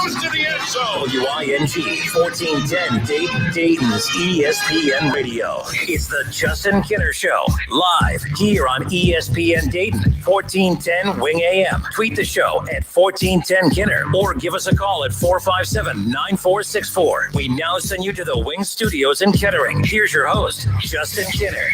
goes to the end zone. WING 1410 Dayton's ESPN Radio. It's the Justin Kinner Show, live here on ESPN Dayton, 1410 Wing AM. Tweet the show at 1410 Kinner or give us a call at 457-9464. We now send you to the Wing Studios in Kettering. Here's your host, Justin Kinner.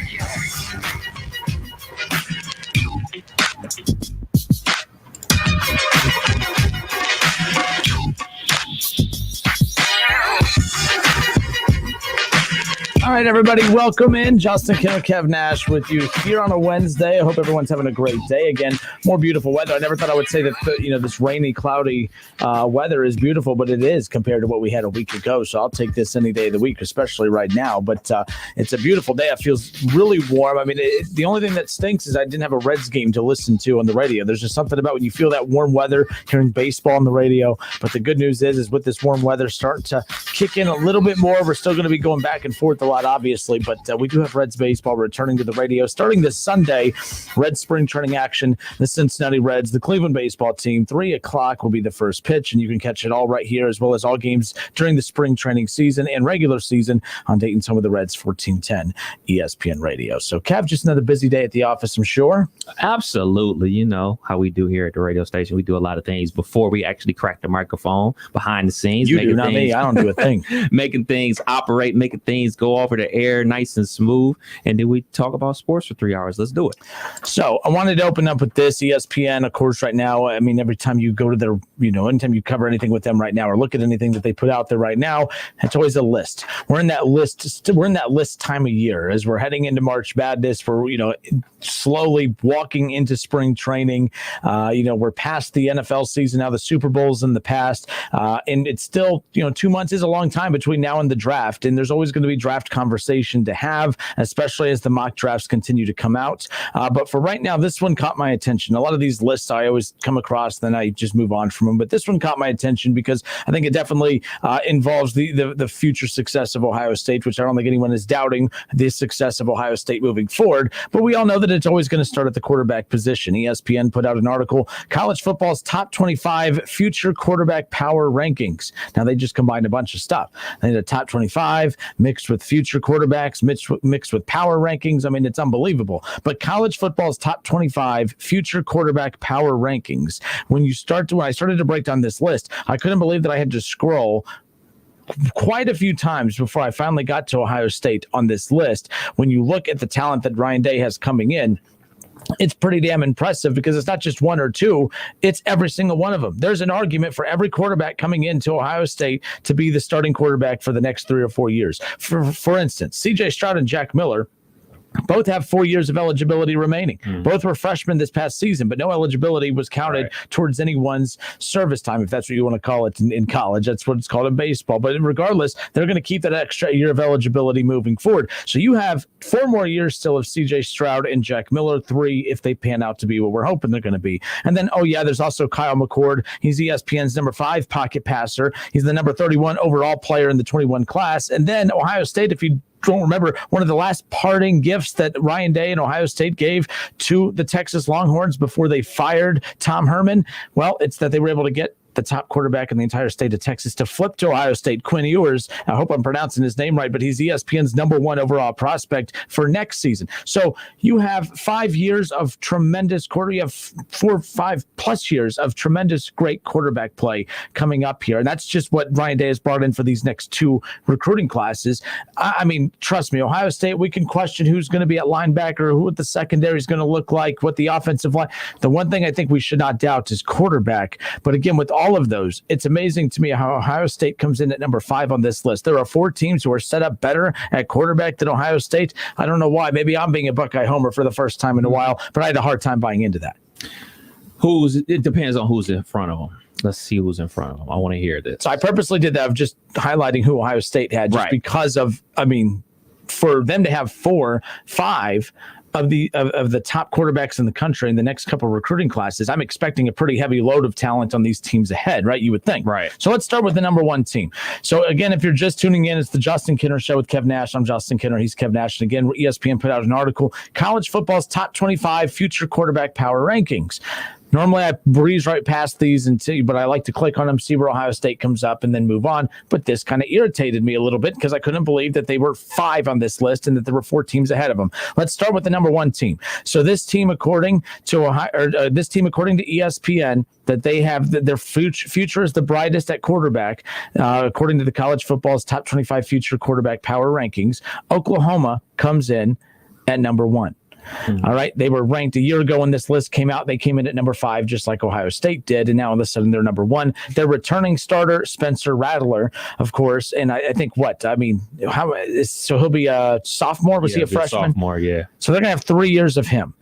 All right, everybody, welcome in. Justin Kinner, Kev Nash with you here on a Wednesday. I hope everyone's having a great day. Again, more beautiful weather. I never thought I would say that, this rainy, cloudy weather is beautiful, but it is compared to what we had a week ago. So I'll take this any day of the week, especially right now. But it's a beautiful day. It feels really warm. I mean, the only thing that stinks is I didn't have a Reds game to listen to on the radio. There's just something about when you feel that warm weather, hearing baseball on the radio. But the good news is with this warm weather starting to kick in a little bit more, we're still going to be going back and forth a lot, obviously, but we do have Reds baseball returning to the radio starting this Sunday. Reds spring training action, the Cincinnati Reds, the Cleveland baseball team. 3:00 will be the first pitch, and you can catch it all right here, as well as all games during the spring training season and regular season on Dayton's home of the Reds, 1410 ESPN Radio. So, Kev, just another busy day at the office, I'm sure. Absolutely. You know how we do here at the radio station. We do a lot of things before we actually crack the microphone, behind the scenes. You do, not me. I don't do a thing. Making things operate, making things go over the air nice and smooth, and then we talk about sports for 3 hours. Let's do it. So I wanted to open up with this. ESPN, of course, right now, I mean, every time you go to their, anytime you cover anything with them right now or look at anything that they put out there right now, it's always a list. We're in that list time of year as we're heading into March Madness. We're, slowly walking into spring training. We're past the NFL season now. The Super Bowl's in the past, and it's still, 2 months is a long time between now and the draft, and there's always going to be draft conversation to have, especially as the mock drafts continue to come out. But for right now, this one caught my attention. A lot of these lists I always come across, then I just move on from them. But this one caught my attention because I think it definitely involves the future success of Ohio State, which I don't think anyone is doubting the success of Ohio State moving forward. But we all know that it's always going to start at the quarterback position. ESPN put out an article, College Football's Top 25 Future Quarterback Power Rankings. Now, they just combined a bunch of stuff. They had a top 25 mixed with future quarterbacks, mixed with power rankings. I mean, it's unbelievable. But college football's top 25 future quarterback power rankings. When I started to break down this list, I couldn't believe that I had to scroll quite a few times before I finally got to Ohio State on this list. When you look at the talent that Ryan Day has coming in, it's pretty damn impressive because it's not just one or two, it's every single one of them. There's an argument for every quarterback coming into Ohio State to be the starting quarterback for the next 3 or 4 years. For instance, C.J. Stroud and Jack Miller both have 4 years of eligibility remaining. Both were freshmen this past season, but no eligibility was counted towards anyone's service time, if that's what you want to call it in college. That's what it's called in baseball. But regardless, they're going to keep that extra year of eligibility moving forward. So you have 4 more years still of C.J. Stroud and Jack Miller, 3 if they pan out to be what we're hoping they're going to be. And then, there's also Kyle McCord. He's ESPN's number 5 pocket passer. He's the number 31 overall player in the 21 class. And then Ohio State, if you don't remember, one of the last parting gifts that Ryan Day and Ohio State gave to the Texas Longhorns before they fired Tom Herman, well, it's that they were able to get the top quarterback in the entire state of Texas to flip to Ohio State, Quinn Ewers. I hope I'm pronouncing his name right, but he's ESPN's number 1 overall prospect for next season. So you have 5 years of tremendous you have 4 or 5 plus years of tremendous great quarterback play coming up here. And that's just what Ryan Day has brought in for these next 2 recruiting classes. I mean, trust me, Ohio State, we can question who's going to be at linebacker, what the secondary is going to look like, what the offensive line. The one thing I think we should not doubt is quarterback. But again, with all of those, it's amazing to me how Ohio State comes in at number 5 on this list. There are 4 teams who are set up better at quarterback than Ohio State. I don't know why. Maybe I'm being a Buckeye homer for the first time in a while, but I had a hard time buying into that. It depends on who's in front of them. Let's see who's in front of them. I want to hear this. So I purposely did that of just highlighting who Ohio State had because of, for them to have 4, 5 of the top quarterbacks in the country in the next couple of recruiting classes, I'm expecting a pretty heavy load of talent on these teams ahead, right? You would think. Right. So let's start with the number 1 team. So again, if you're just tuning in, it's the Justin Kinner Show with Kev Nash. I'm Justin Kinner. He's Kev Nash. And again, ESPN put out an article, College Football's Top 25 Future Quarterback Power Rankings. Normally I breeze right past these but I like to click on them, see where Ohio State comes up, and then move on. But this kind of irritated me a little bit because I couldn't believe that they were 5 on this list and that there were 4 teams ahead of them. Let's start with the number 1 team. So this team, according to ESPN, that they have their future is the brightest at quarterback, according to the College Football's Top 25 Future Quarterback Power Rankings. Oklahoma comes in at number 1. All right. They were ranked a year ago when this list came out. They came in at number 5, just like Ohio State did. And now all of a sudden they're number 1. Their returning starter, Spencer Rattler, of course. And I think so he'll be a sophomore. Was he a freshman? Sophomore, yeah. So they're going to have 3 years of him.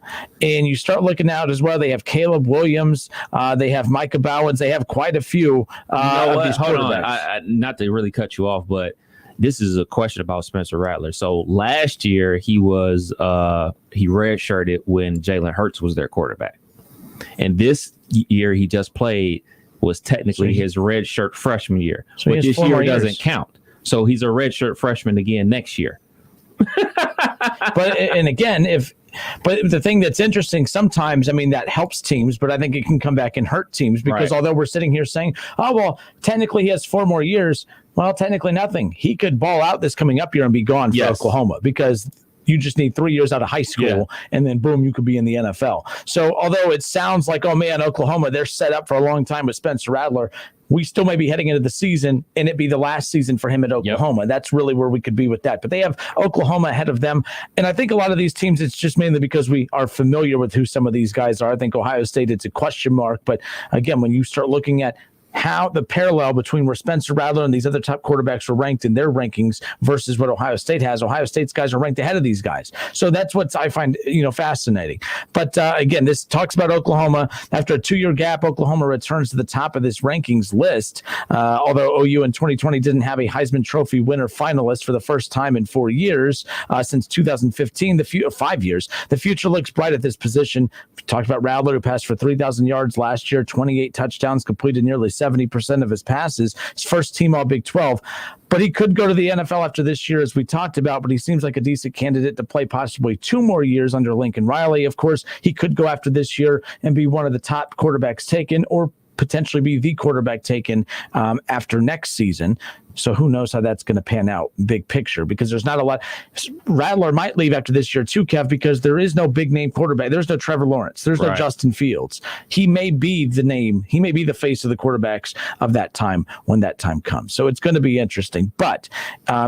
And you start looking out as well. They have Caleb Williams. They have Micah Bowens. They have quite a few of these quarterbacks. I, not to really cut you off, but this is a question about Spencer Rattler. So last year he was he redshirted when Jalen Hurts was their quarterback, and this year he just played was technically his redshirt freshman year. So but this year doesn't count. So he's a redshirt freshman again next year. But the thing that's interesting sometimes, that helps teams, but I think it can come back and hurt teams because although we're sitting here saying, oh, well, technically he has 4 more years. Well, technically nothing. He could ball out this coming up year and be gone for Oklahoma because you just need 3 years out of high school and then boom, you could be in the NFL. So although it sounds like, oh man, Oklahoma, they're set up for a long time with Spencer Rattler, we still may be heading into the season and it be the last season for him at Oklahoma. That's really where we could be with that. But they have Oklahoma ahead of them. And I think a lot of these teams, it's just mainly because we are familiar with who some of these guys are. I think Ohio State, it's a question mark. But again, when you start looking at how the parallel between where Spencer Rattler and these other top quarterbacks are ranked in their rankings versus what Ohio State has. Ohio State's guys are ranked ahead of these guys. So that's what I find, fascinating. But again, this talks about Oklahoma. After a 2-year gap, Oklahoma returns to the top of this rankings list. Although OU in 2020 didn't have a Heisman Trophy winner finalist for the first time in 4 years, since 2015, 5 years. The future looks bright at this position. We talked about Rattler, who passed for 3,000 yards last year, 28 touchdowns, completed nearly 70% of his passes, his first team all Big 12. But he could go to the NFL after this year, as we talked about, but he seems like a decent candidate to play possibly 2 more years under Lincoln Riley. Of course, he could go after this year and be one of the top quarterbacks taken, or potentially be the quarterback taken after next season. So who knows how that's going to pan out, big picture, because there's not a lot. Rattler might leave after this year too, Kev, because there is no big name quarterback. There's no Trevor Lawrence. There's no Justin Fields. He may be the name. He may be the face of the quarterbacks of that time when that time comes. So it's going to be interesting. But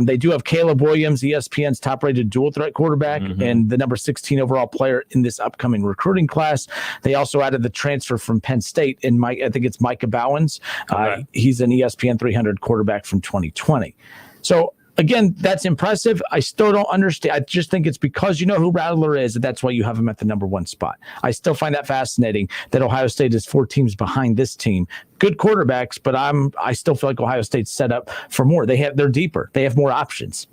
they do have Caleb Williams, ESPN's top-rated dual-threat quarterback, and the number 16 overall player in this upcoming recruiting class. They also added the transfer from Penn State, and I think it's Micah Bowens. He's an ESPN 300 quarterback from 2020. So again, that's impressive. I still don't understand. I just think it's because you know who Rattler is, that's why you have him at the number 1 spot. I still find that fascinating that Ohio State is 4 teams behind this team. Good quarterbacks, but I still feel like Ohio State's set up for more. They're deeper. They have more options.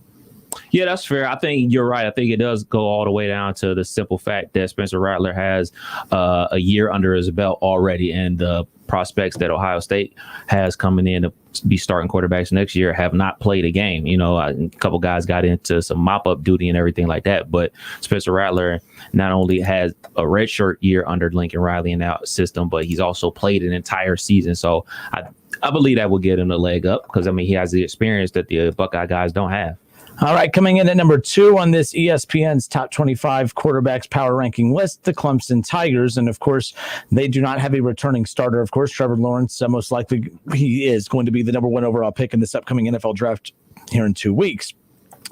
Yeah, that's fair. I think you're right. I think it does go all the way down to the simple fact that Spencer Rattler has a year under his belt already, and the prospects that Ohio State has coming in to be starting quarterbacks next year have not played a game. A couple guys got into some mop-up duty and everything like that, but Spencer Rattler not only has a redshirt year under Lincoln Riley in that system, but he's also played an entire season. So I believe that will get him a leg up because, he has the experience that the Buckeye guys don't have. All right, coming in at number 2 on this ESPN's top 25 quarterbacks power ranking list, the Clemson Tigers. And of course, they do not have a returning starter. Of course, Trevor Lawrence, most likely he is going to be the number 1 overall pick in this upcoming NFL draft here in 2 weeks.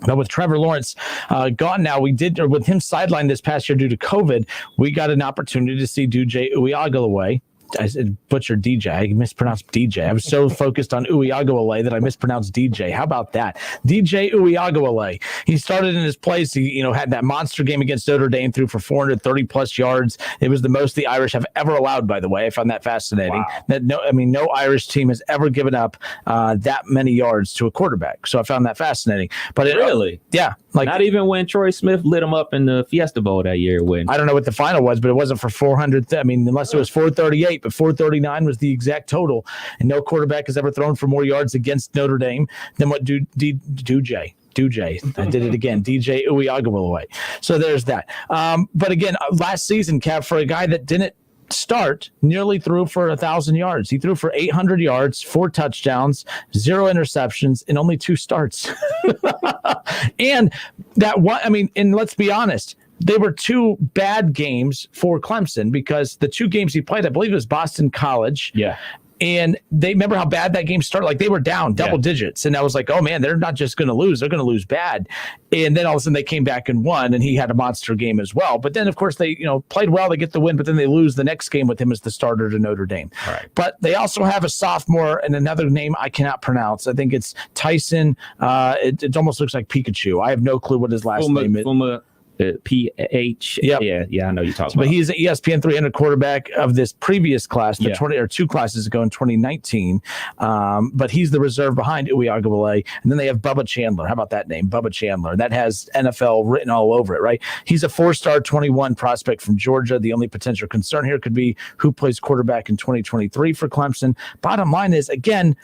But with Trevor Lawrence gone now, with him sidelined this past year due to COVID, we got an opportunity to see DJ Uiagalelei. I butchered DJ. I mispronounced DJ. I was so focused on Uiagalelei that I mispronounced DJ. How about that? DJ Uiagalelei. He started in his place. He, had that monster game against Notre Dame, threw for 430 plus yards. It was the most the Irish have ever allowed, by the way. I found that fascinating. Wow. That no Irish team has ever given up that many yards to a quarterback. So I found that fascinating. But really? Yeah. Not even when Troy Smith lit him up in the Fiesta Bowl that year. I don't know what the final was, but it wasn't for 400. Unless it was 438, but 439 was the exact total. And no quarterback has ever thrown for more yards against Notre Dame than what DJ. I did it again. DJ Uiagalelei. So there's that. But again, last season, Kev, for a guy that didn't start nearly threw for 1,000 yards. He threw for 800 yards, 4 touchdowns, 0 interceptions, in only 2 starts. And that one, I mean, and let's be honest, they were 2 bad games for Clemson because the 2 games he played, I believe it was Boston College. Yeah. And they remember how bad that game started. Like they were down double digits. And I was like, oh man, they're not just going to lose. They're going to lose bad. And then all of a sudden they came back and won, and he had a monster game as well. But then of course they, played well to get the win, but then they lose the next game with him as the starter to Notre Dame. Right. But they also have a sophomore and another name I cannot pronounce. I think it's Tyson. It almost looks like Pikachu. I have no clue what his last name is. PH. Yep. Yeah, I know you're talking about. But he's an ESPN 300 quarterback of this previous class, 2 classes ago in 2019. But he's the reserve behind Uiagalelei. And then they have Bubba Chandler. How about that name? Bubba Chandler. That has NFL written all over it, right? He's a 4-star 21 prospect from Georgia. The only potential concern here could be who plays quarterback in 2023 for Clemson. Bottom line is, again,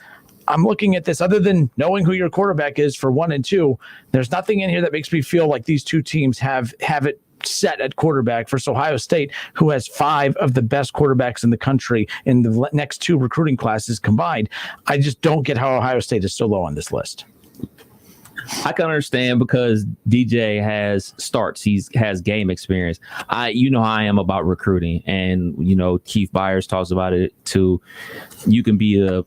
I'm looking at this, other than knowing who your quarterback is for 1 and 2, there's nothing in here that makes me feel like these 2 teams have it set at quarterback. For Ohio State, who has 5 of the best quarterbacks in the country in the next 2 recruiting classes combined. I just don't get how Ohio State is so low on this list. I can understand because DJ has starts. He has game experience. I am about recruiting, and Keith Byers talks about it too. You can be a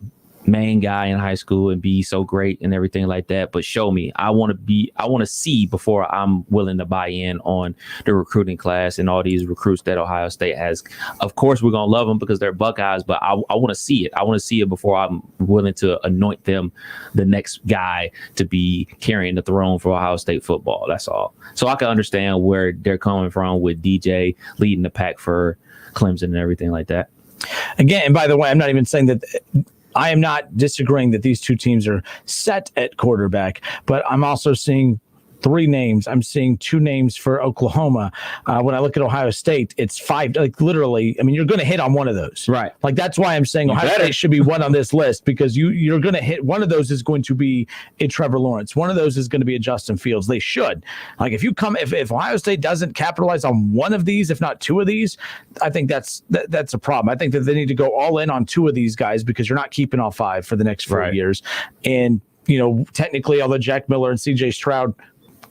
main guy in high school and be so great and everything like that, but show me. I want to see before I'm willing to buy in on the recruiting class and all these recruits that Ohio State has. Of course, we're going to love them because they're Buckeyes, but I want to see it. I want to see it before I'm willing to anoint them the next guy to be carrying the throne for Ohio State football. That's all. So I can understand where they're coming from with DJ leading the pack for Clemson and everything like that. Again, and by the way, I'm not even saying that I am not disagreeing that these 2 teams are set at quarterback, but I'm also seeing 3 names. I'm seeing 2 names for Oklahoma. When I look at Ohio State, it's 5. Like literally, I mean, you're going to hit on one of those, right? Like that's why I'm saying Ohio State should be one on this list, because you're going to hit one of those. Is going to be a Trevor Lawrence. One of those is going to be a Justin Fields. They should. Like if Ohio State doesn't capitalize on one of these, if not 2 of these, I think that's a problem. I think that they need to go all in on 2 of these guys, because you're not keeping all 5 for the next 4 years. And technically, although Jack Miller and CJ Stroud,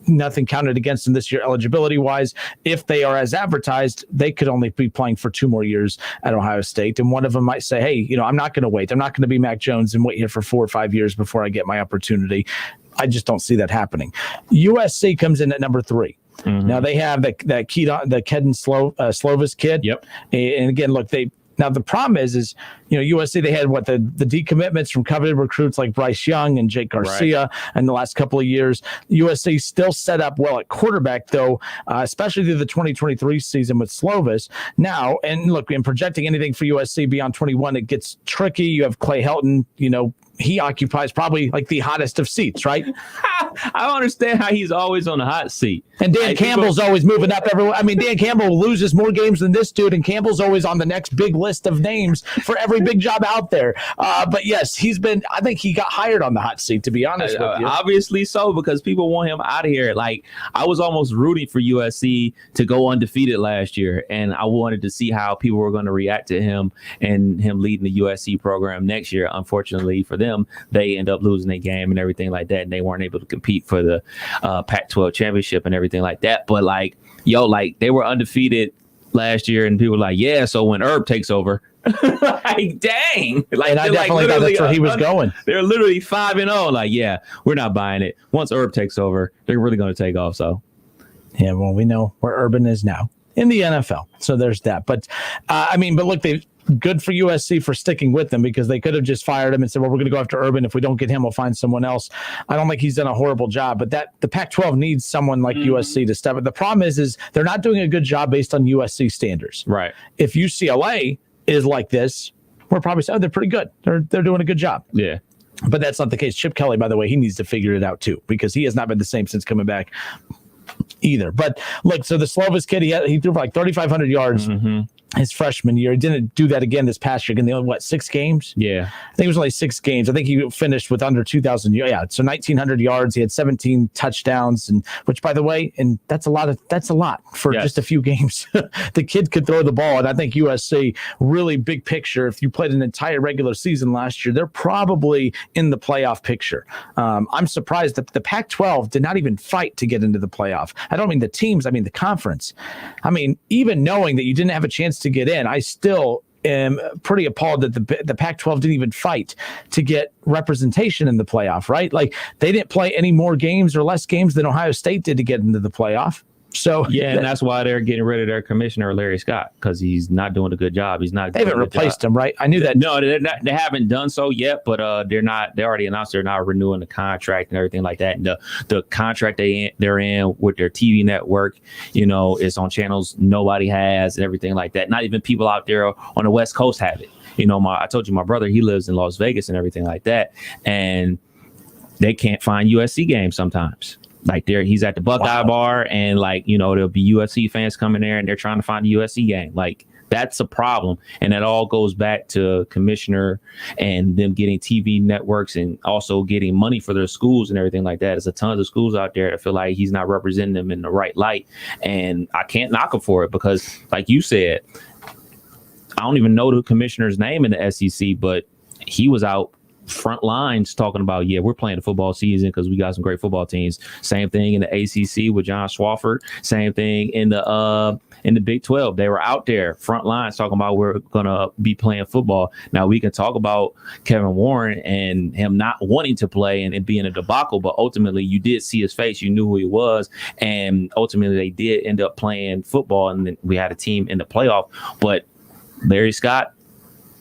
nothing counted against them this year eligibility wise, if they are as advertised, they could only be playing for 2 more years at Ohio State. And one of them might say, hey, I'm not going to wait. I'm not going to be Mac Jones and wait here for 4 or 5 years before I get my opportunity. I just don't see that happening. USC comes in at number 3. Mm-hmm. Now they have the Kedon Slovis kid. Yep. And again, look, now the problem is USC, they had the decommitments from coveted recruits like Bryce Young and Jake Garcia in the last couple of years. USC still set up well at quarterback though, especially through the 2023 season with Slovis. Now, and look, in projecting anything for USC beyond 21, it gets tricky. You have Clay Helton, he occupies probably like the hottest of seats, right? I don't understand how he's always on the hot seat. And Dan Campbell's always moving up everywhere. I mean, Dan Campbell loses more games than this dude, and Campbell's always on the next big list of names for every big job out there. But yes, I think he got hired on the hot seat, to be honest with you. Obviously so, because people want him out of here. Like, I was almost rooting for USC to go undefeated last year, and I wanted to see how people were going to react to him and him leading the USC program next year. Unfortunately for them, they end up losing their game and everything like that, and they weren't able to compete for the Pac-12 championship and everything like that. But they were undefeated last year, and people were like, yeah, so when Herb takes over, like, dang. Like, and I definitely thought that's where he was going. They're literally 5-0. Like, yeah, we're not buying it. Once Herb takes over, they're really going to take off. So, yeah, well, we know where Urban is now in the NFL. So there's that. But, but look, good for USC for sticking with them, because they could have just fired him and said, well, we're going to go after Urban. If we don't get him, we'll find someone else. I don't think he's done a horrible job, but the Pac-12 needs someone like USC to step up. The problem is they're not doing a good job based on USC standards. Right. If UCLA is like this, we're probably saying, they're pretty good. They're doing a good job. Yeah. But that's not the case. Chip Kelly, by the way, he needs to figure it out too, because he has not been the same since coming back either. But look, so the Slovis kid, he threw for like 3,500 yards. Mm-hmm. his freshman year. He didn't do that again this past year. Again, they only, 6 games? Yeah. I think it was only 6 games. I think he finished with under 2,000 yards. Yeah, so 1,900 yards. He had 17 touchdowns, and which, by the way, and that's a lot for just a few games. The kid could throw the ball, and I think USC, really big picture, if you played an entire regular season last year, they're probably in the playoff picture. I'm surprised that the Pac-12 did not even fight to get into the playoff. I don't mean the teams, I mean the conference. I mean, even knowing that you didn't have a chance to get in, I still am pretty appalled that the Pac-12 didn't even fight to get representation in the playoff, right? Like, they didn't play any more games or less games than Ohio State did to get into the playoff. So yeah, and that's why they're getting rid of their commissioner, Larry Scott, because he's not doing a good job. He's not. They haven't replaced him, right? I knew that. No, they haven't done so yet, but they're not. They already announced they're not renewing the contract and everything like that. And the contract they're in with their TV network, it's on channels nobody has and everything like that. Not even people out there on the West Coast have it. I told you my brother, he lives in Las Vegas and everything like that, and they can't find USC games sometimes. Like, he's at the Buckeye bar, and there'll be UFC fans coming there, and they're trying to find a USC game. Like, that's a problem, and that all goes back to commissioner and them getting TV networks and also getting money for their schools and everything like that. There's a ton of schools out there that feel like he's not representing them in the right light, and I can't knock him for it because, like you said, I don't even know the commissioner's name in the SEC, but he was out front lines talking about, we're playing the football season because we got some great football teams. Same thing in the ACC with John Swofford. Same thing in the Big 12. They were out there front lines talking about we're gonna be playing football. Now we can talk about Kevin Warren and him not wanting to play and it being a debacle, but ultimately you did see his face. You knew who he was, and ultimately they did end up playing football, and then we had a team in the playoff. But Larry Scott,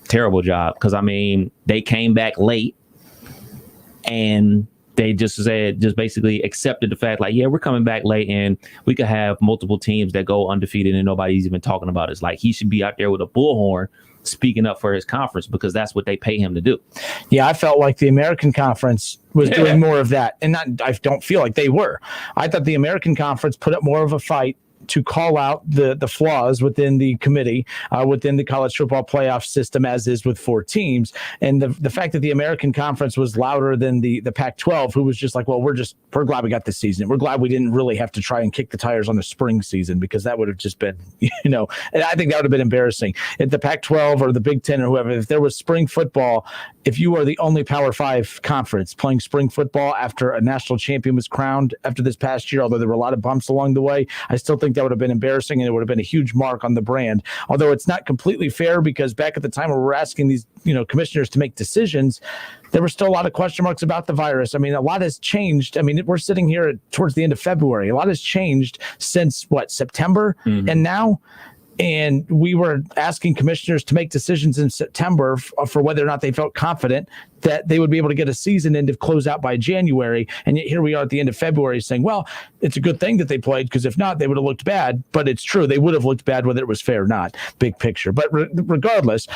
terrible job, because they came back late and they just basically accepted the fact, like, we're coming back late and we could have multiple teams that go undefeated and nobody's even talking about it. It's like he should be out there with a bullhorn speaking up for his conference because that's what they pay him to do. Yeah, I felt like the American Conference was doing more of that, and I don't feel like they were. I thought the American Conference put up more of a fight to call out the flaws within the committee, within the college football playoff system, as is with 4 teams. And the fact that the American Conference was louder than the Pac-12, who was just like, well, we're glad we got this season. We're glad we didn't really have to try and kick the tires on the spring season, because that would have just been, and I think that would have been embarrassing. If the Pac-12 or the Big Ten or whoever, if there was spring football, if you are the only Power 5 conference playing spring football after a national champion was crowned after this past year, although there were a lot of bumps along the way, I still think that would have been embarrassing, and it would have been a huge mark on the brand. Although it's not completely fair, because back at the time where we're asking these commissioners to make decisions, there were still a lot of question marks about the virus. A lot has changed. We're sitting here towards the end of February. A lot has changed since September, and now. And we were asking commissioners to make decisions in September for whether or not they felt confident that they would be able to get a season end of close out by January. And yet here we are at the end of February saying, well, it's a good thing that they played, because if not, they would have looked bad. But it's true. They would have looked bad whether it was fair or not, big picture. But regardless,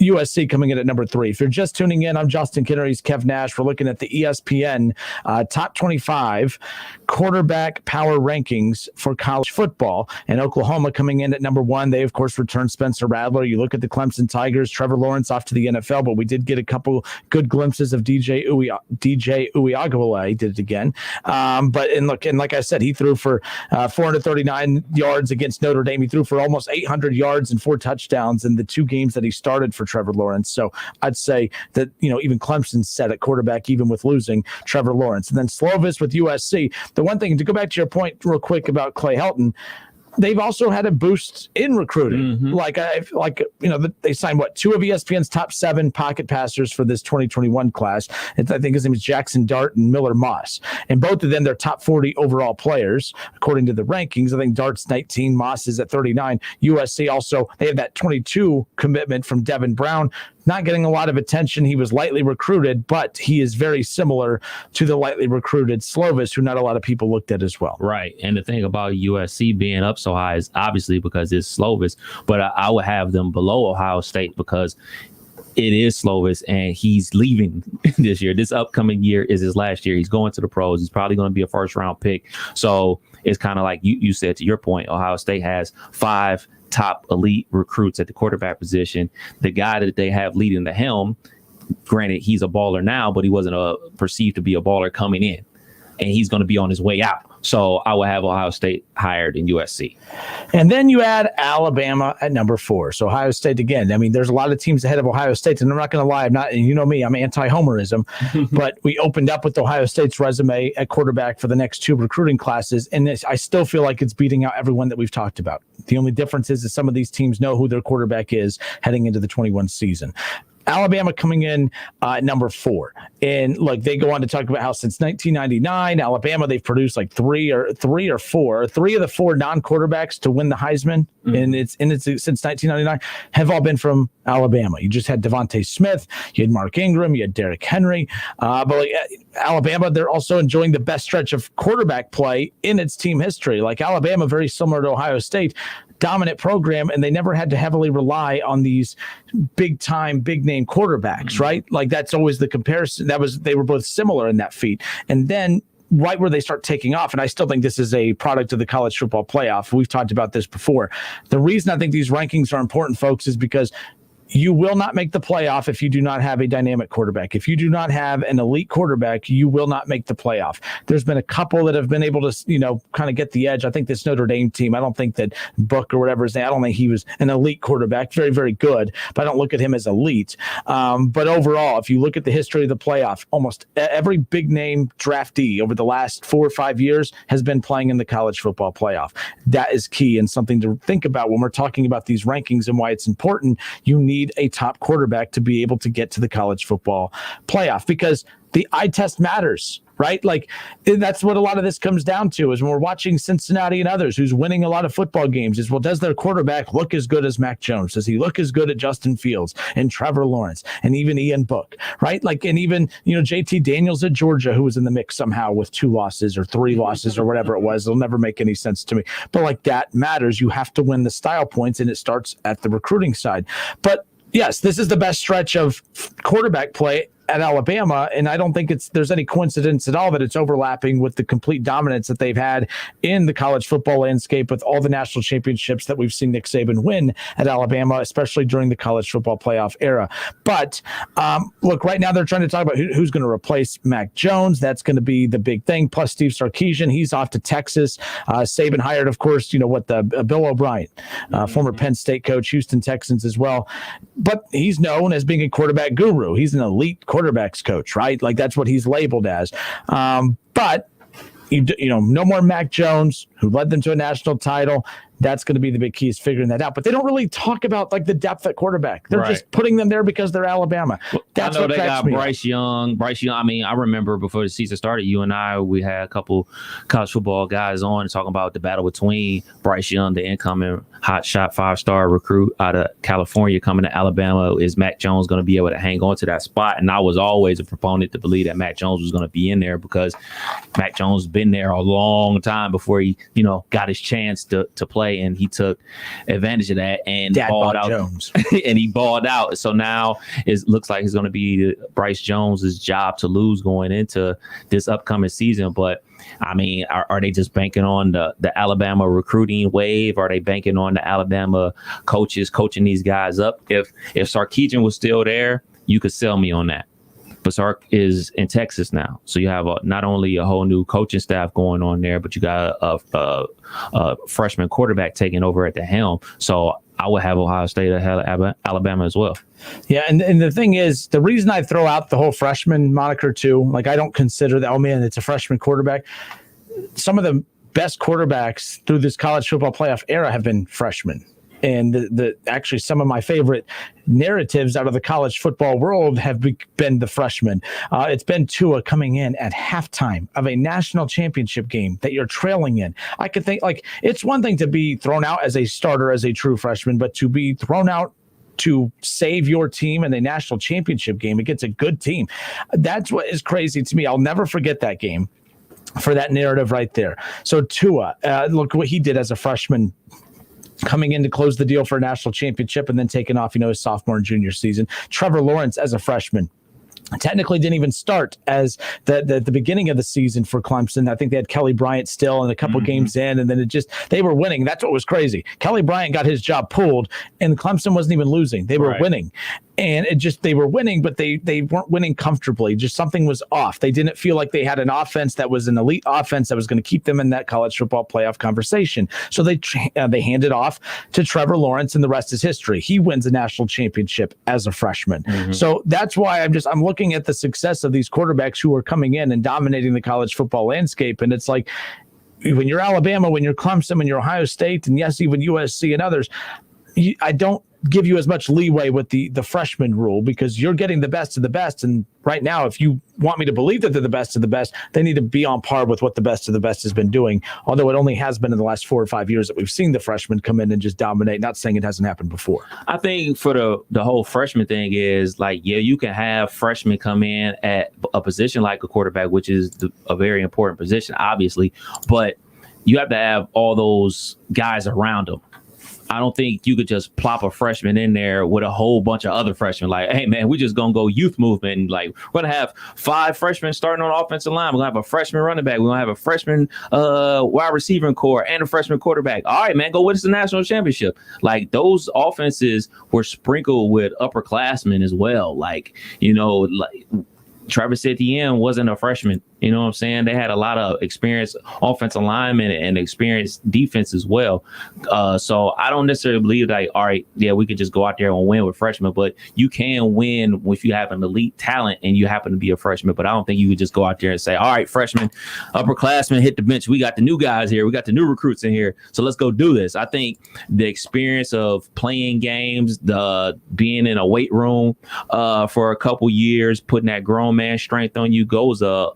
USC coming in at number 3. If you're just tuning in, I'm Justin Kinner. He's Kev Nash. We're looking at the ESPN top 25 quarterback power rankings for college football. And Oklahoma coming in at number 1. They, of course, returned Spencer Rattler. You look at the Clemson Tigers, Trevor Lawrence off to the NFL, but we did get a couple good glimpses of DJ Uiagalelei. Did it again. But like I said, he threw for 439 yards against Notre Dame. He threw for almost 800 yards and 4 touchdowns in the 2 games that he started for Trevor Lawrence. So I'd say that, even Clemson's set at quarterback, even with losing Trevor Lawrence. And then Slovis with USC. The one thing, to go back to your point real quick about Clay Helton, they've also had a boost in recruiting. They signed 2 of ESPN's top 7 pocket passers for this 2021 class. I think his name is Jackson Dart and Miller Moss. And both of them, they're top 40 overall players, according to the rankings. I think Dart's 19, Moss is at 39. USC also, they have that 22 commitment from Devin Brown. Not getting a lot of attention. He was lightly recruited, but he is very similar to the lightly recruited Slovis, who not a lot of people looked at as well. Right. And the thing about USC being up so high is obviously because it's Slovis, but I would have them below Ohio State because it is Slovis, and he's leaving this year. This upcoming year is his last year. He's going to the pros. He's probably going to be a first-round pick. So it's kind of like you said, to your point, Ohio State has 5 top elite recruits at the quarterback position. The guy that they have leading the helm, granted, he's a baller now, but he wasn't perceived to be a baller coming in, and he's going to be on his way out. So I would have Ohio State higher than USC. And then you add Alabama at number 4. So Ohio State again. I mean, there's a lot of teams ahead of Ohio State, and I'm not going to lie. I'm not, and you know me, I'm anti-homerism, but we opened up with Ohio State's resume at quarterback for the next 2 recruiting classes, and I still feel like it's beating out everyone that we've talked about. The only difference is that some of these teams know who their quarterback is heading into the 21 season. Alabama coming in number 4. And look, they go on to talk about how since 1999, Alabama, they've produced like 3 of the 4 non-quarterbacks to win the Heisman. And it's since 1999 have all been from Alabama. You just had Devontae Smith, you had Mark Ingram, you had Derrick Henry. But like Alabama, they're also enjoying the best stretch of quarterback play in its team history. Like Alabama, very similar to Ohio State, dominant program, and they never had to heavily rely on these big name quarterbacks, right? Like that's always the comparison. They were both similar in that feat. And then right where they start taking off, and I still think this is a product of the college football playoff. We've talked about this before. The reason I think these rankings are important, folks, is because you will not make the playoff if you do not have a dynamic quarterback. If you do not have an elite quarterback, you will not make the playoff. There's been a couple that have been able to, kind of get the edge. I think this Notre Dame team, I don't think that Book or whatever his name, I don't think he was an elite quarterback. Very, very good, but I don't look at him as elite. But overall, if you look at the history of the playoff, almost every big name draftee over the last 4 or 5 years has been playing in the college football playoff. That is key and something to think about when we're talking about these rankings and why it's important. You need a top quarterback to be able to get to the college football playoff, because the eye test matters, right? Like that's what a lot of this comes down to, is when we're watching Cincinnati and others who's winning a lot of football games, is, well, does their quarterback look as good as Mac Jones? Does he look as good at Justin Fields and Trevor Lawrence and even Ian Book, right? Like, and even, JT Daniels at Georgia, who was in the mix somehow with 2 losses or 3 losses or whatever it was. It'll never make any sense to me. But like that matters. You have to win the style points, and it starts at the recruiting side. But yes, this is the best stretch of quarterback play at Alabama, and I don't think there's any coincidence at all that it's overlapping with the complete dominance that they've had in the college football landscape with all the national championships that we've seen Nick Saban win at Alabama, especially during the college football playoff era. But look, right now they're trying to talk about who's going to replace Mac Jones. That's going to be the big thing. Plus Steve Sarkisian, he's off to Texas. Saban hired, of course, Bill O'Brien, former Penn State coach, Houston Texans as well. But he's known as being a quarterback guru. He's an elite quarterbacks coach, right? Like that's what he's labeled as. But no more Mac Jones, who led them to a national title. That's going to be the big key, is figuring that out. But they don't really talk about like the depth at quarterback. They're just putting them there because they're Alabama. That's I know what they got me Bryce Young. I mean, I remember before the season started, you and I, we had a couple college football guys on talking about the battle between Bryce Young, the incoming hotshot 5-star recruit out of California, coming to Alabama. Is Mac Jones going to be able to hang on to that spot? And I was always a proponent to believe that Mac Jones was going to be in there, because Mac Jones has been there a long time before he, got his chance to play, and he took advantage of that and balled out. Jones. And he balled out. So now it looks like it's going to be Bryce Jones's job to lose going into this upcoming season. But I mean, are they just banking on the Alabama recruiting wave? Are they banking on the Alabama coaches coaching these guys up? If Sarkisian was still there, you could sell me on that. But Sark is in Texas now, so you have not only a whole new coaching staff going on there, but you got a freshman quarterback taking over at the helm. So I would have Ohio State ahead of Alabama as well. Yeah, and the thing is, the reason I throw out the whole freshman moniker too, like I don't consider that, oh man, it's a freshman quarterback. Some of the best quarterbacks through this college football playoff era have been freshmen. And actually some of my favorite narratives out of the college football world have been the freshmen. It's been Tua coming in at halftime of a national championship game that you're trailing in. I could think, like, it's one thing to be thrown out as a starter, as a true freshman, but to be thrown out to save your team in a national championship game against a good team, that's what is crazy to me. I'll never forget that game for that narrative right there. So Tua, look what he did as a freshman, coming in to close the deal for a national championship and then taking off, his sophomore and junior season. Trevor Lawrence as a freshman, technically didn't even start as the beginning of the season for Clemson. I think they had Kelly Bryant still and a couple games in, and then they were winning. That's what was crazy. Kelly Bryant got his job pulled, and Clemson wasn't even losing. They were winning. And they were winning, but they weren't winning comfortably. Just something was off. They didn't feel like they had an offense that was an elite offense that was going to keep them in that college football playoff conversation. So they handed off to Trevor Lawrence, and the rest is history. He wins a national championship as a freshman. So that's why I'm looking at the success of these quarterbacks who are coming in and dominating the college football landscape. And it's like, when you're Alabama, when you're Clemson, when you're Ohio State, and yes, even USC and others, I don't give you as much leeway with the freshman rule, because you're getting the best of the best. And right now, if you want me to believe that they're the best of the best, they need to be on par with what the best of the best has been doing. Although it only has been in the last 4 or 5 years that we've seen the freshmen come in and just dominate. Not saying it hasn't happened before. I think for the whole freshman thing is like, yeah, you can have freshmen come in at a position like a quarterback, which is a very important position, obviously, but you have to have all those guys around them. I don't think you could just plop a freshman in there with a whole bunch of other freshmen. Like, hey, man, we're just going to go youth movement. Like, we're going to have 5 freshmen starting on offensive line. We're going to have a freshman running back. We're going to have a freshman wide receiving core and a freshman quarterback. All right, man, go win us the national championship. Like, those offenses were sprinkled with upperclassmen as well. Like, Travis Etienne wasn't a freshman. You know what I'm saying? They had a lot of experienced offensive linemen and experienced defense as well. So I don't necessarily believe that, all right, yeah, we could just go out there and win with freshmen, but you can win if you have an elite talent and you happen to be a freshman. But I don't think you would just go out there and say, all right, freshmen, upperclassmen, hit the bench. We got the new guys here. We got the new recruits in here. So let's go do this. I think the experience of playing games, the being in a weight room for a couple years, putting that grown man strength on you goes a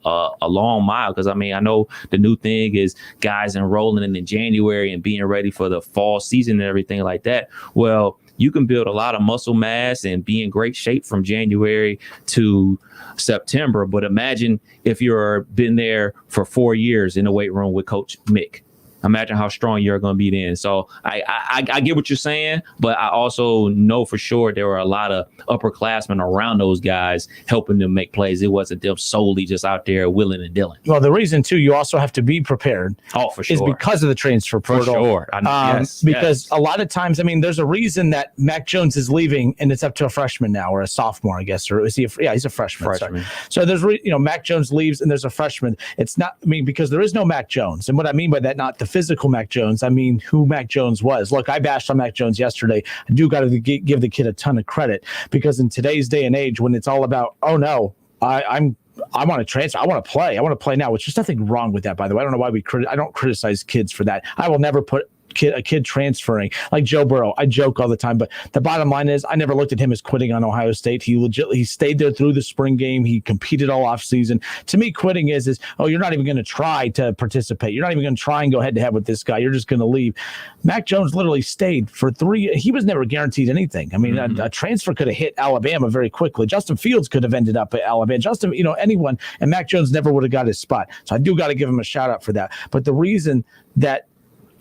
long mile. Because I know the new thing is guys enrolling in January and being ready for the fall season and everything like that. Well, you can build a lot of muscle mass and be in great shape from January to September. But imagine if you've been there for 4 years in the weight room with Coach Mick. Imagine how strong you're going to be then. So I get what you're saying, but I also know for sure there were a lot of upperclassmen around those guys helping them make plays. It wasn't them solely just out there willing and dealing. Well, the reason, too, you also have to be prepared. Oh, for sure. Is because of the transfer portal. For sure. Because a lot of times, there's a reason that Mac Jones is leaving and it's up to a freshman now, or a sophomore, I guess. Or is he? He's a freshman. So there's, Mac Jones leaves and there's a freshman. It's not, because there is no Mac Jones. And what I mean by that, not the physical Mac Jones, I mean who Mac Jones was. Look, I bashed on Mac Jones yesterday. I do got to give the kid a ton of credit, because in today's day and age, when it's all about, oh no, I want to transfer, I want to play now, which there's nothing wrong with that, by the way. I don't know why I don't criticize kids for that. I will never put a kid transferring like Joe Burrow. I joke all the time, but the bottom line is I never looked at him as quitting on Ohio State. He stayed there through the spring game. He competed all off season. To me, quitting is you're not even going to try to participate. You're not even going to try and go head to head with this guy. You're just going to leave. Mac Jones literally stayed for 3. He was never guaranteed anything. A transfer could have hit Alabama very quickly. Justin Fields could have ended up at Alabama. Anyone, and Mac Jones never would have got his spot. So I do got to give him a shout out for that. But the reason that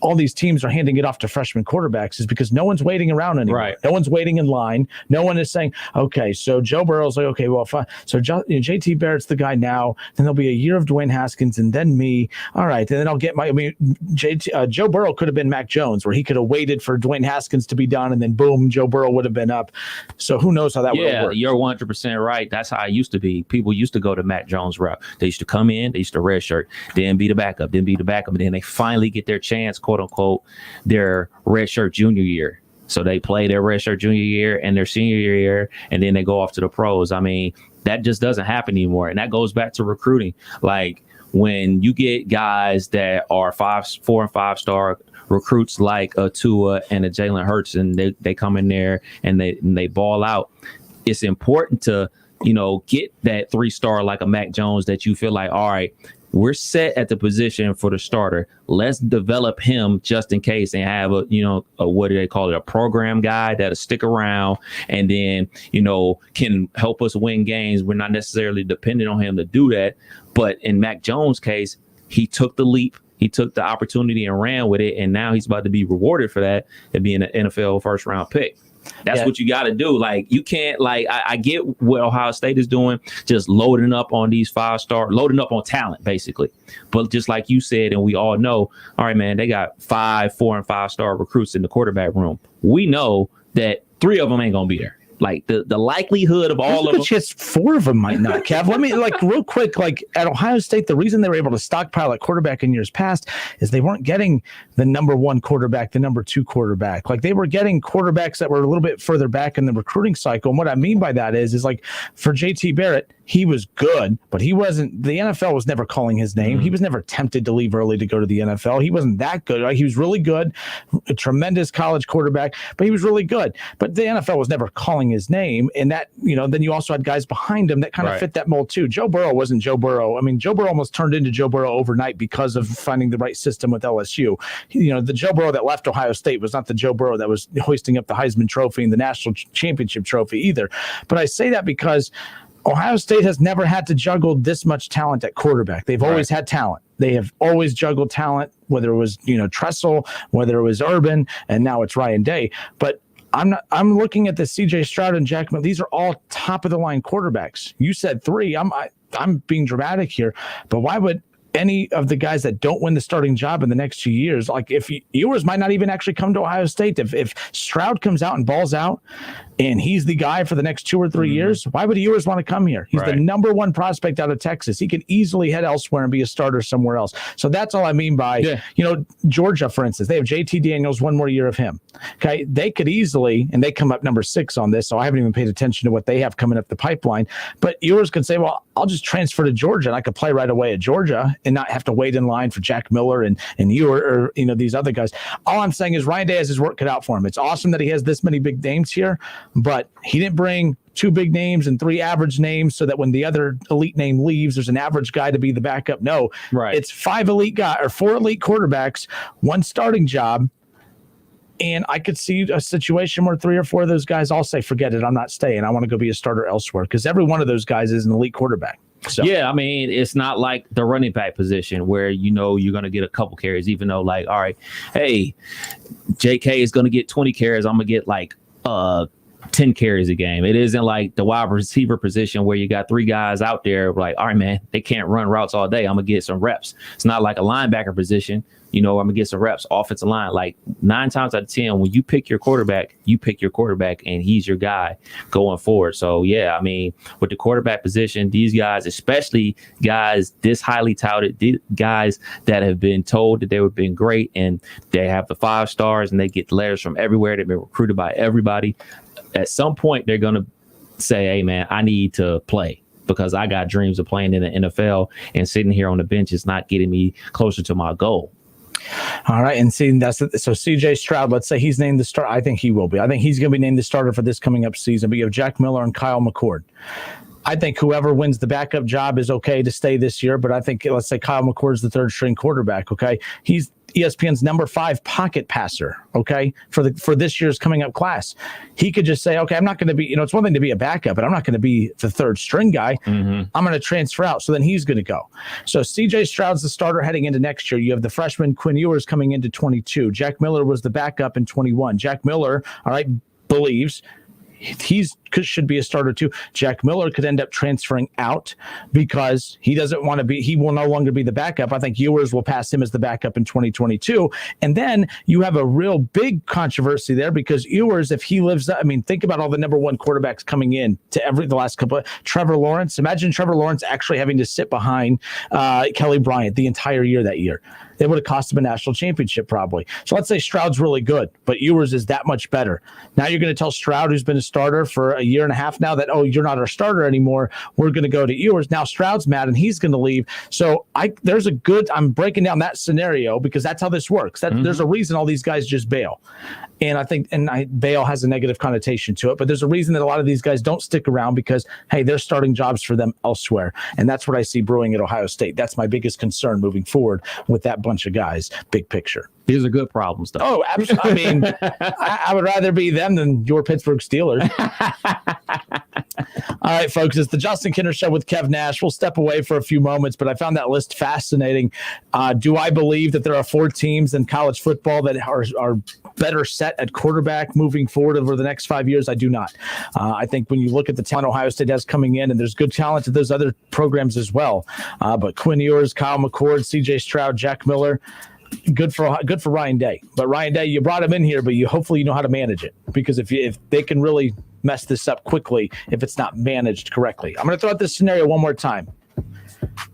all these teams are handing it off to freshman quarterbacks is because no one's waiting around anymore. Right. No one's waiting in line. No one is saying, okay, so Joe Burrow's like, okay, well, fine. So JT Barrett's the guy now. Then there'll be a year of Dwayne Haskins and then me. All right. And then I'll get Joe Burrow could have been Mac Jones, where he could have waited for Dwayne Haskins to be done. And then boom, Joe Burrow would have been up. So who knows how that would have worked. You're 100% right. That's how it used to be. People used to go to Mac Jones route. They used to come in, they used to redshirt, then be the backup, and then they finally get their chance, quote unquote, their redshirt junior year. So they play their redshirt junior year and their senior year, and then they go off to the pros. That just doesn't happen anymore. And that goes back to recruiting. Like when you get guys that are 4 and 5 star recruits like a Tua and a Jalen Hurts, and they come in there and they ball out, it's important to, get that 3-star like a Mac Jones that you feel like, all right, we're set at the position for the starter. Let's develop him just in case and have what do they call it? A program guy that'll stick around and then, can help us win games. We're not necessarily dependent on him to do that. But in Mac Jones' case, he took the leap. He took the opportunity and ran with it. And now he's about to be rewarded for that and being an NFL first round pick. That's what you got to do. Like, you can't, like, I get what Ohio State is doing, just loading up on these 5-star, loading up on talent, basically. But just like you said, and we all know, all right, man, they got 5, 4, and 5-star recruits in the quarterback room. We know that 3 of them ain't going to be there. Like, the likelihood of all of them. Just 4 of them might not, Kev. Let me, like, real quick, like, at Ohio State, the reason they were able to stockpile at quarterback in years past is they weren't getting the number 1 quarterback, the number 2 quarterback. Like, they were getting quarterbacks that were a little bit further back in the recruiting cycle. And what I mean by that is like, for JT Barrett, he was good, but he wasn't, the NFL was never calling his name. He was never tempted to leave early to go to the NFL. He wasn't that good. Right? He was really good, a tremendous college quarterback, but he was really good. But the NFL was never calling his name. And that, then you also had guys behind him that kind of fit that mold too. Joe Burrow wasn't Joe Burrow. I mean, Joe Burrow almost turned into Joe Burrow overnight because of finding the right system with LSU. The Joe Burrow that left Ohio State was not the Joe Burrow that was hoisting up the Heisman Trophy and the National Championship Trophy either. But I say that because Ohio State has never had to juggle this much talent at quarterback. They've always had talent. They have always juggled talent, whether it was, Tressel, whether it was Urban, and now it's Ryan Day. But I'm looking at the CJ Stroud and Jack Miller. These are all top of the line quarterbacks. You said 3. I'm being dramatic here, but why would any of the guys that don't win the starting job in the next 2 years, like if Ewers might not even actually come to Ohio State, if Stroud comes out and balls out and he's the guy for the next 2 or 3 years, why would Ewers want to come here? He's the number 1 prospect out of Texas. He could easily head elsewhere and be a starter somewhere else. So that's all I mean by, Georgia, for instance, they have JT Daniels, 1 more year of him. Okay. They could easily, and they come up number 6 on this. So I haven't even paid attention to what they have coming up the pipeline, but Ewers could say, well, I'll just transfer to Georgia and I could play right away at Georgia and not have to wait in line for Jack Miller and you or these other guys. All I'm saying is Ryan Day has his work cut out for him. It's awesome that he has this many big names here, but he didn't bring 2 big names and 3 average names so that when the other elite name leaves, there's an average guy to be the backup. No, it's 5 elite guys or 4 elite quarterbacks, 1 starting job. And I could see a situation where 3 or 4 of those guys all say, forget it, I'm not staying. I want to go be a starter elsewhere, because every one of those guys is an elite quarterback. So. Yeah, I mean, it's not like the running back position where, you're going to get a couple carries, even though, like, all right, hey, JK is going to get 20 carries. I'm going to get like 10 carries a game. It isn't like the wide receiver position where you got 3 guys out there like, all right, man, they can't run routes all day. I'm going to get some reps. It's not like a linebacker position. I'm going to get some reps, offensive line. Like 9 times out of 10, when you pick your quarterback, and he's your guy going forward. So, yeah, I mean, with the quarterback position, these guys, especially guys this highly touted, guys that have been told that they have been great and they have the 5 stars and they get letters from everywhere. They've been recruited by everybody. At some point, they're going to say, hey, man, I need to play, because I got dreams of playing in the NFL, and sitting here on the bench is not getting me closer to my goal. All right. And see, so CJ Stroud, let's say he's named the starter. I think he will be. I think he's going to be named the starter for this coming up season. But you have Jack Miller and Kyle McCord. I think whoever wins the backup job is okay to stay this year. But I think, let's say Kyle McCord's the 3rd string quarterback. Okay. He's ESPN's number 5 pocket passer. Okay. For this year's coming up class, he could just say, okay, I'm not going to be, it's one thing to be a backup, but I'm not going to be the 3rd string guy. I'm going to transfer out. So then he's going to go. So CJ Stroud's the starter heading into next year. You have the freshman Quinn Ewers coming into 22. Jack Miller was the backup in 21. Jack Miller, all right, believes should be a starter too. Jack Miller could end up transferring out because he doesn't want to be, he will no longer be the backup. I think Ewers will pass him as the backup in 2022. And then you have a real big controversy there, because Ewers, if he lives, I mean, think about all the number 1 quarterbacks coming in to the last couple of Trevor Lawrence. Imagine Trevor Lawrence actually having to sit behind Kelly Bryant the entire year that year. It would have cost him a national championship probably. So let's say Stroud's really good, but Ewers is that much better. Now you're going to tell Stroud, who's been a starter for a year and a half now, that, oh, you're not our starter anymore. We're going to go to Ewers. Now Stroud's mad and he's going to leave. So I'm breaking down that scenario because that's how this works. There's a reason all these guys just bail. And I think, bail has a negative connotation to it, but there's a reason that a lot of these guys don't stick around because, hey, they're starting jobs for them elsewhere. And that's what I see brewing at Ohio State. That's my biggest concern moving forward with that bunch of guys, big picture. These are good problems, though. Oh, absolutely. I mean, I would rather be them than your Pittsburgh Steelers. right, folks, it's the Justin Kinner Show with Kev Nash. We'll step away for a few moments, but I found that list fascinating. Do I believe that there are 4 teams in college football that are better set at quarterback moving forward over the next 5 years? I do not. I think when you look at the talent Ohio State has coming in, and there's good talent to those other programs as well, but Quinn Ewers, Kyle McCord, C.J. Stroud, Jack Miller, good for Ryan Day. But Ryan Day, you brought him in here, but hopefully you know how to manage it, because if they can really mess this up quickly if it's not managed correctly. I'm going to throw out this scenario one more time.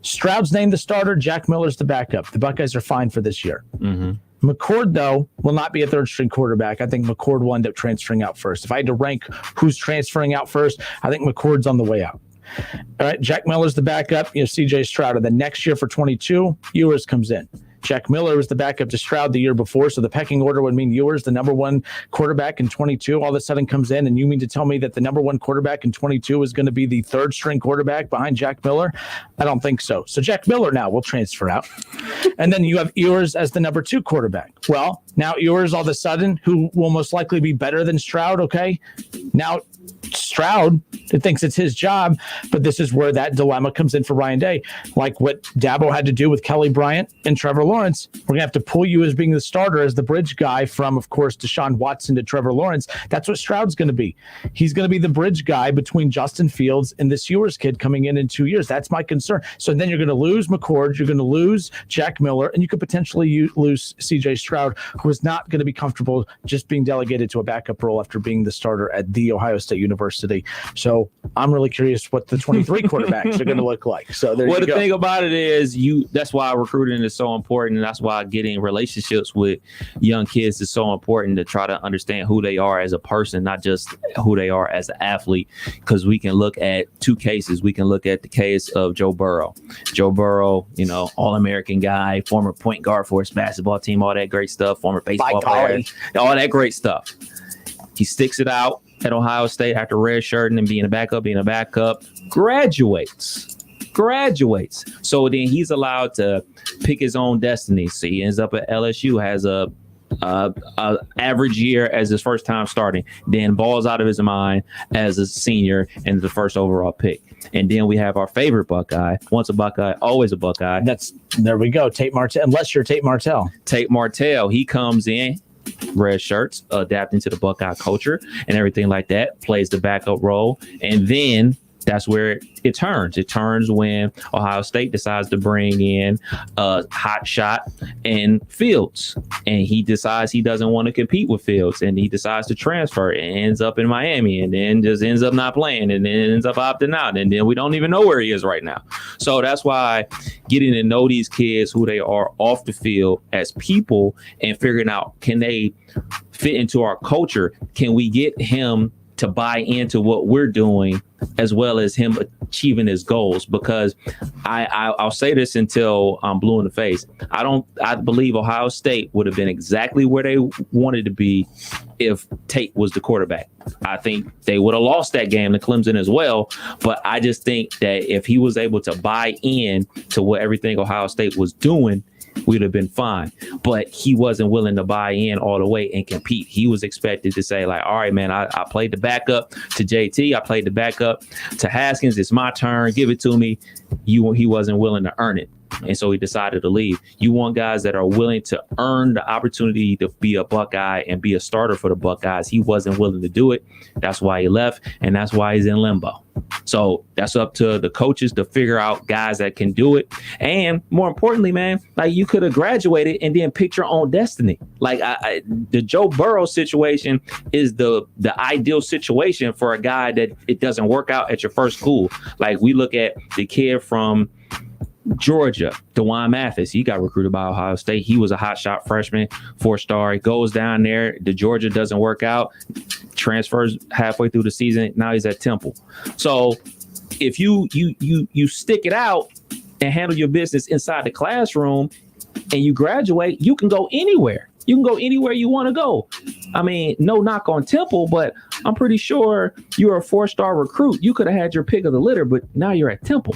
Stroud's named the starter. Jack Miller's the backup. The Buckeyes are fine for this year. Mm-hmm. McCord, though, will not be a third-string quarterback. I think McCord will end up transferring out first. If I had to rank who's transferring out first, I think McCord's on the way out. All right, Jack Miller's the backup. C.J. Stroud. And then next year for 22, Ewers comes in. Jack Miller was the backup to Stroud the year before, so the pecking order would mean Ewers, the number 1 quarterback in 22, all of a sudden comes in, and you mean to tell me that the number 1 quarterback in 22 is going to be the third-string quarterback behind Jack Miller? I don't think so. So Jack Miller now will transfer out. And then you have Ewers as the number 2 quarterback. Well, now Ewers all of a sudden, who will most likely be better than Stroud, okay? Now Stroud thinks it's his job, but this is where that dilemma comes in for Ryan Day. Like what Dabo had to do with Kelly Bryant and Trevor Lawrence, we're going to have to pull you as being the starter, as the bridge guy from, of course, Deshaun Watson to Trevor Lawrence. That's what Stroud's going to be. He's going to be the bridge guy between Justin Fields and this Ewers kid coming in 2 years. That's my concern. So then you're going to lose McCord, you're going to lose Jack Miller, and you could potentially lose C.J. Stroud, who is not going to be comfortable just being delegated to a backup role after being the starter at the Ohio State University. So I'm really curious what the 23 quarterbacks are going to look like. So there you go. The thing about it is, that's why recruiting is so important, and that's why getting relationships with young kids is so important, to try to understand who they are as a person, not just who they are as an athlete. Because we can look at 2 cases. We can look at the case of Joe Burrow. Joe Burrow, All-American guy, former point guard for his basketball team, all that great stuff, former baseball player, all that great stuff. He sticks it out at Ohio State after redshirting and being a backup, graduates. So then he's allowed to pick his own destiny. So he ends up at LSU, has a average year as his first time starting, then balls out of his mind as a senior and the first overall pick. And then we have our favorite Buckeye. Once a Buckeye, always a Buckeye. There we go. Tate Martell, unless you're Tate Martell. Tate Martell, he comes in, red shirts, adapting to the Buckeye culture and everything like that, plays the backup role, and then that's where it turns. It turns when Ohio State decides to bring in a hot shot in Fields, and he decides he doesn't want to compete with Fields, and he decides to transfer and ends up in Miami, and then just ends up not playing, and then ends up opting out, and then we don't even know where he is right now. So that's why getting to know these kids, who they are off the field as people, and figuring out, can they fit into our culture? Can we get him to buy into what we're doing, as well as him achieving his goals? Because I'll say this until I'm blue in the face. I believe Ohio State would have been exactly where they wanted to be if Tate was the quarterback. I think they would have lost that game to Clemson as well. But I just think that if he was able to buy in to what everything Ohio State was doing, we'd have been fine. But he wasn't willing to buy in all the way and compete. He was expected to say, like, all right, man, I played the backup to JT. I played the backup to Haskins. It's my turn. Give it to me. He wasn't willing to earn it. And so he decided to leave. You want guys that are willing to earn the opportunity to be a Buckeye and be a starter for the Buckeyes. He wasn't willing to do it. That's why he left, and that's why he's in limbo. So that's up to the coaches to figure out guys that can do it. And more importantly, man, like, you could have graduated and then picked your own destiny. Like, the Joe Burrow situation is the ideal situation for a guy that it doesn't work out at your first school. Like, we look at the kid from Georgia, DeJuan Mathis. He got recruited by Ohio State. He was a hotshot freshman, 4-star. He goes down there. The Georgia doesn't work out. Transfers halfway through the season. Now he's at Temple. So if you stick it out and handle your business inside the classroom and you graduate, you can go anywhere. You can go anywhere you want to go. I mean, no knock on Temple, but I'm pretty sure you're a 4-star recruit. You could have had your pick of the litter, but now you're at Temple.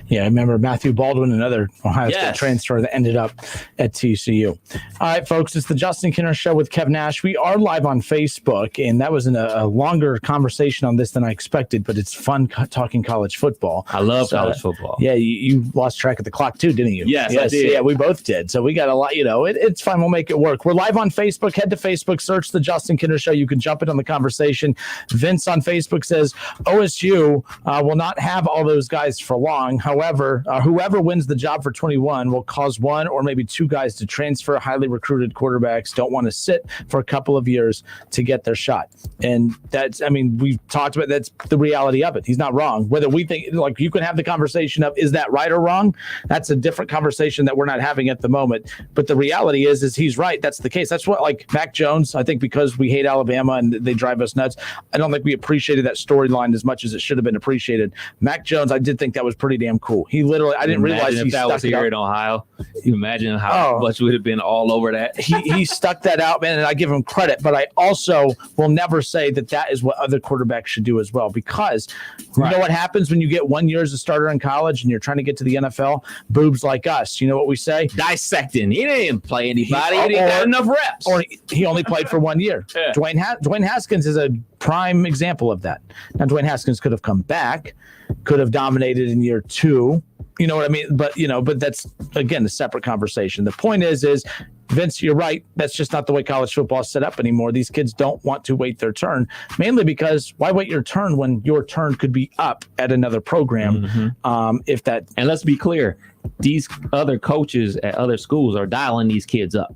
Yeah, I remember Matthew Baldwin, another Ohio State transfer that ended up at TCU. All right, folks, it's the Justin Kinner Show with Kev Nash. We are live on Facebook, and that was a longer conversation on this than I expected, but it's fun talking college football. I love college football. Yeah, you lost track of the clock too, didn't you? Yes, I did. Yeah, we both did. So we got a lot, it's fine. We'll make it work. We're live on Facebook. Head to Facebook, search the Justin Kinner Show. You can jump in on the conversation. Vince on Facebook says OSU will not have all those guys for long. However, whoever wins the job for 21 will cause one or maybe two guys to transfer. Highly recruited quarterbacks don't want to sit for a couple of years to get their shot. And we've talked about that's the reality of it. He's not wrong. Whether we think, you can have the conversation of, is that right or wrong? That's a different conversation that we're not having at the moment. But the reality is he's right. That's the case. That's what, Mac Jones, I think because we hate Alabama and they drive us nuts, I don't think we appreciated that storyline as much as it should have been appreciated. Mac Jones, I did think that was pretty damn cool. He literally, I didn't realize if that was here in Ohio. You imagine how much would have been all over that. he stuck that out, man, and I give him credit. But I also will never say that is what other quarterbacks should do as well, because you know what happens when you get 1 year as a starter in college and you're trying to get to the NFL? Boobs like us. You know what we say? Dissecting. He didn't play anybody. He didn't have enough reps. Or he only played for 1 year. Yeah. Dwayne Haskins is a prime example of that. Now, Dwayne Haskins could have come back, could have dominated in year 2. You know what I mean? But that's, again, a separate conversation. The point is Vince, you're right. That's just not the way college football is set up anymore. These kids don't want to wait their turn, mainly because why wait your turn when your turn could be up at another program? Mm-hmm. And let's be clear, these other coaches at other schools are dialing these kids up.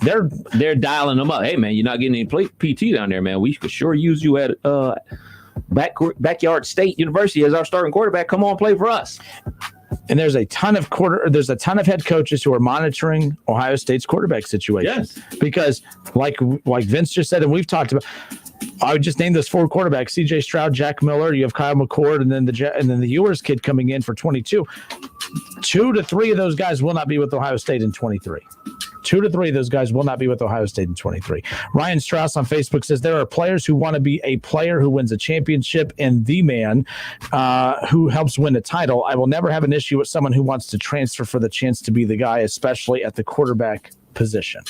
They're dialing them up. Hey, man, you're not getting any PT down there, man. We could sure use you at Backyard State University as our starting quarterback. Come on, play for us. And there's a ton of head coaches who are monitoring Ohio State's quarterback situation. Yes. Because like Vince just said, and we've talked about, I would just name those 4 quarterbacks: C.J. Stroud, Jack Miller. You have Kyle McCord, and then the Ewers kid coming in for 22. 2 to 3 of those guys will not be with Ohio State in 23. 2 to 3 of those guys will not be with Ohio State in 23. Ryan Strauss on Facebook says there are players who want to be a player who wins a championship and the man who helps win a title. I will never have an issue with someone who wants to transfer for the chance to be the guy, especially at the quarterback position.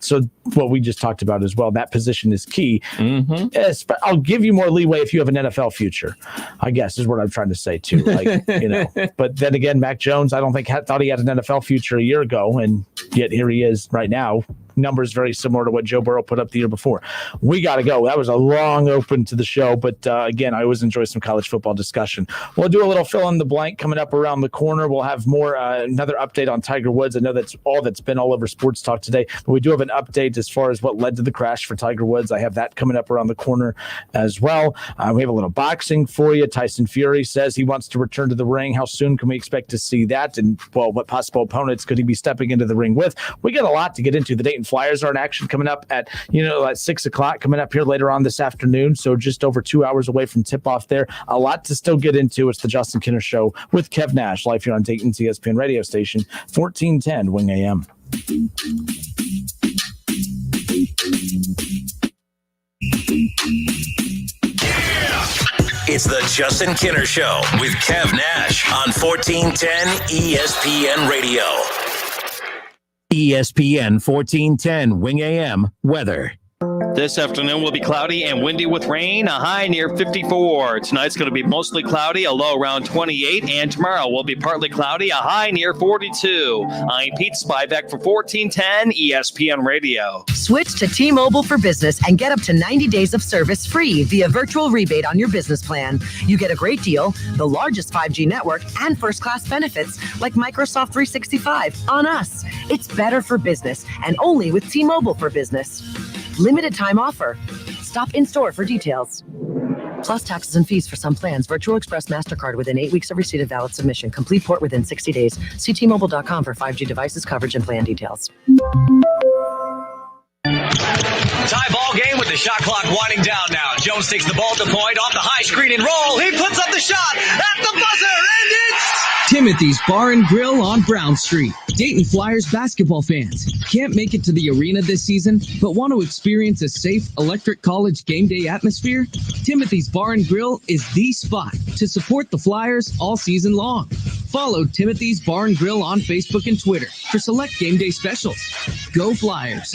So what we just talked about as well, that position is key. Mm-hmm. I'll give you more leeway if you have an NFL future, I guess, is what I'm trying to say too. But then again, Mac Jones, I don't think thought he had an NFL future a year ago, and yet here he is right now. Numbers very similar to what Joe Burrow put up the year before. We got to go. That was a long open to the show, but again, I always enjoy some college football discussion. We'll do a little fill in the blank coming up around the corner. We'll have more another update on Tiger Woods. I know that's all that's been all over sports talk today, but we do have an update as far as what led to the crash for Tiger Woods. I have that coming up around the corner as well. We have a little boxing for you. Tyson Fury says he wants to return to the ring. How soon can we expect to see that? And what possible opponents could he be stepping into the ring with? We got a lot to get into. The Dayton Flyers are in action coming up at 6 o'clock coming up here later on this afternoon. So just over 2 hours away from tip off there. A lot to still get into. It's the Justin Kinner Show with Kev Nash, live here on Dayton's ESPN radio station, 1410 Wing AM. It's the Justin Kinner Show with Kev Nash on 1410 ESPN Radio. ESPN 1410 Wing AM weather. This afternoon will be cloudy and windy with rain, a high near 54. Tonight's going to be mostly cloudy, a low around 28. And tomorrow will be partly cloudy, a high near 42. I'm Pete Spivak for 1410 ESPN Radio. Switch to T-Mobile for Business and get up to 90 days of service free via virtual rebate on your business plan. You get a great deal, the largest 5G network, and first-class benefits like Microsoft 365 on us. It's better for business and only with T-Mobile for Business. Limited time offer. Stop in store for details. Plus taxes and fees for some plans. Virtual Express MasterCard within 8 weeks of receipt of valid submission. Complete port within 60 days. See T-Mobile.com for 5G devices, coverage, and plan details. Tie ball game with the shot clock winding down now. Jones takes the ball to point off the high screen and roll. He puts up the shot at the buzzer, and it's Timothy's Bar and Grill on Brown Street. Dayton Flyers basketball fans can't make it to the arena this season, but want to experience a safe electric college game day atmosphere? Timothy's Bar and Grill is the spot to support the Flyers all season long. Follow Timothy's Bar and Grill on Facebook and Twitter for select game day specials. Go Flyers!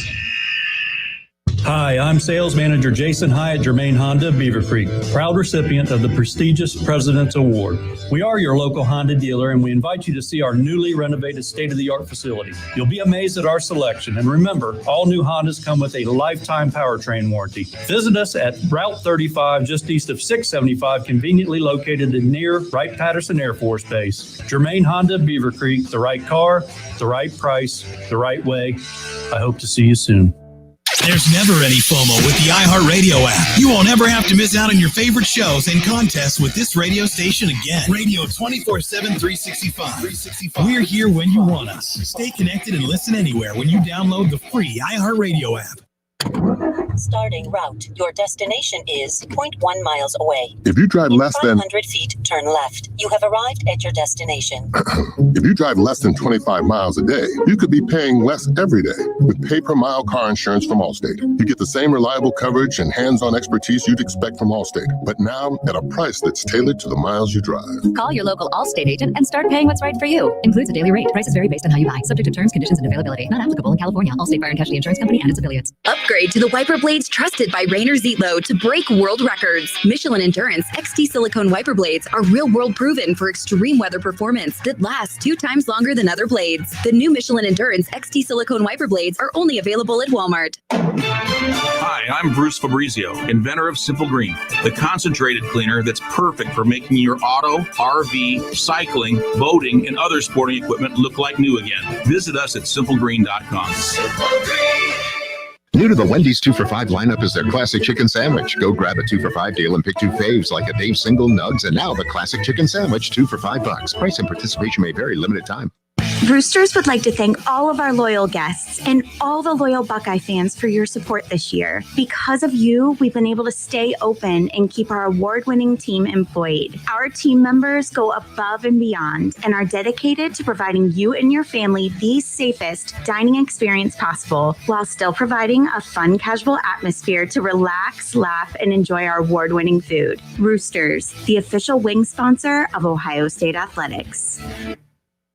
Hi, I'm Sales Manager Jason High at Germain Honda, Beaver Creek, proud recipient of the prestigious President's Award. We are your local Honda dealer, and we invite you to see our newly renovated state-of-the-art facility. You'll be amazed at our selection, and remember, all new Hondas come with a lifetime powertrain warranty. Visit us at Route 35, just east of 675, conveniently located near Wright-Patterson Air Force Base. Germain Honda, Beaver Creek, the right car, the right price, the right way. I hope to see you soon. There's never any FOMO with the iHeartRadio app. You won't ever have to miss out on your favorite shows and contests with this radio station again. Radio 24/7, 365. We're here when you want us. Stay connected and listen anywhere when you download the free iHeartRadio app. Starting route. Your destination is 0.1 miles away. If you drive less than 500 feet, turn left. You have arrived at your destination. If you drive less than 25 miles a day, you could be paying less every day with pay-per-mile car insurance from Allstate. You get the same reliable coverage and hands-on expertise you'd expect from Allstate, but now at a price that's tailored to the miles you drive. Call your local Allstate agent and start paying what's right for you. Includes a daily rate. Prices vary based on how you buy. Subject to terms, conditions, and availability. Not applicable in California. Allstate Fire and Casualty Insurance Company and its affiliates. Upgrade to the wiper blades trusted by Rainer Zietlow to break world records. Michelin Endurance XT silicone wiper blades are real-world proven for extreme weather performance that lasts 2 times longer than other blades. The new Michelin Endurance XT silicone wiper blades are only available at Walmart. Hi, I'm Bruce Fabrizio, inventor of Simple Green, the concentrated cleaner that's perfect for making your auto, RV, cycling, boating, and other sporting equipment look like new again. Visit us at simplegreen.com. Simple Green. New to the Wendy's 2 for $5 lineup is their classic chicken sandwich. Go grab a 2 for $5 deal and pick 2 faves like a Dave Single, Nugs, and now the classic chicken sandwich 2 for $5. Price and participation may vary, limited time. Roosters would like to thank all of our loyal guests and all the loyal Buckeye fans for your support this year. Because of you, we've been able to stay open and keep our award-winning team employed. Our team members go above and beyond and are dedicated to providing you and your family the safest dining experience possible while still providing a fun, casual atmosphere to relax, laugh, and enjoy our award-winning food. Roosters, the official wing sponsor of Ohio State Athletics.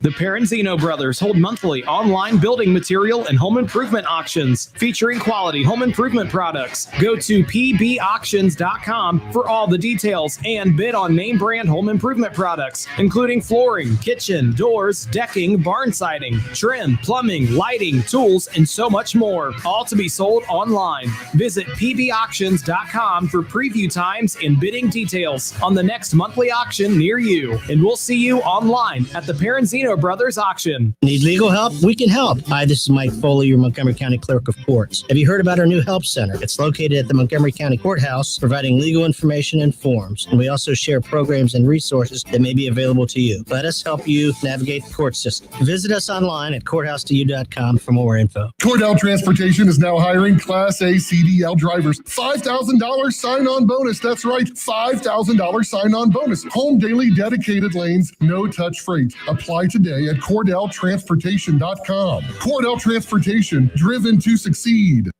The Perenzino brothers hold monthly online building material and home improvement auctions featuring quality home improvement products. Go to pbauctions.com for all the details and bid on name brand home improvement products, including flooring, kitchen, doors, decking, barn siding, trim, plumbing, lighting, tools, and so much more. All to be sold online. Visit pbauctions.com for preview times and bidding details on the next monthly auction near you. And we'll see you online at the Perenzino Brothers Auction. Need legal help? We can help. Hi, this is Mike Foley, your Montgomery County Clerk of Courts. Have you heard about our new help center? It's located at the Montgomery County Courthouse, providing legal information and forms. And we also share programs and resources that may be available to you. Let us help you navigate the court system. Visit us online at courthouse2u.com for more info. Cordell Transportation is now hiring Class A CDL drivers. $5,000 sign-on bonus. That's right, $5,000 sign-on bonus. Home daily dedicated lanes, no touch freight. Apply today at CordellTransportation.com. Cordell Transportation, driven to succeed.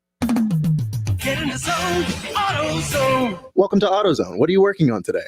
Get in the zone, AutoZone. Welcome to AutoZone. What are you working on today?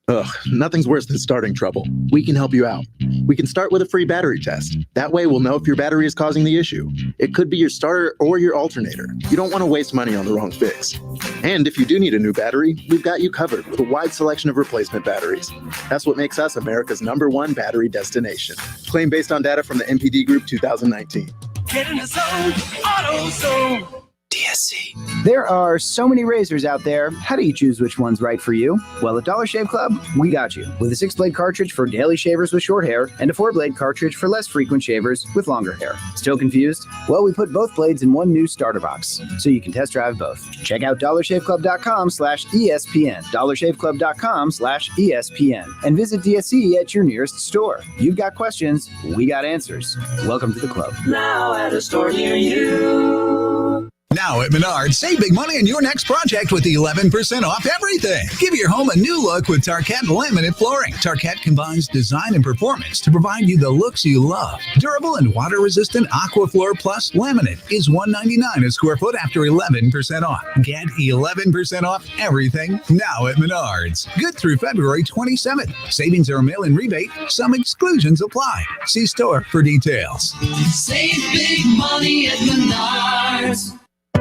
Ugh, nothing's worse than starting trouble. We can help you out. We can start with a free battery test. That way we'll know if your battery is causing the issue. It could be your starter or your alternator. You don't want to waste money on the wrong fix. And if you do need a new battery, we've got you covered with a wide selection of replacement batteries. That's what makes us America's #1 battery destination. Claim based on data from the MPD Group 2019. Get in the zone, AutoZone. DSC. There are so many razors out there. How do you choose which one's right for you? Well, at Dollar Shave Club, we got you. With a 6-blade cartridge for daily shavers with short hair and a 4-blade cartridge for less frequent shavers with longer hair. Still confused? Well, we put both blades in one new starter box, so you can test drive both. Check out dollarshaveclub.com/ESPN, dollarshaveclub.com/ESPN, and visit DSC at your nearest store. You've got questions, we got answers. Welcome to the club. Now at a store near you. Now at Menards, save big money on your next project with 11% off everything. Give your home a new look with Tarkett laminate flooring. Tarkett combines design and performance to provide you the looks you love. Durable and water-resistant Aquafloor Plus laminate is $199 a square foot after 11% off. Get 11% off everything now at Menards. Good through February 27th. Savings are a mail-in rebate. Some exclusions apply. See store for details. Save big money at Menards.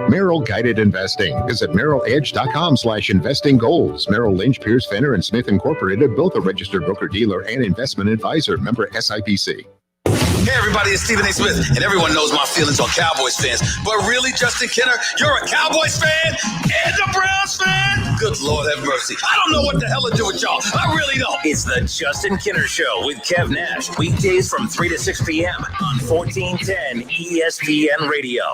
Merrill Guided Investing. Visit merrilledge.com/investing goals. Merrill Lynch, Pierce, Fenner, and Smith Incorporated, both a registered broker-dealer and investment advisor. Member SIPC. Hey everybody, it's Stephen A. Smith, and everyone knows my feelings on Cowboys fans. But really, Justin Kenner, you're a Cowboys fan and a Browns fan? Good Lord have mercy. I don't know what the hell to do with y'all. I really don't. It's the Justin Kenner Show with Kev Nash. Weekdays from 3 to 6 p.m. on 1410 ESPN Radio.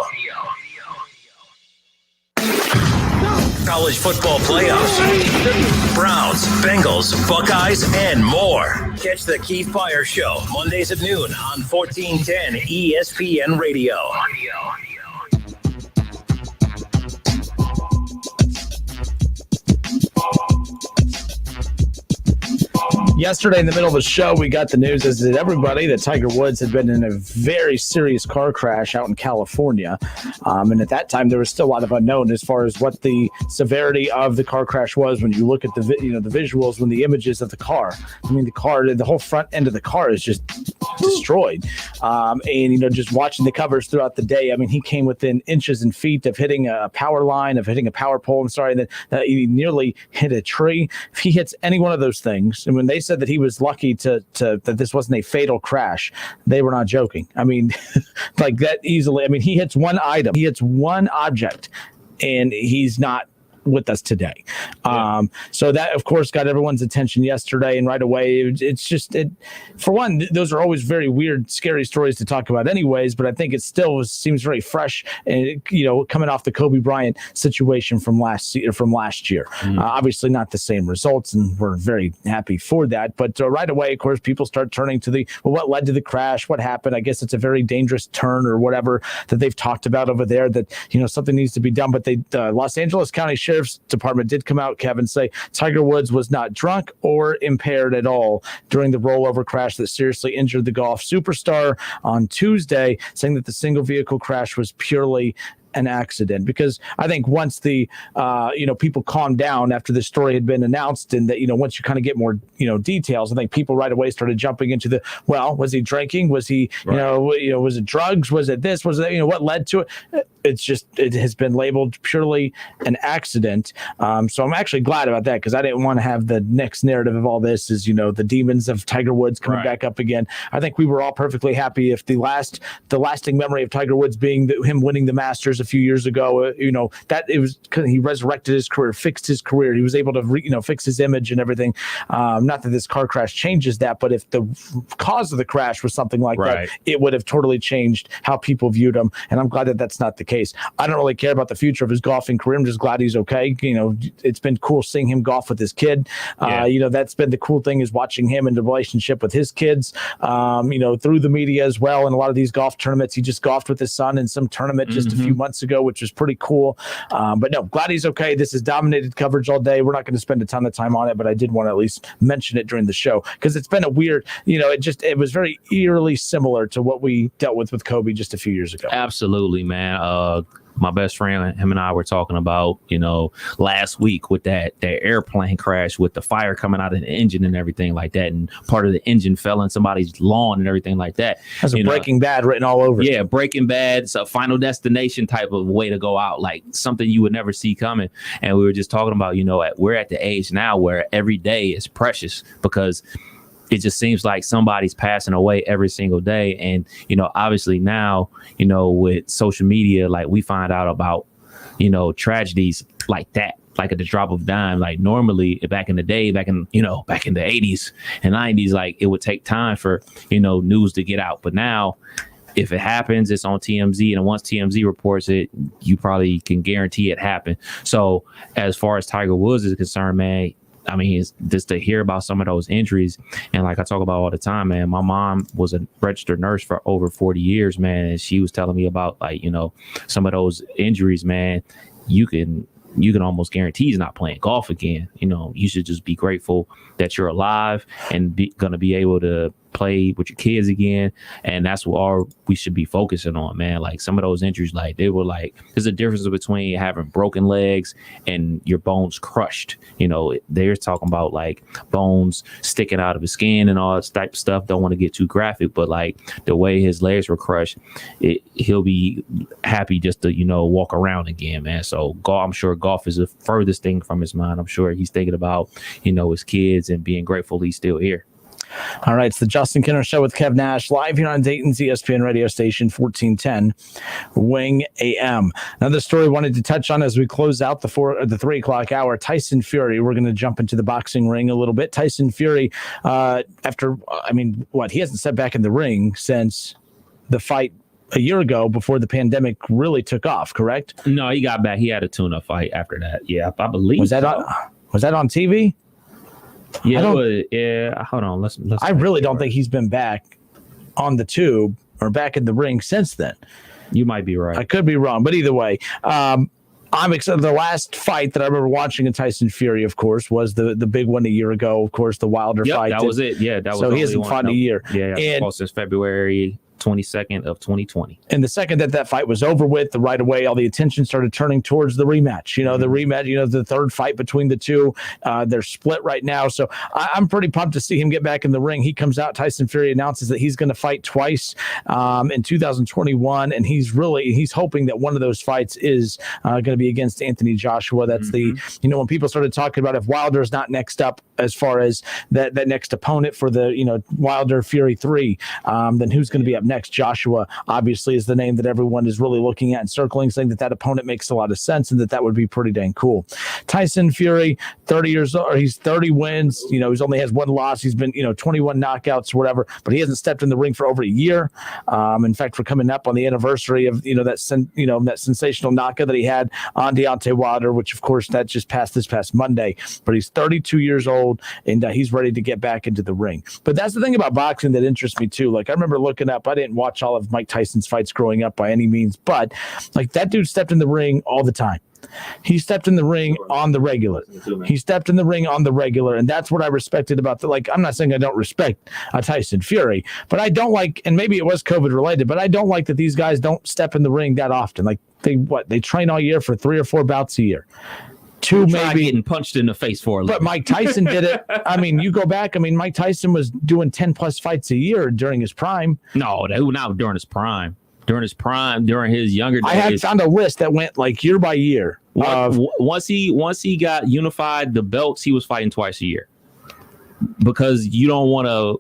College football playoffs, Browns, Bengals, Buckeyes, and more. Catch the Keith Fire Show Mondays at noon on 1410 ESPN Radio. Yesterday, in the middle of the show, we got the news, as did everybody, that Tiger Woods had been in a very serious car crash out in California. And at that time, there was still a lot of unknown as far as what the severity of the car crash was. When you look at the visuals, when the images of the car, I mean, the whole front end of the car is just destroyed. And just watching the covers throughout the day, I mean, he came within inches and feet of hitting a power line, of hitting a power pole. That he nearly hit a tree. If he hits any one of those things, and when they said that he was lucky that this wasn't a fatal crash, they were not joking. I mean, like that easily. I mean, he hits one item, he hits one object, and he's not with us today. So that, of course, got everyone's attention yesterday, and right away, for one, those are always very weird, scary stories to talk about anyways, but I think it still seems very fresh, and coming off the Kobe Bryant situation from last year. Obviously not the same results, and we're very happy for that, but right away, of course, people start turning to what led to the crash, what happened. I guess it's a very dangerous turn or whatever that they've talked about over there, that something needs to be done, but the Los Angeles County Sheriff's Department did come out, Kevin, say Tiger Woods was not drunk or impaired at all during the rollover crash that seriously injured the golf superstar on Tuesday, saying that the single vehicle crash was purely an accident. Because I think once the people calmed down after the story had been announced, and that once you kind of get more details, I think people right away started jumping into was he drinking, was he was it drugs, was it this, was it what led to it? It has been labeled purely an accident. So I'm actually glad about that, because I didn't want to have the next narrative of all this is the demons of Tiger Woods coming back up again. I think we were all perfectly happy if the lasting memory of Tiger Woods being him winning the Masters a few years ago, that it was he resurrected his career, fixed his career. He was able to fix his image and everything. Not that this car crash changes that, but if the cause of the crash was something like that, it would have totally changed how people viewed him. And I'm glad that that's not the case. I don't really care about the future of his golfing career. I'm just glad he's okay. It's been cool seeing him golf with his kid. That's been the cool thing, is watching him in the relationship with his kids, through the media as well. And a lot of these golf tournaments, he just golfed with his son in some tournament just a few months ago, which was pretty cool. But no, glad he's okay. This has dominated coverage all day. We're not going to spend a ton of time on it, but I did want to at least mention it during the show, because it's been a weird, it was very eerily similar to what we dealt with Kobe just a few years ago. Absolutely, man. My best friend, him and I were talking about, last week with that airplane crash with the fire coming out of the engine and everything like that. And part of the engine fell in somebody's lawn and everything like that. That's Breaking Bad written all over. Yeah, Breaking Bad. It's a Final Destination type of way to go out, like something you would never see coming. And we were just talking about, we're at the age now where every day is precious, because it just seems like somebody's passing away every single day. And, obviously now, with social media, like we find out about, tragedies like that, like at the drop of a dime. Like normally back in the day, back in the 80s and 90s, like it would take time for, news to get out. But now, if it happens, it's on TMZ, and once TMZ reports it, you probably can guarantee it happened. So as far as Tiger Woods is concerned, man, I mean, it's just to hear about some of those injuries, and like I talk about all the time, man, my mom was a registered nurse for over 40 years, man, and she was telling me about, like, you know, some of those injuries, man. You can almost guarantee he's not playing golf again. You know, you should just be grateful that you're alive and gonna be able to play with your kids again. And that's what all we should be focusing on, man. Like some of those injuries, like they were like, there's a difference between having broken legs and your bones crushed. You know, they're talking about like bones sticking out of his skin and all that type of stuff. Don't want to get too graphic, but like the way his legs were crushed, he'll be happy just to, you know, walk around again, man. So I'm sure golf is the furthest thing from his mind. I'm sure he's thinking about, you know, his kids and being grateful he's still here. All right, it's the Justin Kinner Show with Kev Nash, live here on Dayton's ESPN radio station, 1410 Wing AM. Another story I wanted to touch on as we close out the 3 o'clock hour, Tyson Fury. We're going to jump into the boxing ring a little bit. Tyson Fury, he hasn't stepped back in the ring since the fight a year ago before the pandemic really took off, correct? No, he got back. He had a tune-up fight after that. Yeah, I believe. Was that on TV? Yeah, hold on. Let's I really don't think he's been back on the tube or back in the ring since then. You might be right. I could be wrong, but either way, I'm excited. The last fight that I remember watching in Tyson Fury, of course, was the big one a year ago. Of course, the Wilder fight. That was it. Yeah, that was. So he hasn't fought in a year. Yeah, and since February 22nd of 2020. And the second that fight was over with, right away, all the attention started turning towards the rematch. You know, the rematch, you know, the third fight between the two. They're split right now. So I'm pretty pumped to see him get back in the ring. He comes out, Tyson Fury announces that he's going to fight twice in 2021. And he's hoping that one of those fights is going to be against Anthony Joshua. That's when people started talking about if Wilder's not next up as far as that next opponent for the, you know, Wilder Fury 3, then who's going to be up next? Joshua obviously is the name that everyone is really looking at and circling, saying that opponent makes a lot of sense and that would be pretty dang cool. Tyson Fury, 30 years old, he's 30 wins. You know, he's only has one loss. He's been, 21 knockouts or whatever, but he hasn't stepped in the ring for over a year. In fact, we're coming up on the anniversary of, that sensational knockout that he had on Deontay Wilder, which of course that just passed this past Monday, but he's 32 years old and he's ready to get back into the ring. But that's the thing about boxing that interests me too. Like I remember looking up, I didn't watch all of Mike Tyson's fights growing up by any means, but like that dude stepped in the ring all the time. He stepped in the ring on the regular. And that's what I respected about I'm not saying I don't respect Tyson Fury, but I don't like, and maybe it was COVID related, but I don't like that these guys don't step in the ring that often. Like they train all year for 3 or 4 bouts a year. 2 maybe getting punched in the face for a but Mike Tyson did it. I mean, you go back. I mean, Mike Tyson was doing 10 plus fights a year during his prime. No, not during his prime. During his younger days. I had found a list that went like year by year. Once he got unified the belts, he was fighting twice a year because you don't want to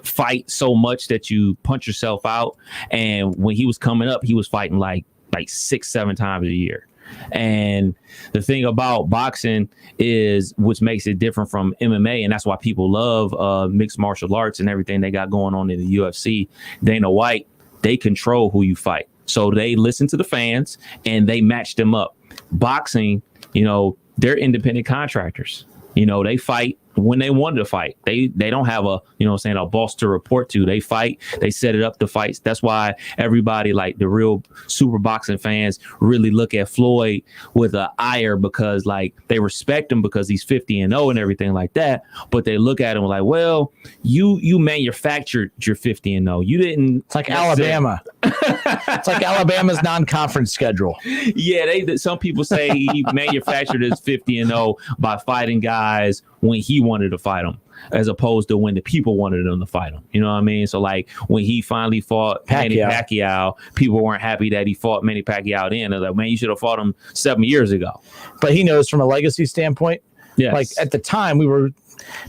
fight so much that you punch yourself out. And when he was coming up, he was fighting like 6-7 times a year. And the thing about boxing is, which makes it different from MMA, and that's why people love mixed martial arts and everything they got going on in the UFC. Dana White, they control who you fight. So they listen to the fans and they match them up. Boxing, they're independent contractors. They fight when they wanted to fight. They don't have a boss to report to. They fight. They set it up to fight. That's why everybody, like the real super boxing fans, really look at Floyd with an ire because they respect him because he's 50-0 and everything like that. But they look at him like, well, you manufactured your 50-0. You didn't. It's like Alabama. It's like Alabama's non-conference schedule. Yeah, some people say he manufactured his 50-0 by fighting guys when he wanted to fight them, as opposed to when the people wanted him to fight him. You know what I mean? So when he finally fought Manny Pacquiao, people weren't happy that he fought Manny Pacquiao then. They're like, man, you should have fought him 7 years ago. But he knows from a legacy standpoint. Yes. At the time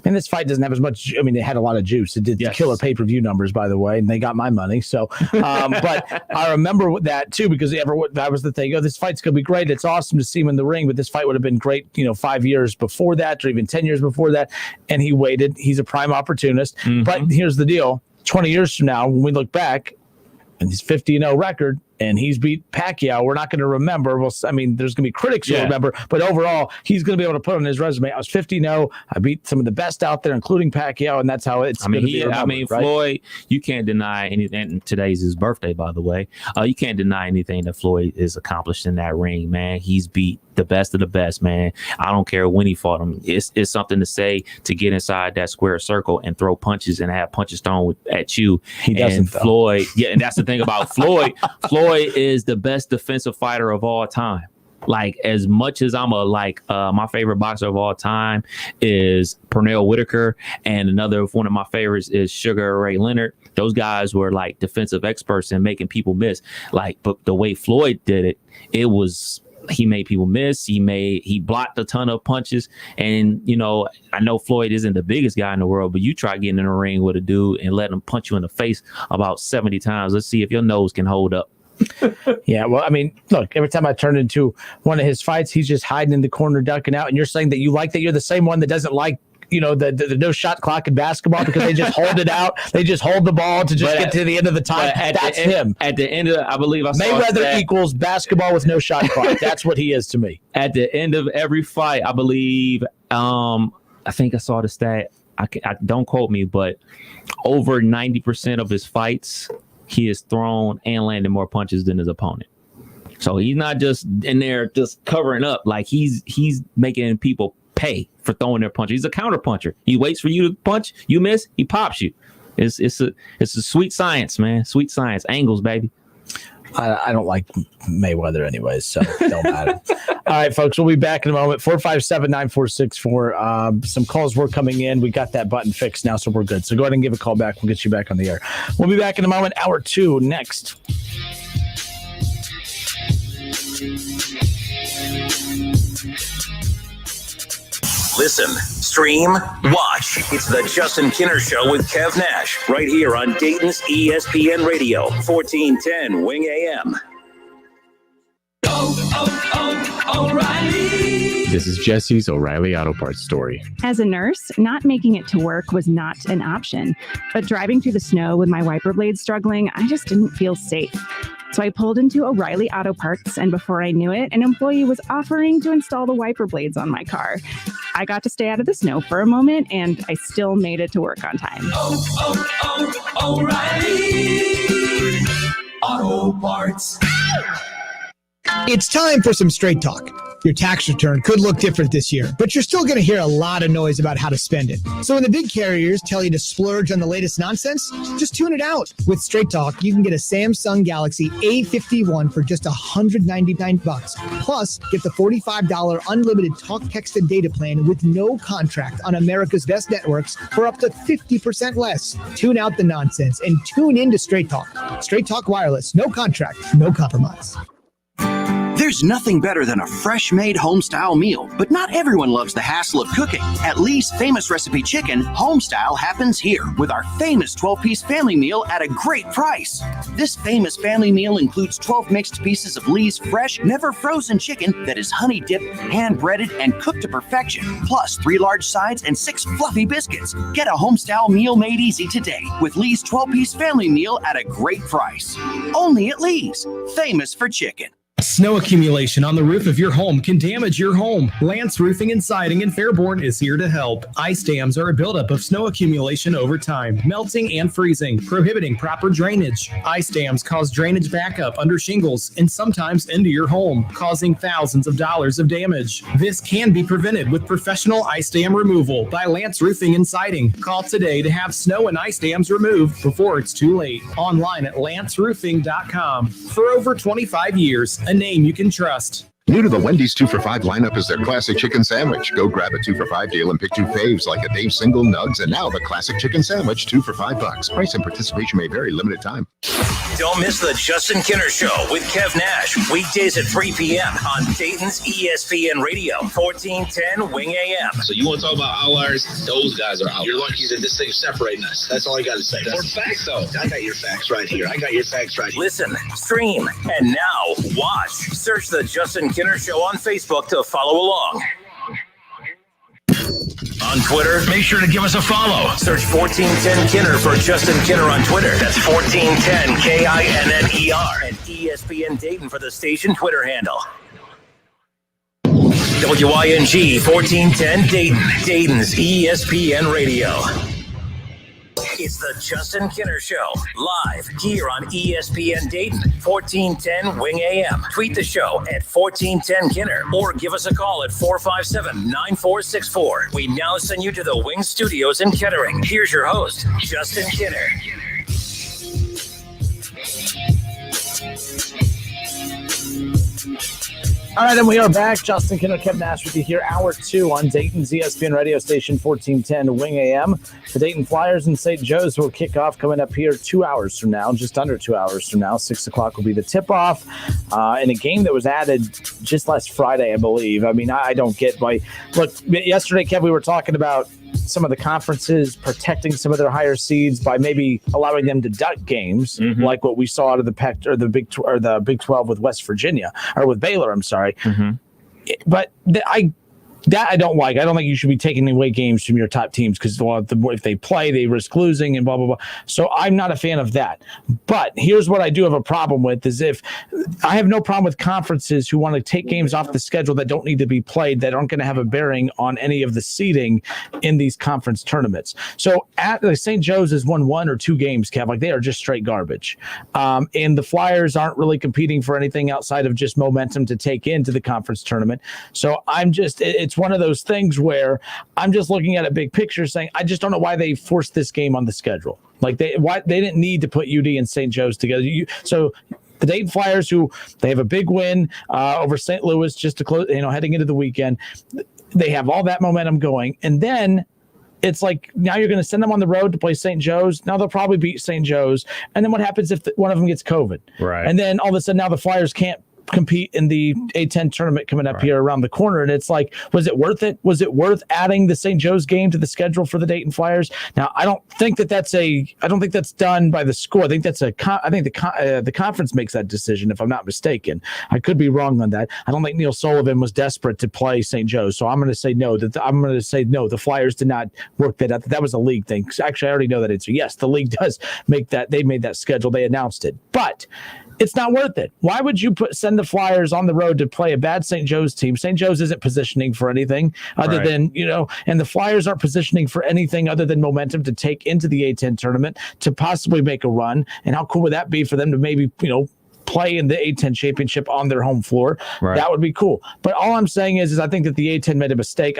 this fight doesn't have as much. I mean, it had a lot of juice. It did killer pay-per-view numbers, by the way, and they got my money. So, but I remember that too, because that was the thing. This fight's going to be great. It's awesome to see him in the ring, but this fight would have been great, 5 years before that, or even 10 years before that. And he waited. He's a prime opportunist. Mm-hmm. But here's the deal. 20 years from now, when we look back and his 50-0 record, and he's beat Pacquiao. We're not going to remember. There's going to be critics who remember, but overall, he's going to be able to put on his resume, I was 50-0. I beat some of the best out there, including Pacquiao, and that's how it's going to be remembered, right? Floyd, you can't deny anything. Today's his birthday, by the way. You can't deny anything that Floyd is accomplished in that ring, man. He's beat the best of the best, man. I don't care when he fought him. It's something to say to get inside that square circle and throw punches and have punches thrown at you. He doesn't, Floyd, and that's the thing about Floyd. Floyd is the best defensive fighter of all time. Like, as much as I'm my favorite boxer of all time is Pernell Whitaker, and another one of my favorites is Sugar Ray Leonard. Those guys were like defensive experts in making people miss. But the way Floyd did it was he made people miss. He blocked a ton of punches. And, I know Floyd isn't the biggest guy in the world, but you try getting in a ring with a dude and let him punch you in the face about 70 times. Let's see if your nose can hold up. Yeah, well, look, every time I turn into one of his fights, he's just hiding in the corner, ducking out. And you're saying that you're the same one that doesn't like, the no shot clock in basketball because they just hold it out. They just hold the ball to just get to the end of the time. That's him. At the end of, I believe I saw Mayweather equals basketball with no shot clock. That's what he is to me. At the end of every fight, I believe, I think I saw the stat. I don't quote me, but over 90% of his fights, he has thrown and landed more punches than his opponent. So he's not just in there just covering up. Like, he's making people pay for throwing their punches. He's a counter puncher. He waits for you to punch, you miss, he pops you. It's a sweet science, man. Sweet science. Angles, baby. I don't like Mayweather anyways, so it don't matter. All right, folks, we'll be back in a moment. 457-9464. Some calls were coming in. We got that button fixed now, so we're good. So go ahead and give a call back. We'll get you back on the air. We'll be back in a moment. Hour 2 next. Listen, stream, watch. It's the Justin Kinner Show with Kev Nash right here on Dayton's ESPN Radio, 1410 Wing AM. O'Reilly. This is Jesse's O'Reilly Auto Parts story. As a nurse, not making it to work was not an option. But driving through the snow with my wiper blades struggling, I just didn't feel safe. So I pulled into O'Reilly Auto Parts, and before I knew it, an employee was offering to install the wiper blades on my car. I got to stay out of the snow for a moment, and I still made it to work on time. O'Reilly Auto Parts. It's time for some straight talk. Your tax return could look different this year, but you're still going to hear a lot of noise about how to spend it. So when the big carriers tell you to splurge on the latest nonsense, just tune it out. With Straight Talk, you can get a Samsung Galaxy A51 for just $199. Plus, get the $45 unlimited talk, text, and data plan with no contract on America's best networks for up to 50% less. Tune out the nonsense and tune into Straight Talk. Straight Talk Wireless, no contract, no compromise. There's nothing better than a fresh-made home-style meal, but not everyone loves the hassle of cooking. At Lee's Famous Recipe Chicken, home-style happens here with our famous 12-piece family meal at a great price. This famous family meal includes 12 mixed pieces of Lee's fresh, never-frozen chicken that is honey-dipped, hand-breaded, and cooked to perfection, plus 3 large sides and 6 fluffy biscuits. Get a home-style meal made easy today with Lee's 12-piece family meal at a great price. Only at Lee's, famous for chicken. Snow accumulation on the roof of your home can damage your home. Lance Roofing and Siding in Fairborn is here to help. Ice dams are a buildup of snow accumulation over time, melting and freezing, prohibiting proper drainage. Ice dams cause drainage backup under shingles and sometimes into your home, causing thousands of dollars of damage. This can be prevented with professional ice dam removal by Lance Roofing and Siding. Call today to have snow and ice dams removed before it's too late. Online at lanceroofing.com. For over 25 years, a name you can trust. New to the Wendy's 2 for $5 lineup is their classic chicken sandwich. Go grab a 2 for $5 deal and pick 2 faves like a Dave single, nugs, and now the classic chicken sandwich 2 for $5. Price and participation may vary, limited time. Don't miss the Justin Kinner Show with Kev Nash, weekdays at 3 p.m. on Dayton's ESPN Radio, 1410 Wing AM. So you want to talk about outliers? Those guys are out. You're lucky that this thing's separating us. That's all I got to say. For facts, though. I got your facts right here. Listen, stream, and now watch. Search the Justin Kinner Show on Facebook to follow along. On Twitter, make sure to give us a follow. Search 1410 Kinner for Justin Kinner on Twitter. That's 1410 KINNER and ESPN Dayton for the station Twitter handle. WYNG 1410 Dayton, Dayton's ESPN Radio. It's the Justin Kinner Show, live here on ESPN Dayton, 1410 Wing AM. Tweet the show at 1410 Kinner or give us a call at 457-9464. We now send you to the Wing Studios in Kettering. Here's your host, Justin Kinner. All right, and we are back. Justin Kinner, Kev Nash with you here, hour 2 on Dayton's ESPN radio station, 1410 Wing AM. The Dayton Flyers and St. Joe's will kick off coming up here 2 hours from now, just under 2 hours from now. 6 o'clock will be the tip-off in a game that was added just last Friday, I believe. I mean, I don't get why. Look, yesterday, Kev, we were talking about some of the conferences protecting some of their higher seeds by maybe allowing them to duck games, like what we saw out of the Pac or the Big 12 with West Virginia or with Baylor. I'm sorry, but I don't like. I don't think you should be taking away games from your top teams because if they play, they risk losing and blah, blah, blah. So I'm not a fan of that. But here's what I do have a problem with is if I have no problem with conferences who want to take games off the schedule that don't need to be played, that aren't going to have a bearing on any of the seeding in these conference tournaments. So at St. Joe's has won 1 or 2 games, Kev. Like they are just straight garbage. And the Flyers aren't really competing for anything outside of just momentum to take into the conference tournament. So it's one of those things where I'm just looking at a big picture saying, I just don't know why they forced this game on the schedule. Like they didn't need to put UD and St. Joe's together. So the Dayton Flyers, who they have a big win over St. Louis just to close, heading into the weekend, they have all that momentum going. And then it's like now you're going to send them on the road to play St. Joe's. Now they'll probably beat St. Joe's. And then what happens if one of them gets COVID? Right. And then all of a sudden now the Flyers can't compete in the A10 tournament coming up here around the corner. And it's like, was it worth it? Was it worth adding the St. Joe's game to the schedule for the Dayton Flyers? Now, I don't think that's done by the score. I think the conference makes that decision, if I'm not mistaken. I could be wrong on that. I don't think Neil Sullivan was desperate to play St. Joe's. So I'm going to say no. The Flyers did not work that out. That was a league thing. Actually, I already know that answer. Yes, the league does make that. They made that schedule. They announced it. But it's not worth it. Why would you send the Flyers on the road to play a bad St. Joe's team? St. Joe's isn't positioning for anything other than, and the Flyers aren't positioning for anything other than momentum to take into the A10 tournament to possibly make a run. And how cool would that be for them to maybe, play in the A10 championship on their home floor? Right. That would be cool. But all I'm saying is I think that the A10 made a mistake.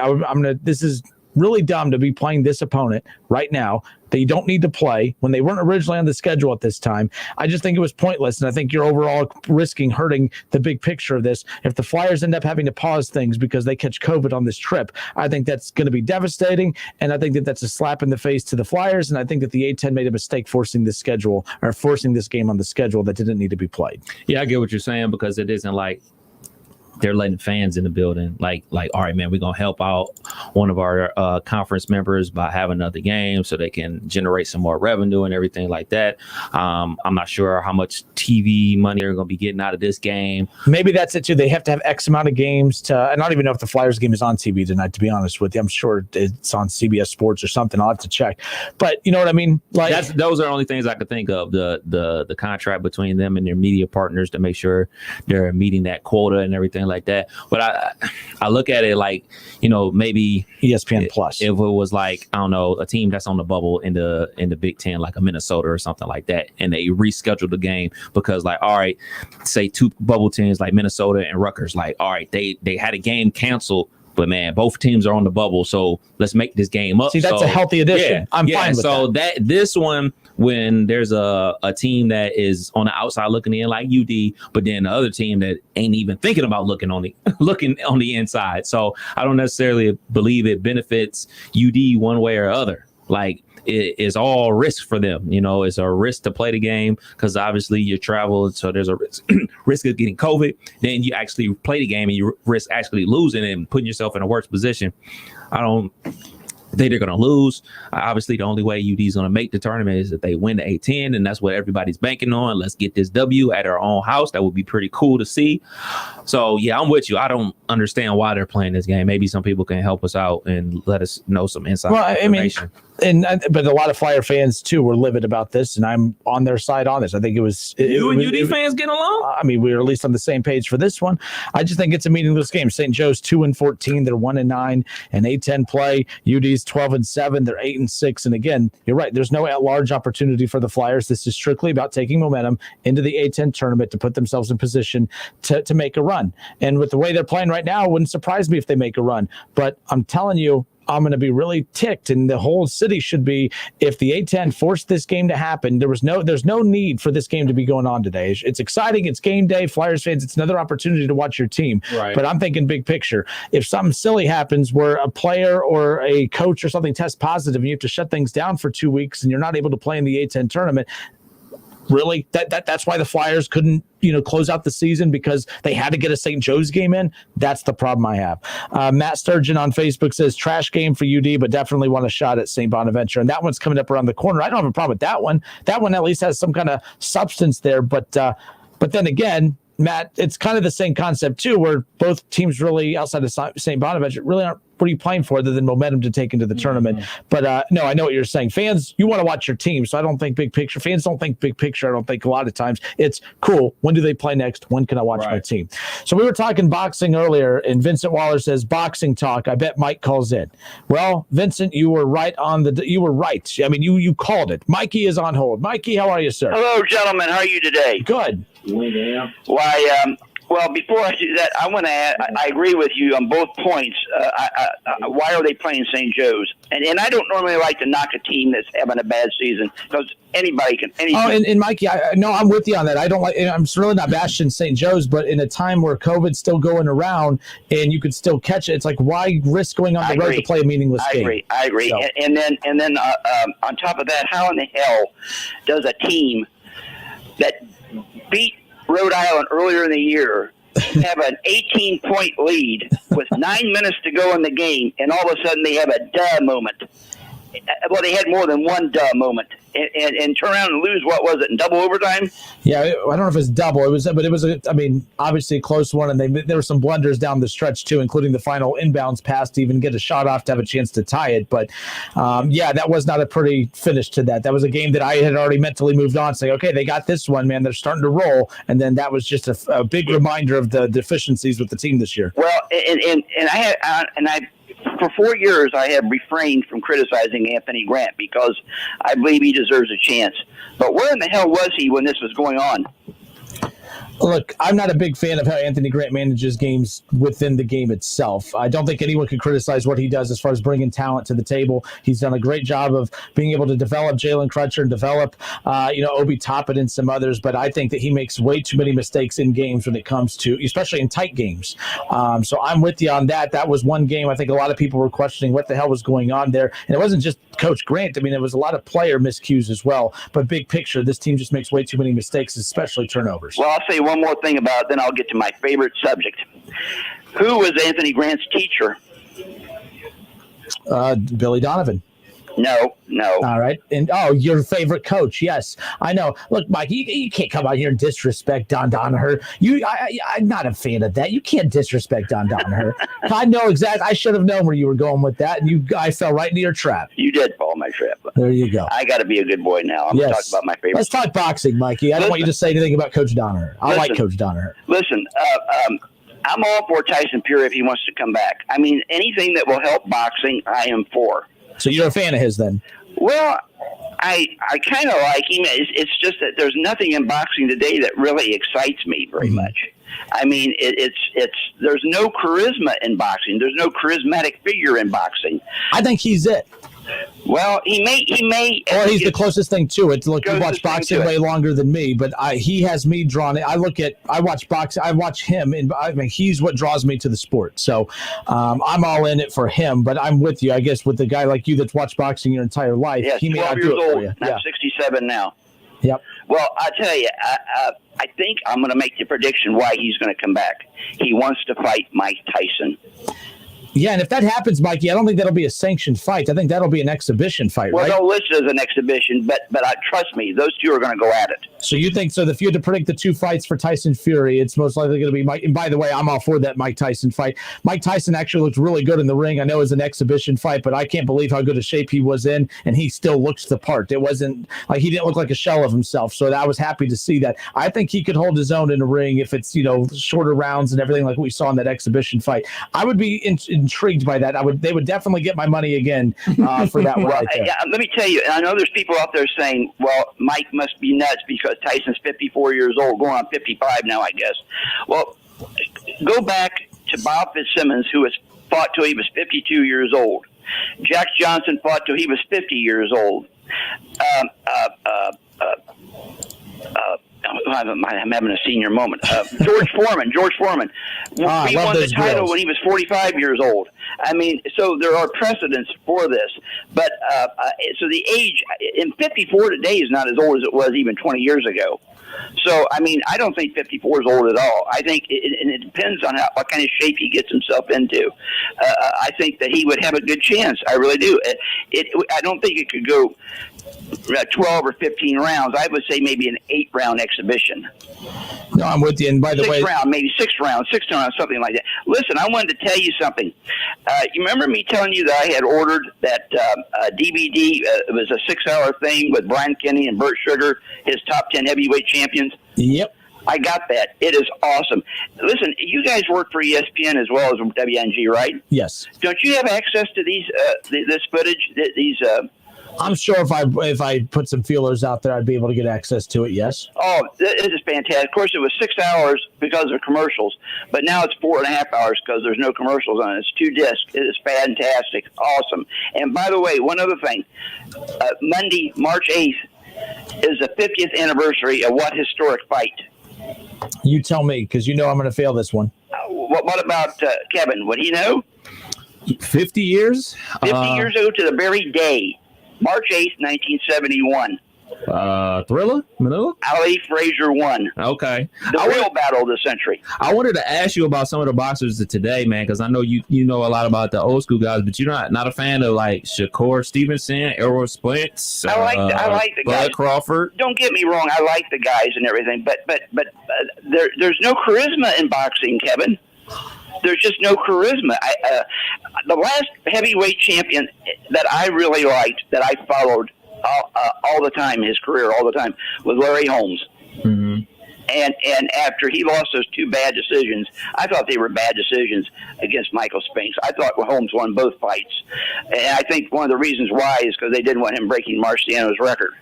This is really dumb to be playing this opponent right now that you don't need to play when they weren't originally on the schedule at this time. I just think it was pointless, and I think you're overall risking hurting the big picture of this. If the Flyers end up having to pause things because they catch COVID on this trip, I think that's going to be devastating, and I think that that's a slap in the face to the Flyers, and I think that the A10 made a mistake forcing this game on the schedule that didn't need to be played. Yeah, I get what you're saying, because it isn't like they're letting fans in the building. Like, all right, man, we're going to help out one of our conference members by having another game so they can generate some more revenue and everything like that. I'm not sure how much TV money they're going to be getting out of this game. Maybe that's it too. They have to have X amount of games I don't even know if the Flyers game is on TV tonight, to be honest with you. I'm sure it's on CBS Sports or something. I'll have to check. But you know what I mean? Like those are the only things I could think of, the contract between them and their media partners to make sure they're meeting that quota and everything like that. But I look at it like, maybe ESPN Plus. If it was like, I don't know, a team that's on the bubble in the Big Ten, like a Minnesota or something like that, and they rescheduled the game because, like, all right, say 2 bubble teams like Minnesota and Rutgers, like, all right, they had a game canceled, but man, both teams are on the bubble, so let's make this game up. See, that's a healthy addition. Yeah, I'm fine with that. This one, when there's a team that is on the outside looking in like UD, but then the other team that ain't even thinking about looking on the inside. So I don't necessarily believe it benefits UD one way or other. Like, it is all risk for them. It's a risk to play the game because obviously you travel, so there's a risk of getting COVID. Then you actually play the game and you risk actually losing and putting yourself in a worse position. I think they're going to lose. Obviously, the only way UD's going to make the tournament is if they win the A-10, and that's what everybody's banking on. Let's get this W at our own house. That would be pretty cool to see. So, yeah, I'm with you. I don't understand why they're playing this game. Maybe some people can help us out and let us know some inside information. But a lot of Flyer fans, too, were livid about this, and I'm on their side on this. I think it was... You and UD fans get along? I mean, we were at least on the same page for this one. I just think it's a meaningless game. St. Joe's 2-14. They're 1-9 in A-10 play. UD's 12-7. They're 8-6. And again, you're right. There's no at-large opportunity for the Flyers. This is strictly about taking momentum into the A-10 tournament to put themselves in position to make a run. And with the way they're playing right now, it wouldn't surprise me if they make a run. But I'm telling you, I'm going to be really ticked, and the whole city should be, if the A-10 forced this game to happen. There's no need for this game to be going on today. It's exciting. It's game day. Flyers fans, it's another opportunity to watch your team. Right. But I'm thinking big picture. If something silly happens where a player or a coach or something tests positive and you have to shut things down for 2 weeks and you're not able to play in the A-10 tournament, really, that's why the Flyers couldn't, close out the season, because they had to get a St. Joe's game in. That's the problem I have. Matt Sturgeon on Facebook says, trash game for UD, but definitely want a shot at St. Bonaventure. And that one's coming up around the corner. I don't have a problem with that one. That one at least has some kind of substance there. But then again, Matt, it's kind of the same concept too, where both teams really outside of St. Bonaventure really aren't. What are you playing for other than momentum to take into the tournament? But no, I know what you're saying. Fans, you want to watch your team, so I don't think big picture. Fans don't think big picture. I don't think a lot of times it's cool. When do they play next? When can I watch my team? So we were talking boxing earlier, and Vincent Waller says boxing talk. I bet Mike calls in. Well, Vincent, you were right you were right. I mean, you called it. Mikey is on hold. Mikey, how are you, sir? Hello, gentlemen. How are you today? Good. Why? Well, before I do that, I want to add, I agree with you on both points. Why are they playing St. Joe's? And I don't normally like to knock a team that's having a bad season, because anybody can. And Mikey, I'm with you on that. I don't like. I'm really not bashing St. Joe's, but in a time where COVID's still going around and you could still catch it, it's like, why risk going on the road to play a meaningless game? I agree. So. And then on top of that, how in the hell does a team that beat Rhode Island earlier in the year have an 18-point lead with 9 minutes to go in the game, and all of a sudden they have a duh moment? Well, they had more than one duh moment, and turn around and lose. What was it, in double overtime? Yeah, I don't know if it's double. It was obviously a close one, and there were some blunders down the stretch too, including the final inbounds pass to even get a shot off to have a chance to tie it. But that was not a pretty finish to that. That was a game that I had already mentally moved on, saying, okay, they got this one, man. They're starting to roll, and then that was just a big reminder of the deficiencies with the team this year. Well, for 4 years, I have refrained from criticizing Anthony Grant because I believe he deserves a chance. But where in the hell was he when this was going on? Look, I'm not a big fan of how Anthony Grant manages games within the game itself. I don't think anyone can criticize what he does as far as bringing talent to the table. He's done a great job of being able to develop Jalen Crutcher and develop, Obi Toppin and some others. But I think that he makes way too many mistakes in games when it comes to, especially in tight games. So I'm with you on that. That was one game I think a lot of people were questioning what the hell was going on there. And it wasn't just Coach Grant. I mean, it was a lot of player miscues as well. But big picture, this team just makes way too many mistakes, especially turnovers. Well, I'll say one more thing about it, then I'll get to my favorite subject. Who was Anthony Grant's teacher? Billy Donovan. No. All right. And, your favorite coach. Yes, I know. Look, Mike, you can't come out here and disrespect Don Donaher. I'm not a fan of that. You can't disrespect Don Donaher. I know exactly. I should have known where you were going with that, and I fell right into your trap. You did fall in my trap. There you go. I got to be a good boy now. I'm going to talk about my favorite. Let's talk boxing, Mikey. I don't want you to say anything about Coach Donaher. I like Coach Donaher. Listen, I'm all for Tyson Fury if he wants to come back. I mean, anything that will help boxing, I am for. So you're a fan of his then? Well, I kind of like him. It's just that there's nothing in boxing today that really excites me very much. I mean, there's no charisma in boxing. There's no charismatic figure in boxing. I think he's it. Well, he may. Or he's the closest thing to it. Look, you watch boxing way longer than me, but he has me drawn. I watch boxing. I watch him, and I mean, he's what draws me to the sport. So I'm all in it for him. But I'm with you, I guess, with the guy like you that's watched boxing your entire life. Yes, he may 12 not years do it for old. you. I'm 67 now. Yep. Well, I tell you, I think I'm going to make the prediction why he's going to come back. He wants to fight Mike Tyson. Yeah, and if that happens, Mikey, I don't think that'll be a sanctioned fight. I think that'll be an exhibition fight, Well, right? they'll list it as an exhibition, but trust me, those two are going to go at it. So you think so? If you had to predict the two fights for Tyson Fury, it's most likely going to be Mike. And by the way, I'm all for that Mike Tyson fight. Mike Tyson actually looked really good in the ring. I know it was an exhibition fight, but I can't believe how good a shape he was in, and he still looks the part. It wasn't like he didn't look like a shell of himself. So I was happy to see that. I think he could hold his own in the ring if it's shorter rounds and everything like we saw in that exhibition fight. I would be intrigued by that. They would definitely get my money again for that one. Well, right there. yeah, let me tell you, and I know there's people out there saying, well, Mike must be nuts because Tyson's 54 years old, going on 55 now, I guess. Well, go back to Bob Fitzsimmons, who was fought till he was 52 years old. Jack Johnson fought till he was 50 years old. I'm having a senior moment. George Foreman. He won the title when he was 45 years old. I mean, so there are precedents for this. But so the age in 54 today is not as old as it was even 20 years ago. So, I mean, I don't think 54 is old at all. I think it depends on what kind of shape he gets himself into. I think that he would have a good chance. I really do. I don't think it could go 12 or 15 rounds. I would say maybe an 8-round exhibition. No, I'm with you. And by the way, maybe 6 rounds, something like that. Listen, I wanted to tell you something. You remember me telling you that I had ordered that DVD? It was a 6-hour thing with Brian Kenny and Burt Sugar, his top 10 heavyweight champions. Yep. I got that. It is awesome. Listen, you guys work for ESPN as well as WNG, right? Yes. Don't you have access to these this footage? I'm sure if I put some feelers out there, I'd be able to get access to it. Yes. Oh, it is fantastic. Of course, it was 6 hours because of commercials, but now it's 4.5 hours because there's no commercials on it. It's 2 discs. It is fantastic. Awesome. And by the way, one other thing. Monday, March 8th, is the 50th anniversary of what historic fight? You tell me, because I'm going to fail this one. What about Kevin? Would he know? 50 years? 50 years ago to the very day. March 8th, 1971. Thriller? Manila? Ali Frazier won. Okay. The real battle of the century. I wanted to ask you about some of the boxers of today, man, because I know you know a lot about the old school guys, but you're not a fan of like Shakur Stevenson, Errol Spence. I like the guys. Bud Crawford. Don't get me wrong, I like the guys and everything, but there's no charisma in boxing, Kevin. There's just no charisma. The last heavyweight champion that I really liked, that I followed all the time, his career all the time, was Larry Holmes. Mm-hmm. And after he lost those 2 bad decisions, I thought they were bad decisions against Michael Spinks. I thought Holmes won both fights. And I think one of the reasons why is because they didn't want him breaking Marciano's record.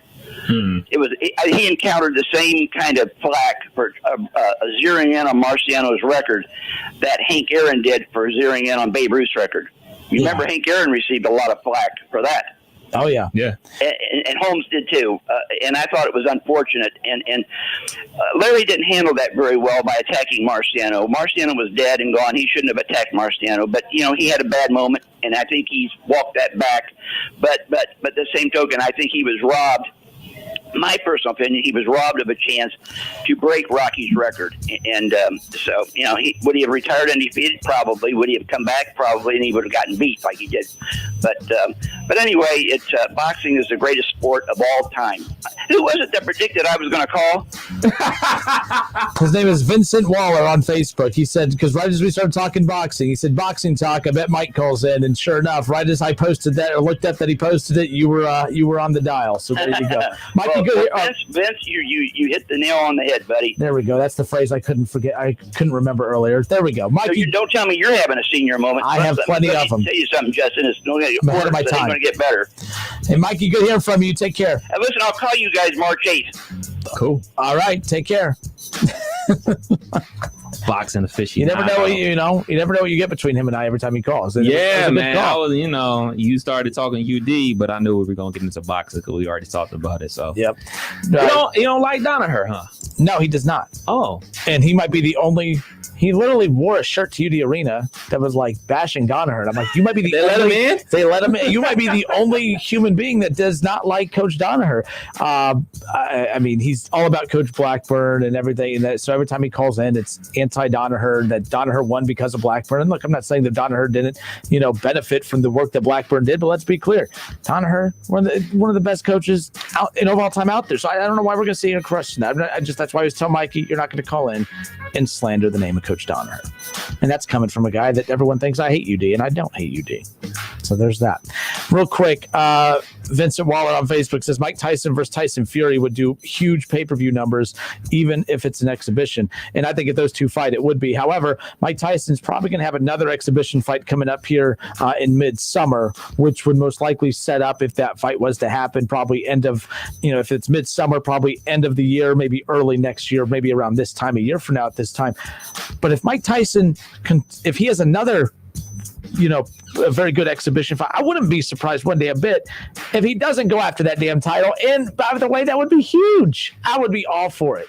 He encountered the same kind of flack for zeroing in on Marciano's record that Hank Aaron did for zeroing in on Babe Ruth's record. You remember Hank Aaron received a lot of flack for that. Oh, yeah. Yeah. And Holmes did too. And I thought it was unfortunate. And Larry didn't handle that very well by attacking Marciano. Marciano was dead and gone. He shouldn't have attacked Marciano. But, he had a bad moment, and I think he's walked that back. But the same token, I think he was robbed. My personal opinion, he was robbed of a chance to break Rocky's record. And so, would he have retired undefeated? Probably. Would he have come back? Probably. And he would have gotten beat like he did. But anyway, it's boxing is the greatest sport of all time. Who was it that predicted I was going to call? His name is Vincent Waller on Facebook. He said, because right as we started talking boxing, he said, boxing talk, I bet Mike calls in. And sure enough, right as I posted that or looked up that he posted it, you were on the dial. So there you go. Mike, Vince, you hit the nail on the head, buddy. There we go. That's the phrase I couldn't forget. I couldn't remember earlier. There we go. Mikey, so don't tell me you're having a senior moment. I have plenty of them. Tell you something, Justin. It's going to get better. Hey, Mikey, good hearing from you. Take care. Listen, I'll call you guys March 8th. Cool. All right. Take care. Boxing aficionado. You never know you never know what you get between him and I every time he calls. Yeah, man. I was, you started talking UD, but I knew we were gonna get into boxing because we already talked about it. So yep. You don't like Danaher, huh? No, he does not. Oh. And he might be the only. He literally wore a shirt to UD Arena that was like bashing Donaher. I'm like, you might be the They only, let him in? They let him in. You might be the only human being that does not like Coach Donaher. I mean, he's all about Coach Blackburn and everything. And that, so every time he calls in, it's anti-Donaher, that Donaher won because of Blackburn. And look, I'm not saying that Donaher didn't, benefit from the work that Blackburn did, but let's be clear. Donaher, one of the best coaches in overall time out there. So I don't know why we're going to see a question. That's why I was telling Mikey, you're not going to call in and slander the name of Coach Donaher. And that's coming from a guy that everyone thinks I hate UD, and I don't hate UD. So there's that. Real quick, Vincent Waller on Facebook says Mike Tyson versus Tyson Fury would do huge pay-per-view numbers, even if it's an exhibition. And I think if those two fight, it would be. However, Mike Tyson's probably going to have another exhibition fight coming up here in midsummer, which would most likely set up, if that fight was to happen, probably end of, if it's midsummer, probably end of the year, maybe early next year, maybe around this time, a year from now at this time. But if Mike Tyson, if he has another, a very good exhibition fight, I wouldn't be surprised one day a bit if he doesn't go after that damn title. And by the way, that would be huge. I would be all for it.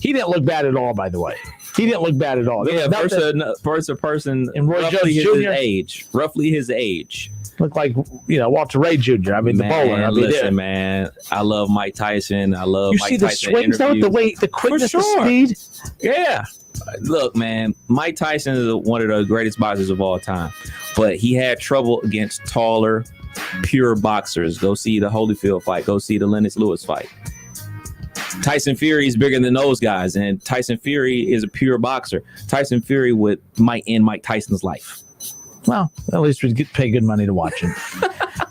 He didn't look bad at all, by the way. He didn't look bad at all. Yeah, versus a person in Roy roughly Jones his Jr. age. Roughly his age. Looked like, Walter Ray Jr. I mean, the bowler. Listen, man, I love Mike Tyson. I love Mike Tyson. You see the swings, though, the quickness, the speed? Yeah. Look, man, Mike Tyson is one of the greatest boxers of all time, but he had trouble against taller, pure boxers. Go see the Holyfield fight. Go see the Lennox Lewis fight. Tyson Fury is bigger than those guys, and Tyson Fury is a pure boxer. Tyson Fury might end Mike Tyson's life. Well, at least we'd pay good money to watch him.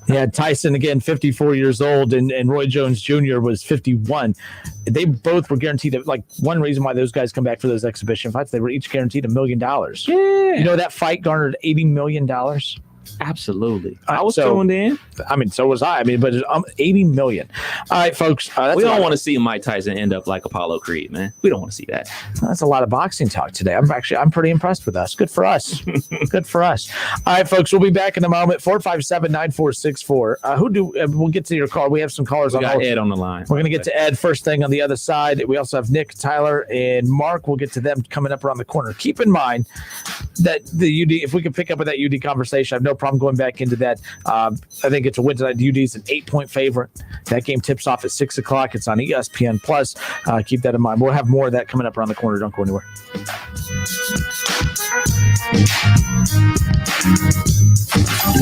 Yeah, Tyson, again, 54 years old, and Roy Jones Jr. was 51. They both were guaranteed, one reason why those guys come back for those exhibition fights, they were each guaranteed $1 million. Yeah. That fight garnered $80 million. Absolutely. I was tuned in. I mean, so was I. But it's $80 million. All right, folks. We don't want to see Mike Tyson end up like Apollo Creed, man. We don't want to see that. That's a lot of boxing talk today. I'm pretty impressed with us. Good for us. Good for us. All right, folks. We'll be back in a moment. 457-9464. We'll get to your call. We have some callers on hold. Ed on the line. We're going to get to Ed first thing on the other side. We also have Nick, Tyler, and Mark. We'll get to them coming up around the corner. Keep in mind that the UD, if we can pick up with that UD conversation, I have no problem going back into that. I think it's a win tonight. UD is an 8-point favorite. That game tips off at 6 o'clock. It's on ESPN Plus. Keep that in mind. We'll have more of that coming up around the corner. Don't go anywhere.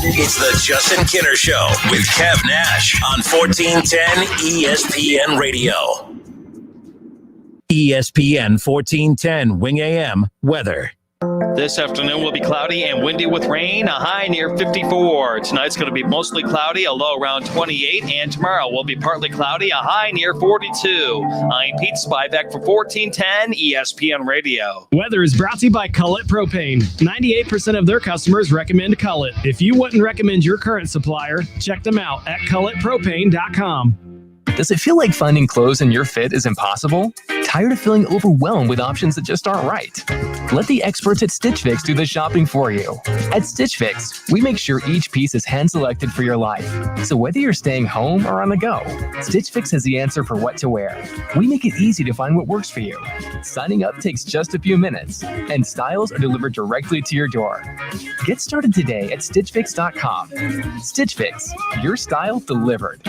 It's the Justin Kinner Show with Kev Nash on 1410 ESPN Radio. ESPN 1410 Wing AM weather. This afternoon will be cloudy and windy with rain, a high near 54. Tonight's going to be mostly cloudy, a low around 28. And tomorrow will be partly cloudy, a high near 42. I'm Pete Spivak for 1410 ESPN Radio. Weather is brought to you by Cullet Propane. 98% of their customers recommend Cullet. If you wouldn't recommend your current supplier, check them out at culletpropane.com. Does it feel like finding clothes in your fit is impossible? Tired of feeling overwhelmed with options that just aren't right? Let the experts at Stitch Fix do the shopping for you. At Stitch Fix, we make sure each piece is hand-selected for your life. So whether you're staying home or on the go, Stitch Fix has the answer for what to wear. We make it easy to find what works for you. Signing up takes just a few minutes, and styles are delivered directly to your door. Get started today at StitchFix.com. Stitch Fix, your style delivered.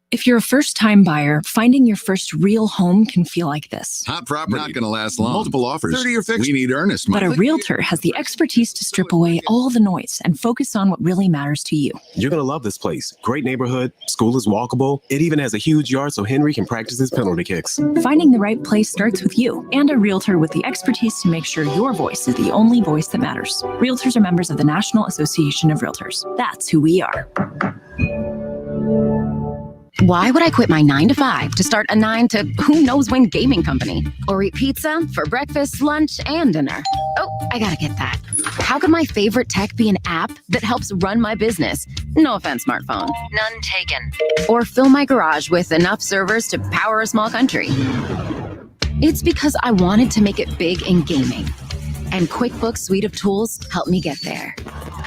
If you're a first-time buyer, finding your first real home can feel like this. Hot property. Not going to last long. Multiple offers. 30-year fixed. We need earnest money. But a realtor has the expertise to strip away all the noise and focus on what really matters to you. You're going to love this place. Great neighborhood. School is walkable. It even has a huge yard so Henry can practice his penalty kicks. Finding the right place starts with you and a realtor with the expertise to make sure your voice is the only voice that matters. Realtors are members of the National Association of Realtors. That's who we are. Why would I quit my 9-to-5 to start a 9 to who knows when gaming company? Or eat pizza for breakfast, lunch, and dinner? Oh, I gotta get that. How could my favorite tech be an app that helps run my business? No offense, smartphone. None taken. Or fill my garage with enough servers to power a small country? It's because I wanted to make it big in gaming. And QuickBooks suite of tools helped me get there.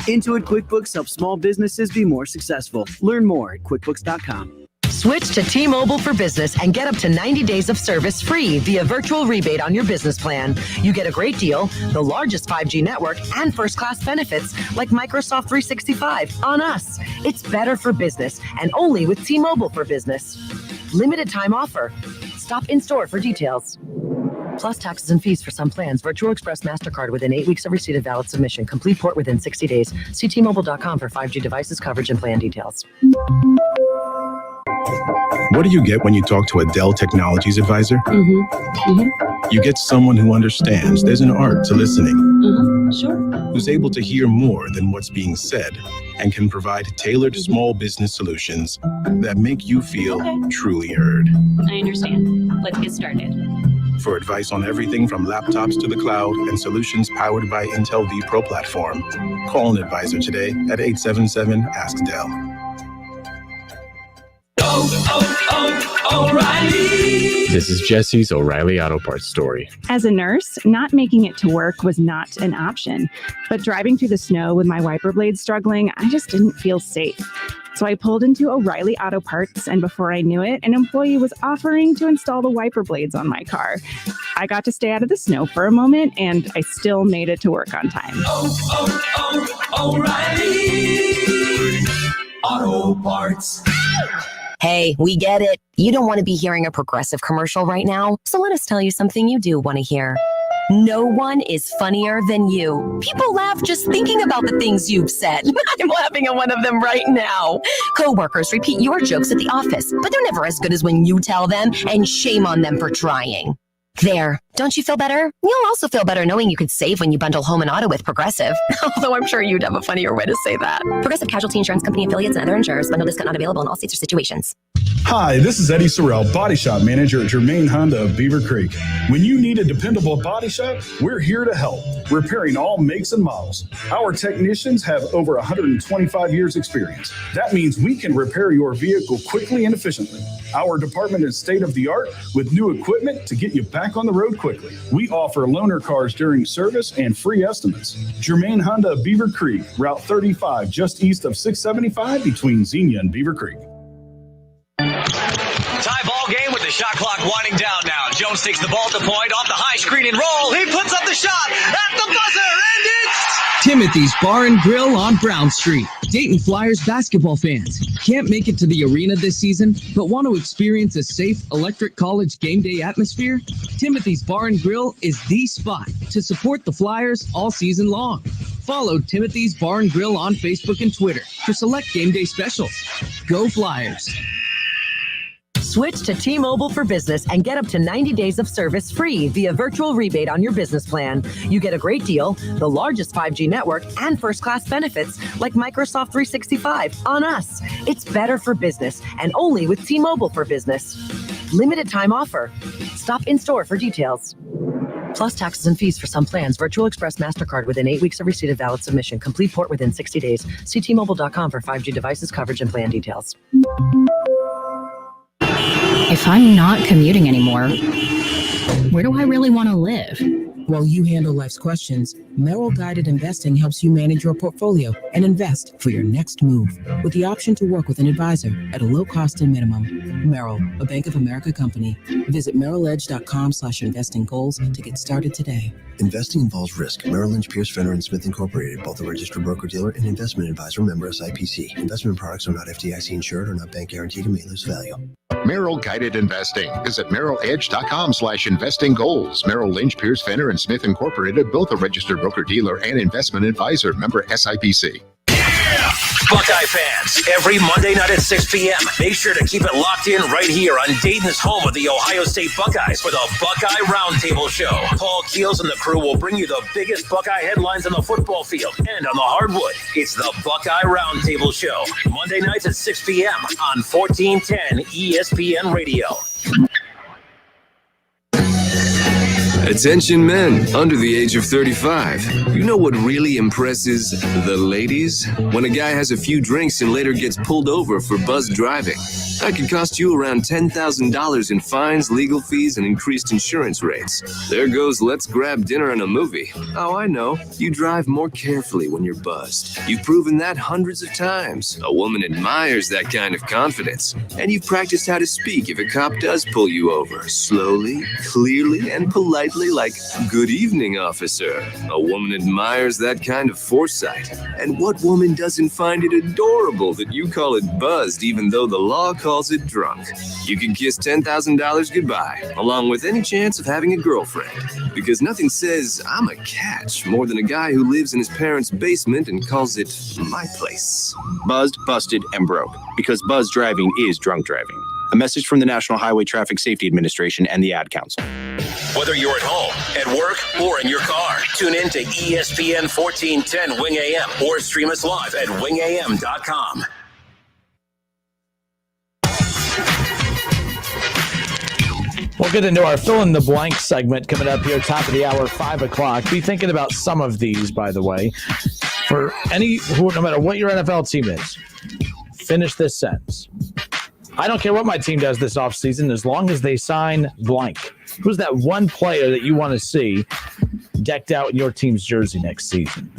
Intuit QuickBooks helps small businesses be more successful. Learn more at QuickBooks.com. Switch to T-Mobile for Business and get up to 90 days of service free via virtual rebate on your business plan. You get a great deal, the largest 5G network, and first-class benefits like Microsoft 365 on us. It's better for business and only with T-Mobile for Business. Limited time offer. Stop in store for details. Plus taxes and fees for some plans. Virtual Express MasterCard within 8 weeks of receipt of valid submission. Complete port within 60 days. See T-Mobile.com for 5G devices, coverage, and plan details. What do you get when you talk to a Dell Technologies advisor? You get someone who understands there's an art to listening, who's able to hear more than what's being said, and can provide tailored small business solutions that make you feel truly heard. I understand. Let's get started. For advice on everything from laptops to the cloud and solutions powered by Intel vPro platform, call an advisor today at 877-ASK-DELL. O'Reilly. This is Jesse's O'Reilly Auto Parts story. As a nurse, not making it to work was not an option. But driving through the snow with my wiper blades struggling, I just didn't feel safe. So I pulled into O'Reilly Auto Parts, and before I knew it, an employee was offering to install the wiper blades on my car. I got to stay out of the snow for a moment, and I still made it to work on time. O'Reilly Auto Parts. Hey, we get it. You don't want to be hearing a Progressive commercial right now, so let us tell you something you do want to hear. No one is funnier than you. People laugh just thinking about the things you've said. I'm laughing at one of them right now. Coworkers repeat your jokes at the office, but they're never as good as when you tell them, and shame on them for trying. There. Don't you feel better? You'll also feel better knowing you could save when you bundle home and auto with Progressive. Although I'm sure you'd have a funnier way to say that. Progressive Casualty Insurance Company affiliates and other insurers. Bundle discount not available in all states or situations. Hi, this is Eddie Sorrell, Body Shop Manager at Germain Honda of Beaver Creek. When you need a dependable body shop, we're here to help, repairing all makes and models. Our technicians have over 125 years experience. That means we can repair your vehicle quickly and efficiently. Our department is state-of-the-art with new equipment to get you back on the road quickly. We offer loaner cars during service and free estimates. Germain Honda of Beaver Creek, Route 35, just east of 675 between Xenia and Beaver Creek. Tie ball game with the shot clock winding down now. Jones takes the ball at the point off the high screen and roll. He puts up the shot at the buzzer, and it's Timothy's Bar and Grill on Brown Street. Dayton Flyers basketball fans can't make it to the arena this season, but want to experience a safe electric college game day atmosphere? Timothy's Bar and Grill is the spot to support the Flyers all season long. Follow Timothy's Bar and Grill on Facebook and Twitter for select game day specials. Go Flyers! Switch to T-Mobile for Business and get up to 90 days of service free via virtual rebate on your business plan. You get a great deal, the largest 5G network, and first-class benefits like Microsoft 365 on us. It's better for business and only with T-Mobile for Business. Limited time offer. Stop in store for details. Plus taxes and fees for some plans. Virtual Express MasterCard within 8 weeks of receipt of valid submission. Complete port within 60 days. See T-Mobile.com for 5G devices, coverage, and plan details. If I'm not commuting anymore, where do I really want to live? While you handle life's questions, Merrill Guided Investing helps you manage your portfolio and invest for your next move with the option to work with an advisor at a low cost and minimum. Merrill, a Bank of America company. Visit merrilledge.com/investing goals to get started today. Investing involves risk. Merrill Lynch, Pierce, Fenner & Smith Incorporated, both a registered broker-dealer and investment advisor, member SIPC. Investment products are not FDIC insured or not bank guaranteed and may lose value. Merrill Guided Investing. Visit merrilledge.com/investing goals. Merrill Lynch, Pierce, Fenner & Smith Incorporated, both a registered broker-dealer and investment advisor, member SIPC. Buckeye fans, every Monday night at 6 p.m., make sure to keep it locked in right here on Dayton's home of the Ohio State Buckeyes for the Buckeye Roundtable Show. Paul Keels and the crew will bring you the biggest Buckeye headlines on the football field and on the hardwood. It's the Buckeye Roundtable Show, Monday nights at 6 p.m. on 1410 ESPN Radio. Attention men under the age of 35. You know what really impresses the ladies? When a guy has a few drinks and later gets pulled over for buzzed driving. That could cost you around $10,000 in fines, legal fees, and increased insurance rates. There goes let's grab dinner and a movie. Oh, I know. You drive more carefully when you're buzzed. You've proven that hundreds of times. A woman admires that kind of confidence. And you've practiced how to speak if a cop does pull you over. Slowly, clearly, and politely like, "Good evening, officer." A woman admires that kind of foresight. And what woman doesn't find it adorable that you call it buzzed even though the law calls it drunk? You can kiss $10,000 goodbye, along with any chance of having a girlfriend. Because nothing says, "I'm a catch," more than a guy who lives in his parents' basement and calls it my place. Buzzed, busted, and broke. Because buzzed driving is drunk driving. A message from the National Highway Traffic Safety Administration and the Ad Council. Whether you're at home, at work, or in your car, tune in to ESPN 1410 Wing AM or stream us live at wingam.com. We'll get into our fill-in-the-blank segment coming up here, top of the hour, 5 o'clock. Be thinking about some of these, by the way. For no matter what your NFL team is, finish this sentence. I don't care what my team does this offseason as long as they sign blank. Who's that one player that you want to see decked out in your team's jersey next season?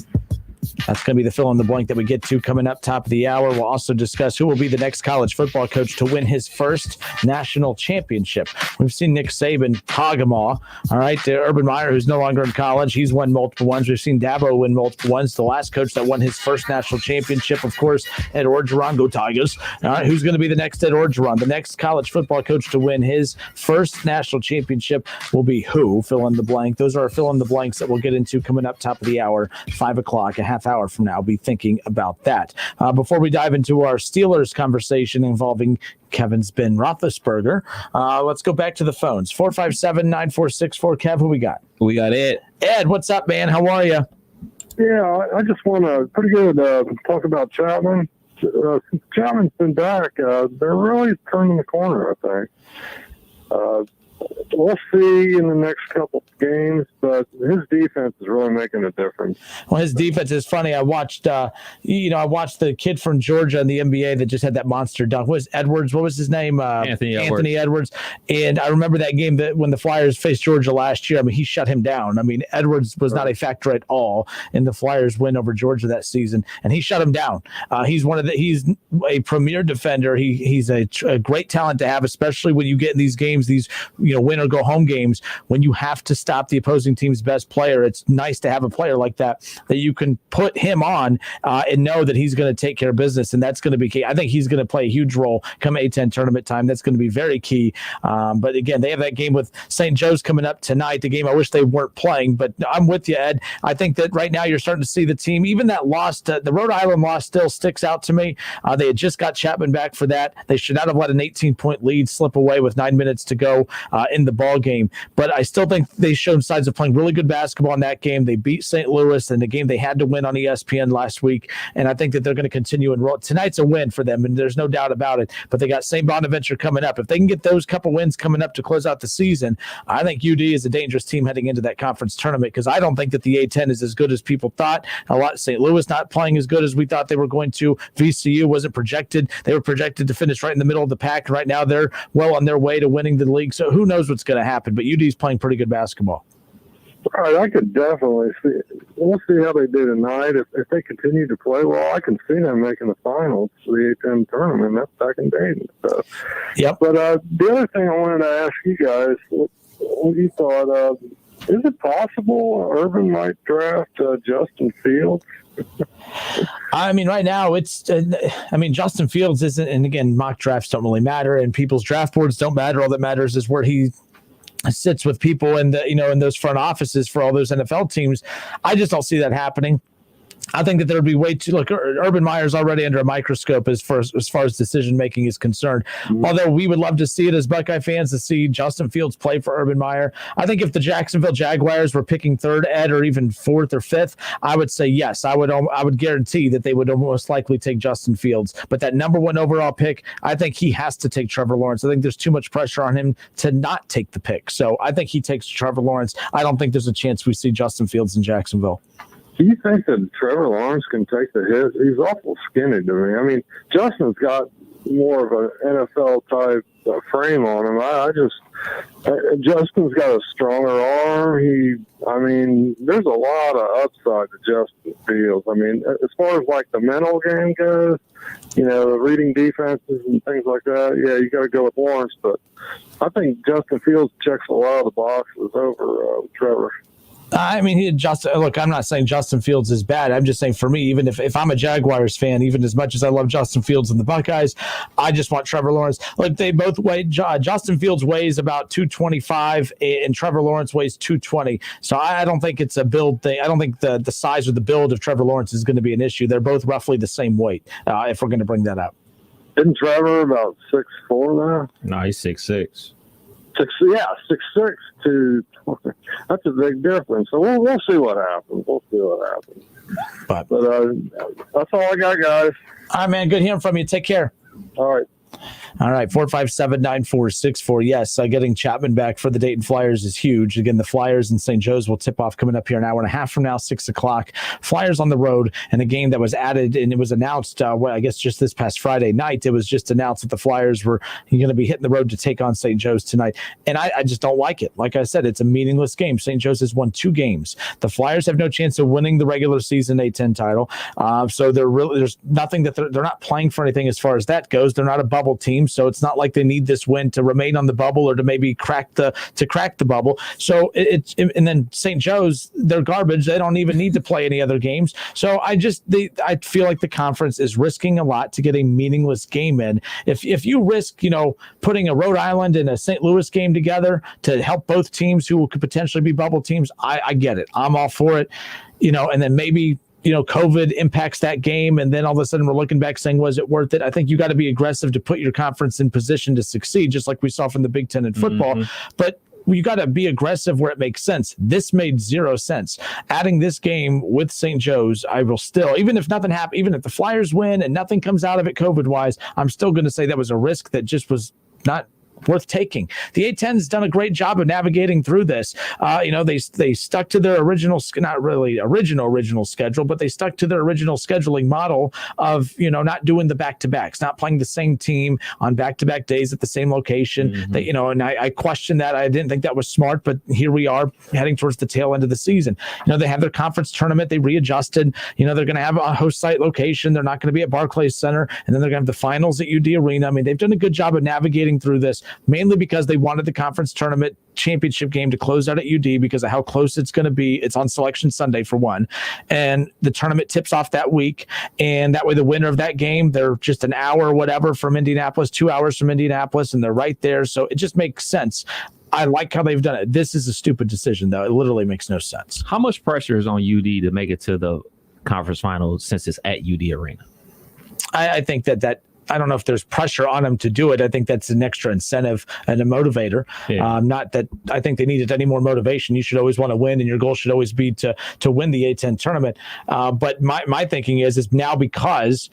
That's going to be the fill-in-the-blank that we get to coming up top of the hour. We'll also discuss who will be the next college football coach to win his first national championship. We've seen Nick Saban hog them all right? Urban Meyer, who's no longer in college, he's won multiple ones. We've seen Dabo win multiple ones. The last coach that won his first national championship, of course, Ed Orgeron, go Tigers. All right, who's going to be the next Ed Orgeron? The next college football coach to win his first national championship will be who? Fill-in-the-blank. Those are our fill-in-the-blanks that we'll get into coming up top of the hour, 5 o'clock, a half hour from now. Be thinking about that. Before we dive into our Steelers conversation involving Kevin's Ben Roethlisberger, let's go back to the phones. 457-9464. Kev, who we got? We got Ed. Ed, what's up, man? How are you? Yeah, I just want to pretty good talk about Chapman. Since Chapman's been back, they're really turning the corner, I think. We'll see in the next couple games, but his defense is really making a difference. Well, his defense is funny. I watched, I watched the kid from Georgia in the NBA that just had that monster dunk. What was Edwards? What was his name? Anthony Edwards. And I remember that game that when the Flyers faced Georgia last year. I mean, he shut him down. I mean, Edwards was not a factor at all in the Flyers' win over Georgia that season, and he shut him down. He's a premier defender. He's a great talent to have, especially when you get in these games, these win or go home games, when you have to stop the opposing team's best player. It's nice to have a player like that you can put him on and know that he's going to take care of business, and that's going to be key. I think he's going to play a huge role come A-10 tournament time. That's going to be very key. But again, they have that game with St. Joe's coming up tonight, the game I wish they weren't playing, but I'm with you, Ed. I think that right now you're starting to see the team, even that loss, the Rhode Island loss still sticks out to me. They had just got Chapman back for that. They should not have let an 18-point lead slip away with 9 minutes to go in the ball game, but I still think they showed signs of playing really good basketball in that game. They beat St. Louis in the game they had to win on ESPN last week, and I think that they're going to continue and roll. Tonight's a win for them, and there's no doubt about it, but they got St. Bonaventure coming up. If they can get those couple wins coming up to close out the season, I think UD is a dangerous team heading into that conference tournament, because I don't think that the A-10 is as good as people thought. St. Louis not playing as good as we thought they were going to. VCU wasn't projected. They were projected to finish right in the middle of the pack. Right now they're well on their way to winning the league, so who knows what's going to happen, but UD's playing pretty good basketball. All right, I could definitely see. We'll see how they do tonight. If they continue to play well, I can see them making the finals for the A-10 tournament. That's back in Dayton. So. Yep. But the other thing I wanted to ask you guys, what you thought, is it possible Urban might draft Justin Fields? I mean, right now it's, Justin Fields isn't, and again, mock drafts don't really matter, and people's draft boards don't matter. All that matters is where he sits with people in the, in those front offices for all those NFL teams. I just don't see that happening. I think that there would be way too. Look, Urban Meyer's already under a microscope as far as decision making is concerned. Mm-hmm. Although we would love to see it as Buckeye fans to see Justin Fields play for Urban Meyer. I think if the Jacksonville Jaguars were picking third, Ed, or even fourth or fifth, I would say yes. I would guarantee that they would most likely take Justin Fields. But that number 1 overall pick, I think he has to take Trevor Lawrence. I think there's too much pressure on him to not take the pick. So I think he takes Trevor Lawrence. I don't think there's a chance we see Justin Fields in Jacksonville. Do you think that Trevor Lawrence can take the hit? He's awful skinny to me. I mean, Justin's got more of an NFL type frame on him. Justin's got a stronger arm. There's a lot of upside to Justin Fields. I mean, as far as like the mental game goes, reading defenses and things like that, yeah, you got to go with Lawrence. But I think Justin Fields checks a lot of the boxes over Trevor. Look, I'm not saying Justin Fields is bad. I'm just saying for me, even if I'm a Jaguars fan, even as much as I love Justin Fields and the Buckeyes, I just want Trevor Lawrence. Like they both weigh. Justin Fields weighs about 225 and Trevor Lawrence weighs 220. So I don't think it's a build thing. I don't think the size or the build of Trevor Lawrence is going to be an issue. They're both roughly the same weight, if we're going to bring that up. Isn't Trevor about 6'4" now? No, he's 6'6". 6'6" to that's a big difference. So we'll see what happens. But that's all I got, guys. All right, man. Good hearing from you. Take care. All right. All right, 457-9464. Yes, getting Chapman back for the Dayton Flyers is huge. Again, the Flyers and St. Joe's will tip off coming up here an hour and a half from now, 6 o'clock. Flyers on the road, and a game that was added, and it was announced, I guess just this past Friday night, it was just announced that the Flyers were going to be hitting the road to take on St. Joe's tonight. And I just don't like it. Like I said, it's a meaningless game. St. Joe's has won 2 games. The Flyers have no chance of winning the regular season A-10 title. So there's nothing that they're not playing for anything as far as that goes. They're not a bubble team. So it's not like they need this win to remain on the bubble or to maybe crack the bubble. So and then St. Joe's, they're garbage. They don't even need to play any other games. So I feel like the conference is risking a lot to get a meaningless game in. If you risk, putting a Rhode Island and a St. Louis game together to help both teams who could potentially be bubble teams, I get it. I'm all for it. And then maybe COVID impacts that game, and then all of a sudden we're looking back saying, was it worth it? I think you got to be aggressive to put your conference in position to succeed, just like we saw from the Big Ten in football. Mm-hmm. But you got to be aggressive where it makes sense. This made 0 sense. Adding this game with St. Joe's, I will still, even if nothing happens, even if the Flyers win and nothing comes out of it COVID-wise, I'm still going to say that was a risk that just was not worth taking. The A-10 has done a great job of navigating through this. They stuck to their original, not really original schedule, but they stuck to their original scheduling model of, not doing the back-to-backs, not playing the same team on back-to-back days at the same location. Mm-hmm. And I questioned that. I didn't think that was smart, but here we are heading towards the tail end of the season. They have their conference tournament. They readjusted. They're going to have a host site location. They're not going to be at Barclays Center. And then they're going to have the finals at UD Arena. I mean, they've done a good job of navigating through this, mainly because they wanted the conference tournament championship game to close out at UD because of how close it's going to be. It's on Selection Sunday for one, and the tournament tips off that week, and that way the winner of that game, they're just an hour or whatever from Indianapolis, 2 hours from Indianapolis, and they're right there. So it just makes sense. I like how they've done it. This is a stupid decision, though. It literally makes no sense. How much pressure is on UD to make it to the conference finals since it's at UD Arena? I think that I don't know if there's pressure on them to do it. I think that's an extra incentive and a motivator. Yeah. Not that I think they needed any more motivation. You should always want to win, and your goal should always be to win the A-10 tournament. But my thinking is now because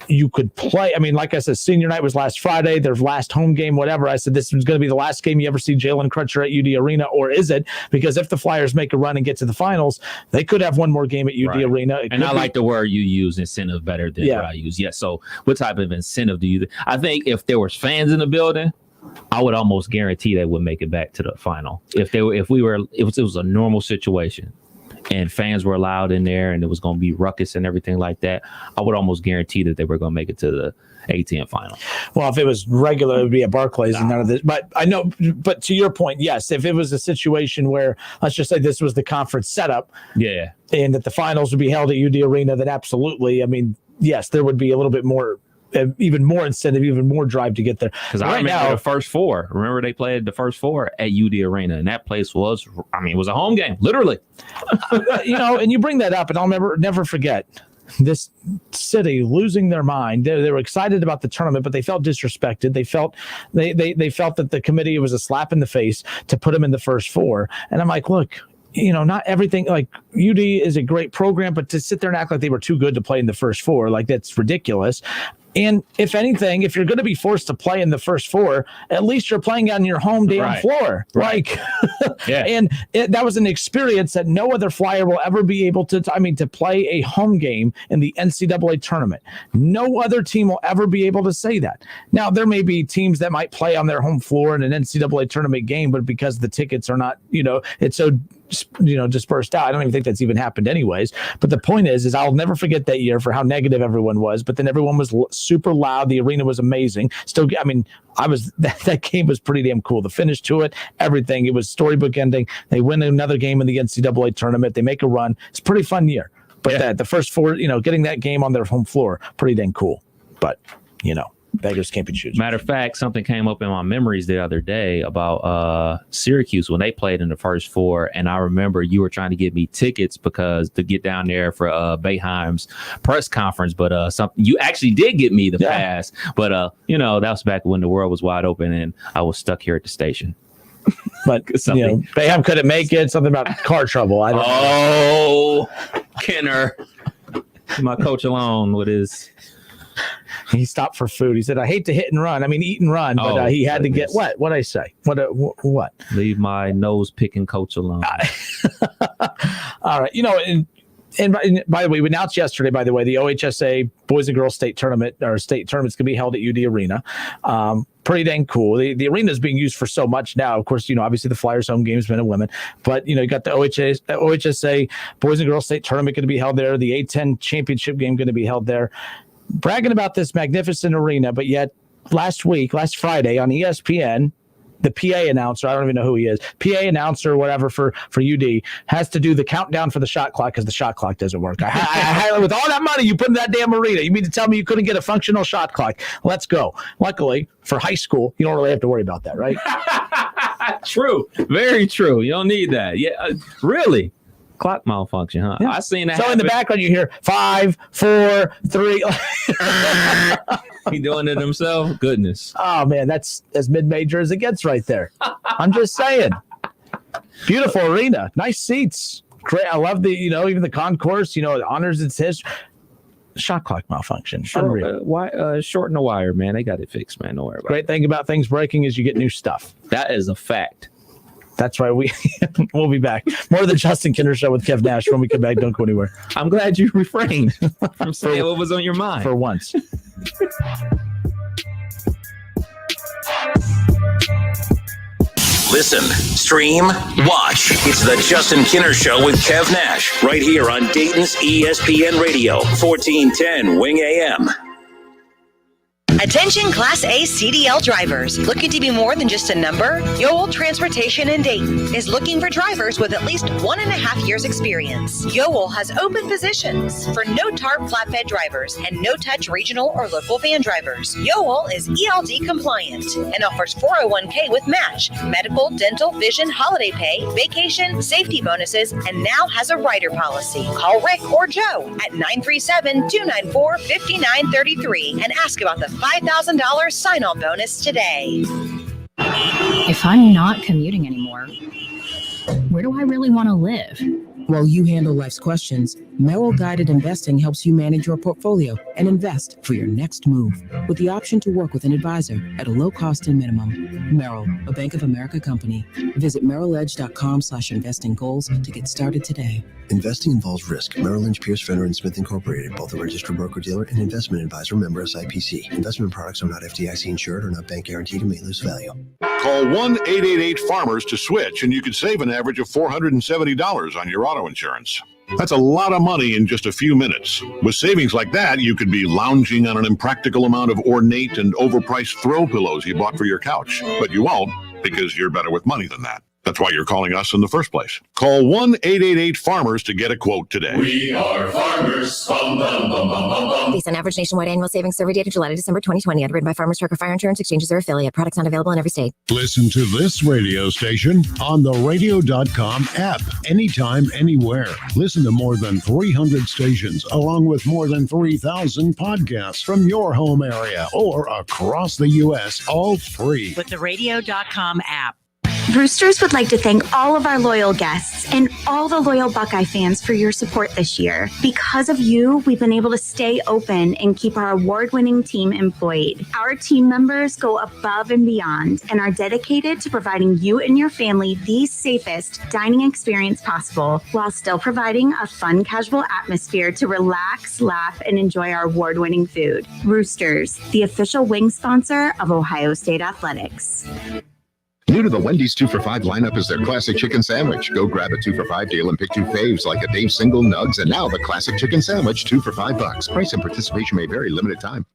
you could play. I mean, like I said, senior night was last Friday, their last home game, whatever. I said this was going to be the last game you ever see Jalen Crutcher at UD Arena, or is it? Because if the Flyers make a run and get to the finals, they could have one more game at UD Arena. And I like the word you use, incentive, better than what I use. Yeah. So what type of incentive do you? I think if there was fans in the building, I would almost guarantee they would make it back to the final. If it was a normal situation and fans were allowed in there and it was going to be ruckus and everything like that, I would almost guarantee that they were going to make it to the A-10 final. Well, if it was regular, it would be at Barclays and none of this. But I know, but to your point, yes, if it was a situation where, let's just say this was the conference setup, and that the finals would be held at UD Arena, then absolutely. I mean, yes, there would be a little bit more even more incentive, even more drive to get there. Because I remember the first four. Remember they played the first four at UD Arena, and that place was, it was a home game, literally. And you bring that up, and I'll never forget this city losing their mind. They were excited about the tournament, but they felt disrespected. They felt they felt that the committee was a slap in the face to put them in the first four. And I'm like, look, not everything, like UD is a great program, but to sit there and act like they were too good to play in the first four, like that's ridiculous. And if anything, if you're going to be forced to play in the first four, at least you're playing on your home damn floor. Right. And that was an experience that no other Flyer will ever be able to play a home game in the NCAA tournament. No other team will ever be able to say that. Now, there may be teams that might play on their home floor in an NCAA tournament game, but because the tickets are not, it's so dispersed out. I don't even think that's even happened anyways. But the point is I'll never forget that year for how negative everyone was. But then everyone was super loud. The arena was amazing. Still, that game was pretty damn cool. The finish to it, everything. It was storybook ending. They win another game in the NCAA tournament. They make a run. It's a pretty fun year. But the first four, getting that game on their home floor, pretty dang cool. But beggars can't be choosers. Matter of fact, something came up in my memories the other day about Syracuse when they played in the first four, and I remember you were trying to get me tickets to get down there for Boeheim's press conference, but something you actually did get me the pass, but that was back when the world was wide open and I was stuck here at the station. But Boeheim couldn't make it. Something about car trouble. I don't know. Kenner, my coach alone with his. He stopped for food. He said, I hate to eat and run, but he had to get what? What'd I say? What? Leave my nose picking coach alone. All right. And by the way, we announced yesterday, the OHSA Boys and Girls State Tournament's going to be held at UD Arena. Pretty dang cool. The arena is being used for so much now. Of course, obviously the Flyers home games, men and women, but you got the OHSA Boys and Girls State Tournament going to be held there. The A-10 championship game going to be held there. Bragging about this magnificent arena, but yet last Friday on ESPN, the PA announcer, I don't even know who he is, PA announcer or whatever for UD, has to do the countdown for the shot clock because the shot clock doesn't work. I with all that money you put in that damn arena, you mean to tell me you couldn't get a functional shot clock? Let's go. Luckily, for high school, you don't really have to worry about that, right? True. Very true. You don't need that. Yeah, really. Clock malfunction, huh? Yeah. I seen that. So in the background, you hear 5, 4, 3. He doing it himself? Goodness. Oh man, that's as mid-major as it gets right there. I'm just saying. Beautiful arena, nice seats. Great. I love the even the concourse. It honors its history. Shot clock malfunction. Shorten the wire, man. They got it fixed, man. Don't worry about it. Great thing about things breaking is you get new stuff. That is a fact. That's right. We'll be back. More of the Justin Kinner Show with Kev Nash. When we come back, don't go anywhere. I'm glad you refrained from saying what was on your mind. For once. Listen, stream, watch. It's the Justin Kinner Show with Kev Nash right here on Dayton's ESPN Radio, 1410 Wing AM. Attention Class A CDL drivers. Looking to be more than just a number? Yoel Transportation in Dayton is looking for drivers with at least 1.5 years experience. Yoel has open positions for no-tarp flatbed drivers and no-touch regional or local van drivers. Yoel is ELD compliant and offers 401k with match, medical, dental, vision, holiday pay, vacation, safety bonuses, and now has a rider policy. Call Rick or Joe at 937-294-5933 and ask about the $5,000 sign-on bonus today. If I'm not commuting anymore, where do I really want to live? While you handle life's questions, Merrill Guided Investing helps you manage your portfolio and invest for your next move with the option to work with an advisor at a low cost and minimum. Merrill, a Bank of America company. Visit merrilledge.com/investing goals to get started today. Investing involves risk. Merrill Lynch, Pierce, Fenner & Smith Incorporated, both a registered broker-dealer and investment advisor, member SIPC. Investment products are not FDIC insured or not bank guaranteed and may lose value. Call 1-888-FARMERS to switch, and you could save an average of $470 on your auto insurance. That's a lot of money in just a few minutes. With savings like that, you could be lounging on an impractical amount of ornate and overpriced throw pillows you bought for your couch. But you won't, because you're better with money than that. That's why you're calling us in the first place. Call 1-888-FARMERS to get a quote today. We are farmers. Bum, bum, bum, bum, bum, bum. Based on average nationwide annual savings survey data July to December 2020, underwritten by Farmers Truck or Fire Insurance Exchanges or affiliate. Products not available in every state. Listen to this radio station on the radio.com app anytime, anywhere. Listen to more than 300 stations along with more than 3,000 podcasts from your home area or across the U.S., all free. With the radio.com app. Roosters would like to thank all of our loyal guests and all the loyal Buckeye fans for your support this year. Because of you, we've been able to stay open and keep our award-winning team employed. Our team members go above and beyond and are dedicated to providing you and your family the safest dining experience possible while still providing a fun, casual atmosphere to relax, laugh, and enjoy our award-winning food. Roosters, the official wing sponsor of Ohio State Athletics. New to the Wendy's 2 for $5 lineup is their classic chicken sandwich. Go grab a 2 for $5 deal and pick 2 faves like a Dave Single Nugs and now the classic chicken sandwich 2 for $5. Price and participation may vary. Limited time.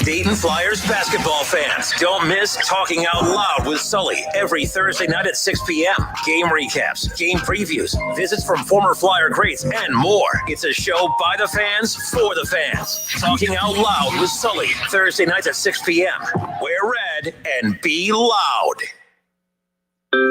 Dayton Flyers basketball fans, don't miss Talking Out Loud with Sully every Thursday night at 6 p.m. Game recaps, game previews, visits from former Flyer greats, and more. It's a show by the fans for the fans. Talking Out Loud with Sully, Thursday nights at 6 p.m. Wear red and be loud.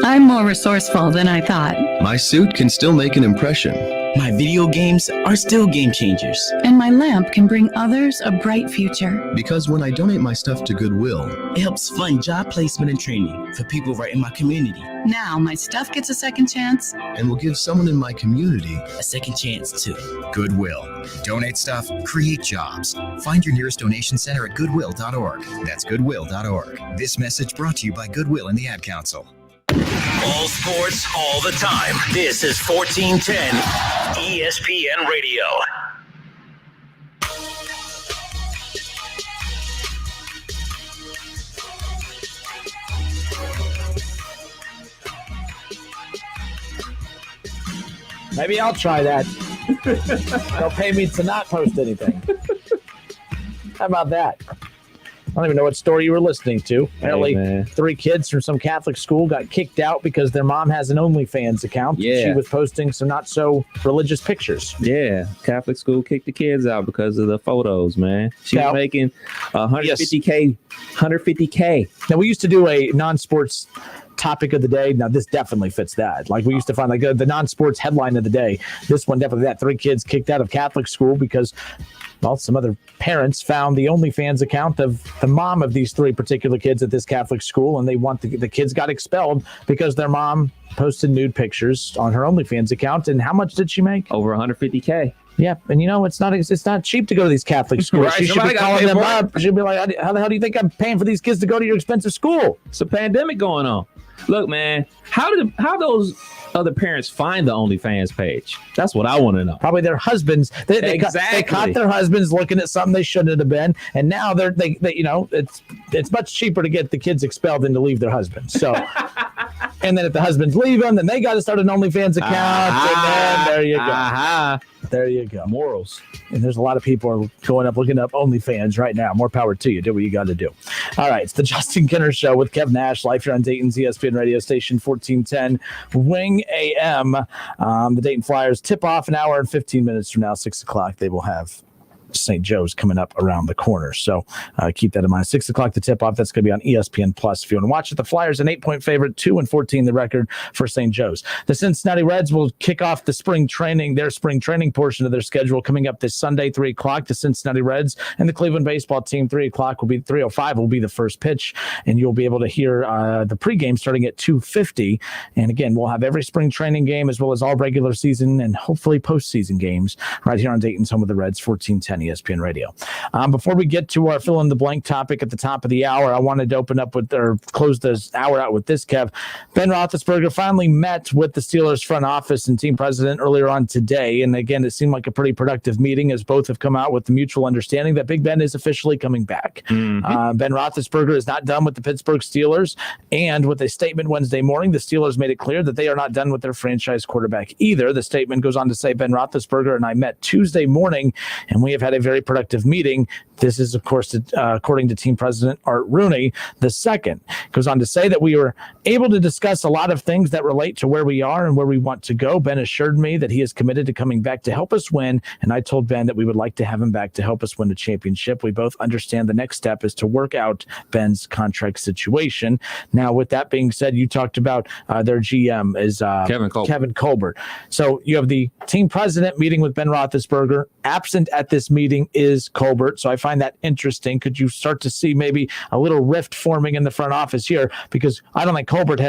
I'm more resourceful than I thought. My suit can still make an impression. My video games are still game changers. And my lamp can bring others a bright future. Because when I donate my stuff to Goodwill, it helps fund job placement and training for people right in my community. Now my stuff gets a second chance. And will give someone in my community a second chance too. Goodwill. Donate stuff, create jobs. Find your nearest donation center at goodwill.org. That's goodwill.org. This message brought to you by Goodwill and the Ad Council. All sports, all the time. This is 1410 ESPN Radio. Maybe I'll try that. They'll pay me to not post anything. How about that? I don't even know what story you were listening to. Apparently, 3 kids from some Catholic school got kicked out because their mom has an OnlyFans account. Yeah. She was posting some not so religious pictures. Yeah. Catholic school kicked the kids out because of the photos, man. She was making $150K. $150K. Now, we used to do a non-sports topic of the day. Now, this definitely fits that. Like, we used to find like the non-sports headline of the day. This one definitely that. 3 kids kicked out of Catholic school because, well, some other parents found the OnlyFans account of the mom of these 3 particular kids at this Catholic school, and they want the kids got expelled because their mom posted nude pictures on her OnlyFans account. And how much did she make? Over $150K. Yeah, and you know it's not cheap to go to these Catholic schools. Right, she should be calling them up. She'd be like, "How the hell do you think I'm paying for these kids to go to your expensive school?" It's a pandemic going on. Look, man, how those other parents find the OnlyFans page? That's what I want to know. Probably their husbands. They caught their husbands looking at something they shouldn't have been, and now they you know it's much cheaper to get the kids expelled than to leave their husbands. So, and then if the husbands leave them, then they got to start an OnlyFans account, and then there you go. There you go. Morals. And there's a lot of people are going up looking up OnlyFans right now. More power to you. Do what you got to do. All right. It's the Justin Kinner Show with Kev Nash, live here on Dayton's ESPN radio station, 1410 Wing AM. The Dayton Flyers tip off an hour and 15 minutes from now, 6 o'clock. They will have St. Joe's coming up around the corner. So keep that in mind. 6 o'clock, the tip-off. That's going to be on ESPN Plus if you want to watch it. The Flyers, an 8-point favorite, 2-14 the record for St. Joe's. The Cincinnati Reds will kick off the spring training portion of their schedule coming up this Sunday, 3 o'clock. The Cincinnati Reds and the Cleveland baseball team, 3:05 will be the first pitch, and you'll be able to hear the pregame starting at 2:50. And again, we'll have every spring training game as well as all regular season and hopefully postseason games right here on Dayton's home of the Reds, 1410 ESPN Radio. Before we get to our fill-in-the-blank topic at the top of the hour, I wanted to close this hour out with this, Kev. Ben Roethlisberger finally met with the Steelers front office and team president earlier on today. And again, it seemed like a pretty productive meeting as both have come out with the mutual understanding that Big Ben is officially coming back. Mm-hmm. Ben Roethlisberger is not done with the Pittsburgh Steelers. And with a statement Wednesday morning, the Steelers made it clear that they are not done with their franchise quarterback either. The statement goes on to say, Ben Roethlisberger and I met Tuesday morning, and we have had a very productive meeting. This is, of course, according to team president Art Rooney II. Goes on to say that we were able to discuss a lot of things that relate to where we are and where we want to go. Ben assured me that he is committed to coming back to help us win, and I told Ben that we would like to have him back to help us win the championship. We both understand the next step is to work out Ben's contract situation. Now, with that being said, you talked about their GM is Kevin Colbert. So you have the team president meeting with Ben Roethlisberger. Absent at this meeting is Colbert. So I find that interesting. Could you start to see maybe a little rift forming in the front office here? Because I don't think Colbert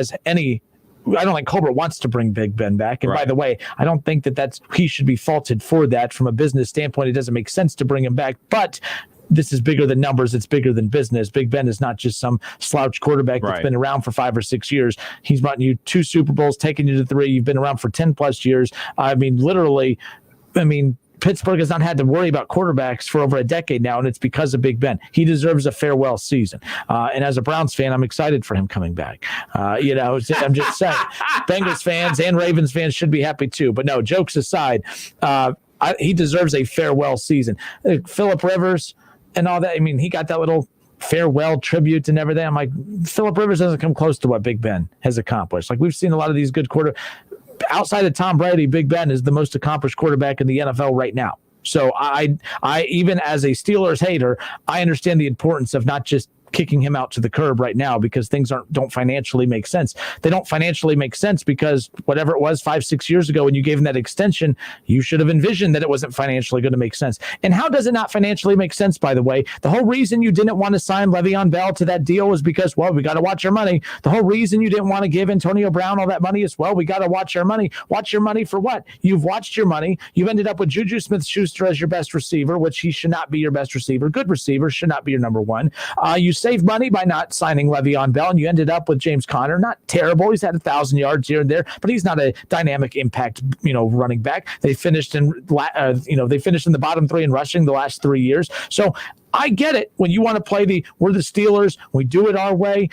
wants to bring Big Ben back. And by the way, I don't think that he should be faulted for that. From a business standpoint, it doesn't make sense to bring him back. But this is bigger than numbers. It's bigger than business. Big Ben is not just some slouch quarterback that's been around for 5 or 6 years. He's brought you 2 Super Bowls, taken you to 3. You've been around for 10 plus years. Pittsburgh has not had to worry about quarterbacks for over a decade now, and it's because of Big Ben. He deserves a farewell season. And as a Browns fan, I'm excited for him coming back. I'm just saying, Bengals fans and Ravens fans should be happy too. But no, jokes aside, he deserves a farewell season. Phillip Rivers and all that, he got that little farewell tribute and everything. I'm like, Phillip Rivers doesn't come close to what Big Ben has accomplished. Like, we've seen a lot of these good outside of Tom Brady, Big Ben is the most accomplished quarterback in the NFL right now. So I even as a Steelers hater, I understand the importance of not just kicking him out to the curb right now because things don't financially make sense. They don't financially make sense because whatever it was 5-6 years ago when you gave him that extension, you should have envisioned that it wasn't financially going to make sense. And how does it not financially make sense, by the way? The whole reason you didn't want to sign Le'Veon Bell to that deal was because, we got to watch our money. The whole reason you didn't want to give Antonio Brown all that money is, we got to watch our money. Watch your money for what? You've watched your money. You've ended up with Juju Smith-Schuster as your best receiver, which he should not be your best receiver. Good receiver should not be your number one. You saved money by not signing Le'Veon Bell, and you ended up with James Conner. Not terrible. He's had 1,000 yards here and there, but he's not a dynamic impact, running back. They finished in the bottom 3 in rushing the last 3 years. So I get it. When you want to play we're the Steelers, we do it our way.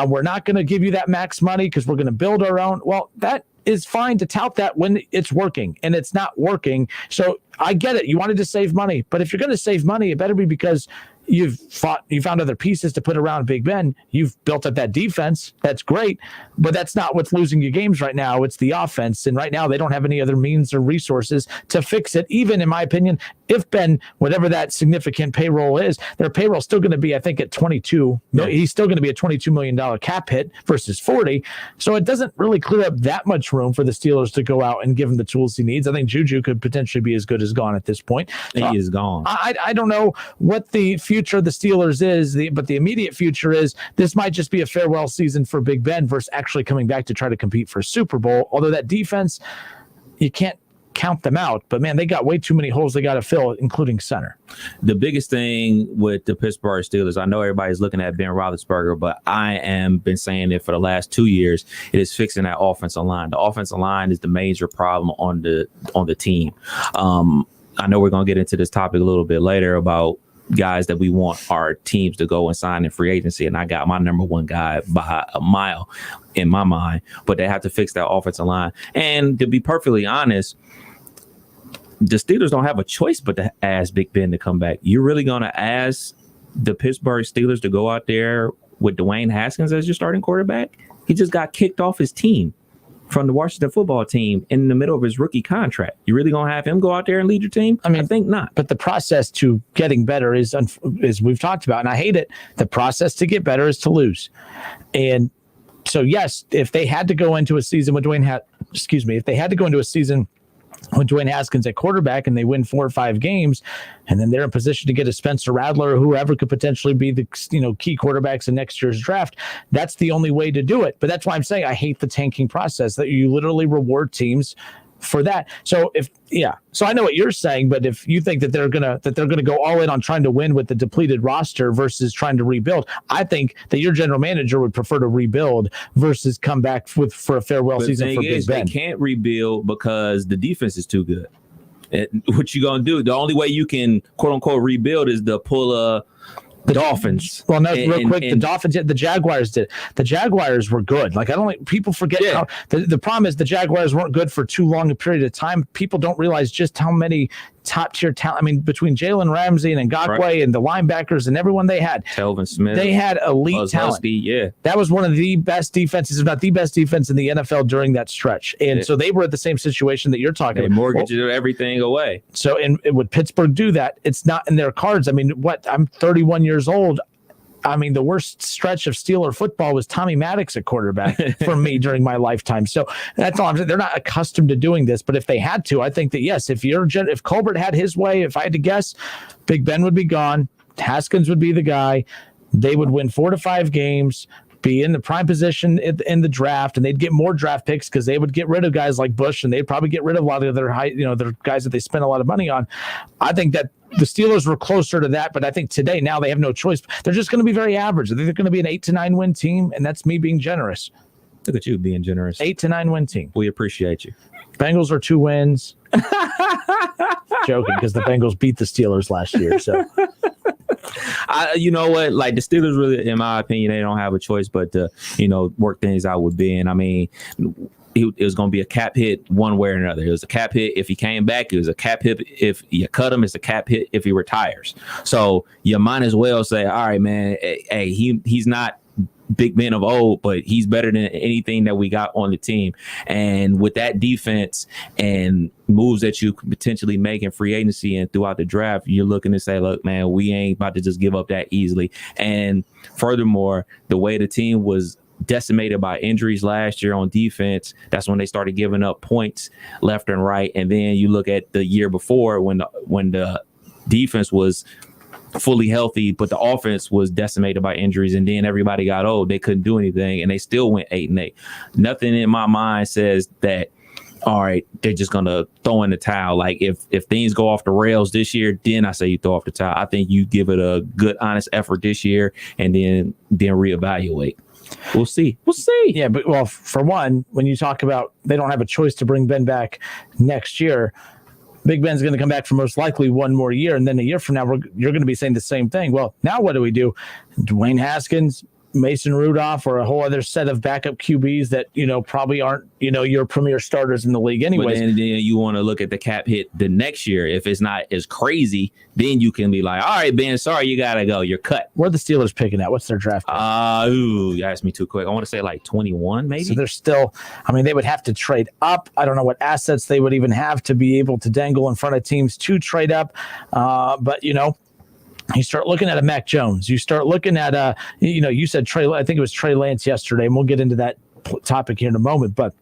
We're not going to give you that max money because we're going to build our own. Well, that is fine to tout that when it's working, and it's not working. So I get it. You wanted to save money, but if you're going to save money, it better be because you found other pieces to put around Big Ben. You've built up that defense. That's great, but that's not what's losing you games right now. It's the offense, and right now they don't have any other means or resources to fix it. Even in my opinion, if Ben, whatever that significant payroll is, their payroll is still going to be, I think, at 22. Yeah. He's still going to be a $22 million cap hit versus 40. So it doesn't really clear up that much room for the Steelers to go out and give him the tools he needs. I think Juju could potentially be as good as gone at this point. He is gone. I don't know what the future of the Steelers is, but the immediate future is this might just be a farewell season for Big Ben versus actually coming back to try to compete for a Super Bowl. Although that defense, you can't count them out, but man, they got way too many holes they got to fill, including center. The biggest thing with the Pittsburgh Steelers, I know everybody's looking at Ben Roethlisberger, but I am been saying it for the last 2 years. It is fixing that offensive line. The offensive line is the major problem on the team. I know we're going to get into this topic a little bit later about guys that we want our teams to go and sign in free agency, and I got my number one guy by a mile in my mind, but they have to fix that offensive line. And to be perfectly honest, the Steelers don't have a choice but to ask Big Ben to come back. You're really going to ask the Pittsburgh Steelers to go out there with Dwayne Haskins as your starting quarterback? He just got kicked off his team from the Washington football team in the middle of his rookie contract. You really going to have him go out there and lead your team? I think not. But the process to getting better is we've talked about, and I hate it, the process to get better is to lose. And so, yes, if they had to go into a season with Dwayne Haskins at quarterback and they win 4 or 5 games, and then they're in position to get a Spencer Rattler or whoever could potentially be the key quarterbacks in next year's draft, that's the only way to do it. But that's why I'm saying I hate the tanking process, that you literally reward teams for that. So I know what you're saying, but if you think that they're gonna go all in on trying to win with the depleted roster versus trying to rebuild, I think that your general manager would prefer to rebuild versus come back for a farewell season for Big Ben. They can't rebuild because the defense is too good. What you gonna do? The only way you can quote unquote rebuild is to pull the Dolphins. Well, no, real quick, the Dolphins, the Jaguars did. The Jaguars were good. Like, I don't like people forget how the problem is the Jaguars weren't good for too long a period of time. People don't realize just how many top tier talent. I mean, between Jalen Ramsey and Ngakoue and the linebackers and everyone they had, Telvin Smith, they had elite talent. Husky, that was one of the best defenses, if not the best defense in the NFL during that stretch. And so they were at the same situation that you're talking about. They mortgaged everything away. So, and would Pittsburgh do that? It's not in their cards. I mean, I'm 31 years old. I mean, the worst stretch of Steeler football was Tommy Maddox at quarterback for me during my lifetime. So that's all I'm saying. They're not accustomed to doing this, but if they had to, I think that yes, if Colbert had his way, if I had to guess, Big Ben would be gone. Haskins would be the guy. They would win 4 to 5 games, be in the prime position in the draft, and they'd get more draft picks because they would get rid of guys like Bush, and they'd probably get rid of a lot of their their guys that they spent a lot of money on. I think that the Steelers were closer to that, but I think today now they have no choice. They're just going to be very average. I think they're going to be an 8 to 9 win team, and that's me being generous. Look at you being generous. 8 to 9 win team. We appreciate you. Bengals are 2 wins. Joking, because the Bengals beat the Steelers last year. So, you know what? Like the Steelers, really, in my opinion, they don't have a choice but to work things out with Ben. I mean, it was going to be a cap hit one way or another. It was a cap hit if he came back. It was a cap hit if you cut him. It's a cap hit if he retires. So you might as well say, all right, man, hey, he's not Big Ben of old, but he's better than anything that we got on the team. And with that defense and moves that you could potentially make in free agency and throughout the draft, you're looking to say, look, man, we ain't about to just give up that easily. And furthermore, the way the team was decimated by injuries last year on defense, that's when they started giving up points left and right. And then you look at the year before when the defense was fully healthy, but the offense was decimated by injuries, and then everybody got old. They couldn't do anything, and they still went 8-8. Nothing in my mind says that, all right, they're just gonna throw in the towel. Like if things go off the rails this year, then I say you throw off the towel. I think you give it a good, honest effort this year, and then reevaluate. We'll see. Yeah, but well, for one, when you talk about they don't have a choice to bring Ben back next year, Big Ben's going to come back for most likely one more year, and then a year from now, you're going to be saying the same thing. Well, now what do we do? Dwayne Haskins, Mason Rudolph, or a whole other set of backup QBs that probably aren't your premier starters in the league anyways. But then you want to look at the cap hit the next year. If it's not as crazy, then you can be like, all right, Ben, sorry, you gotta go. You're cut. Where are the Steelers picking at? What's their draft pick? You asked me too quick. I want to say like 21, maybe. So they're still. I mean, they would have to trade up. I don't know what assets they would even have to be able to dangle in front of teams to trade up. But you start looking at a Mac Jones. You start looking at you said Trey. I think it was Trey Lance yesterday, and we'll get into that topic here in a moment. But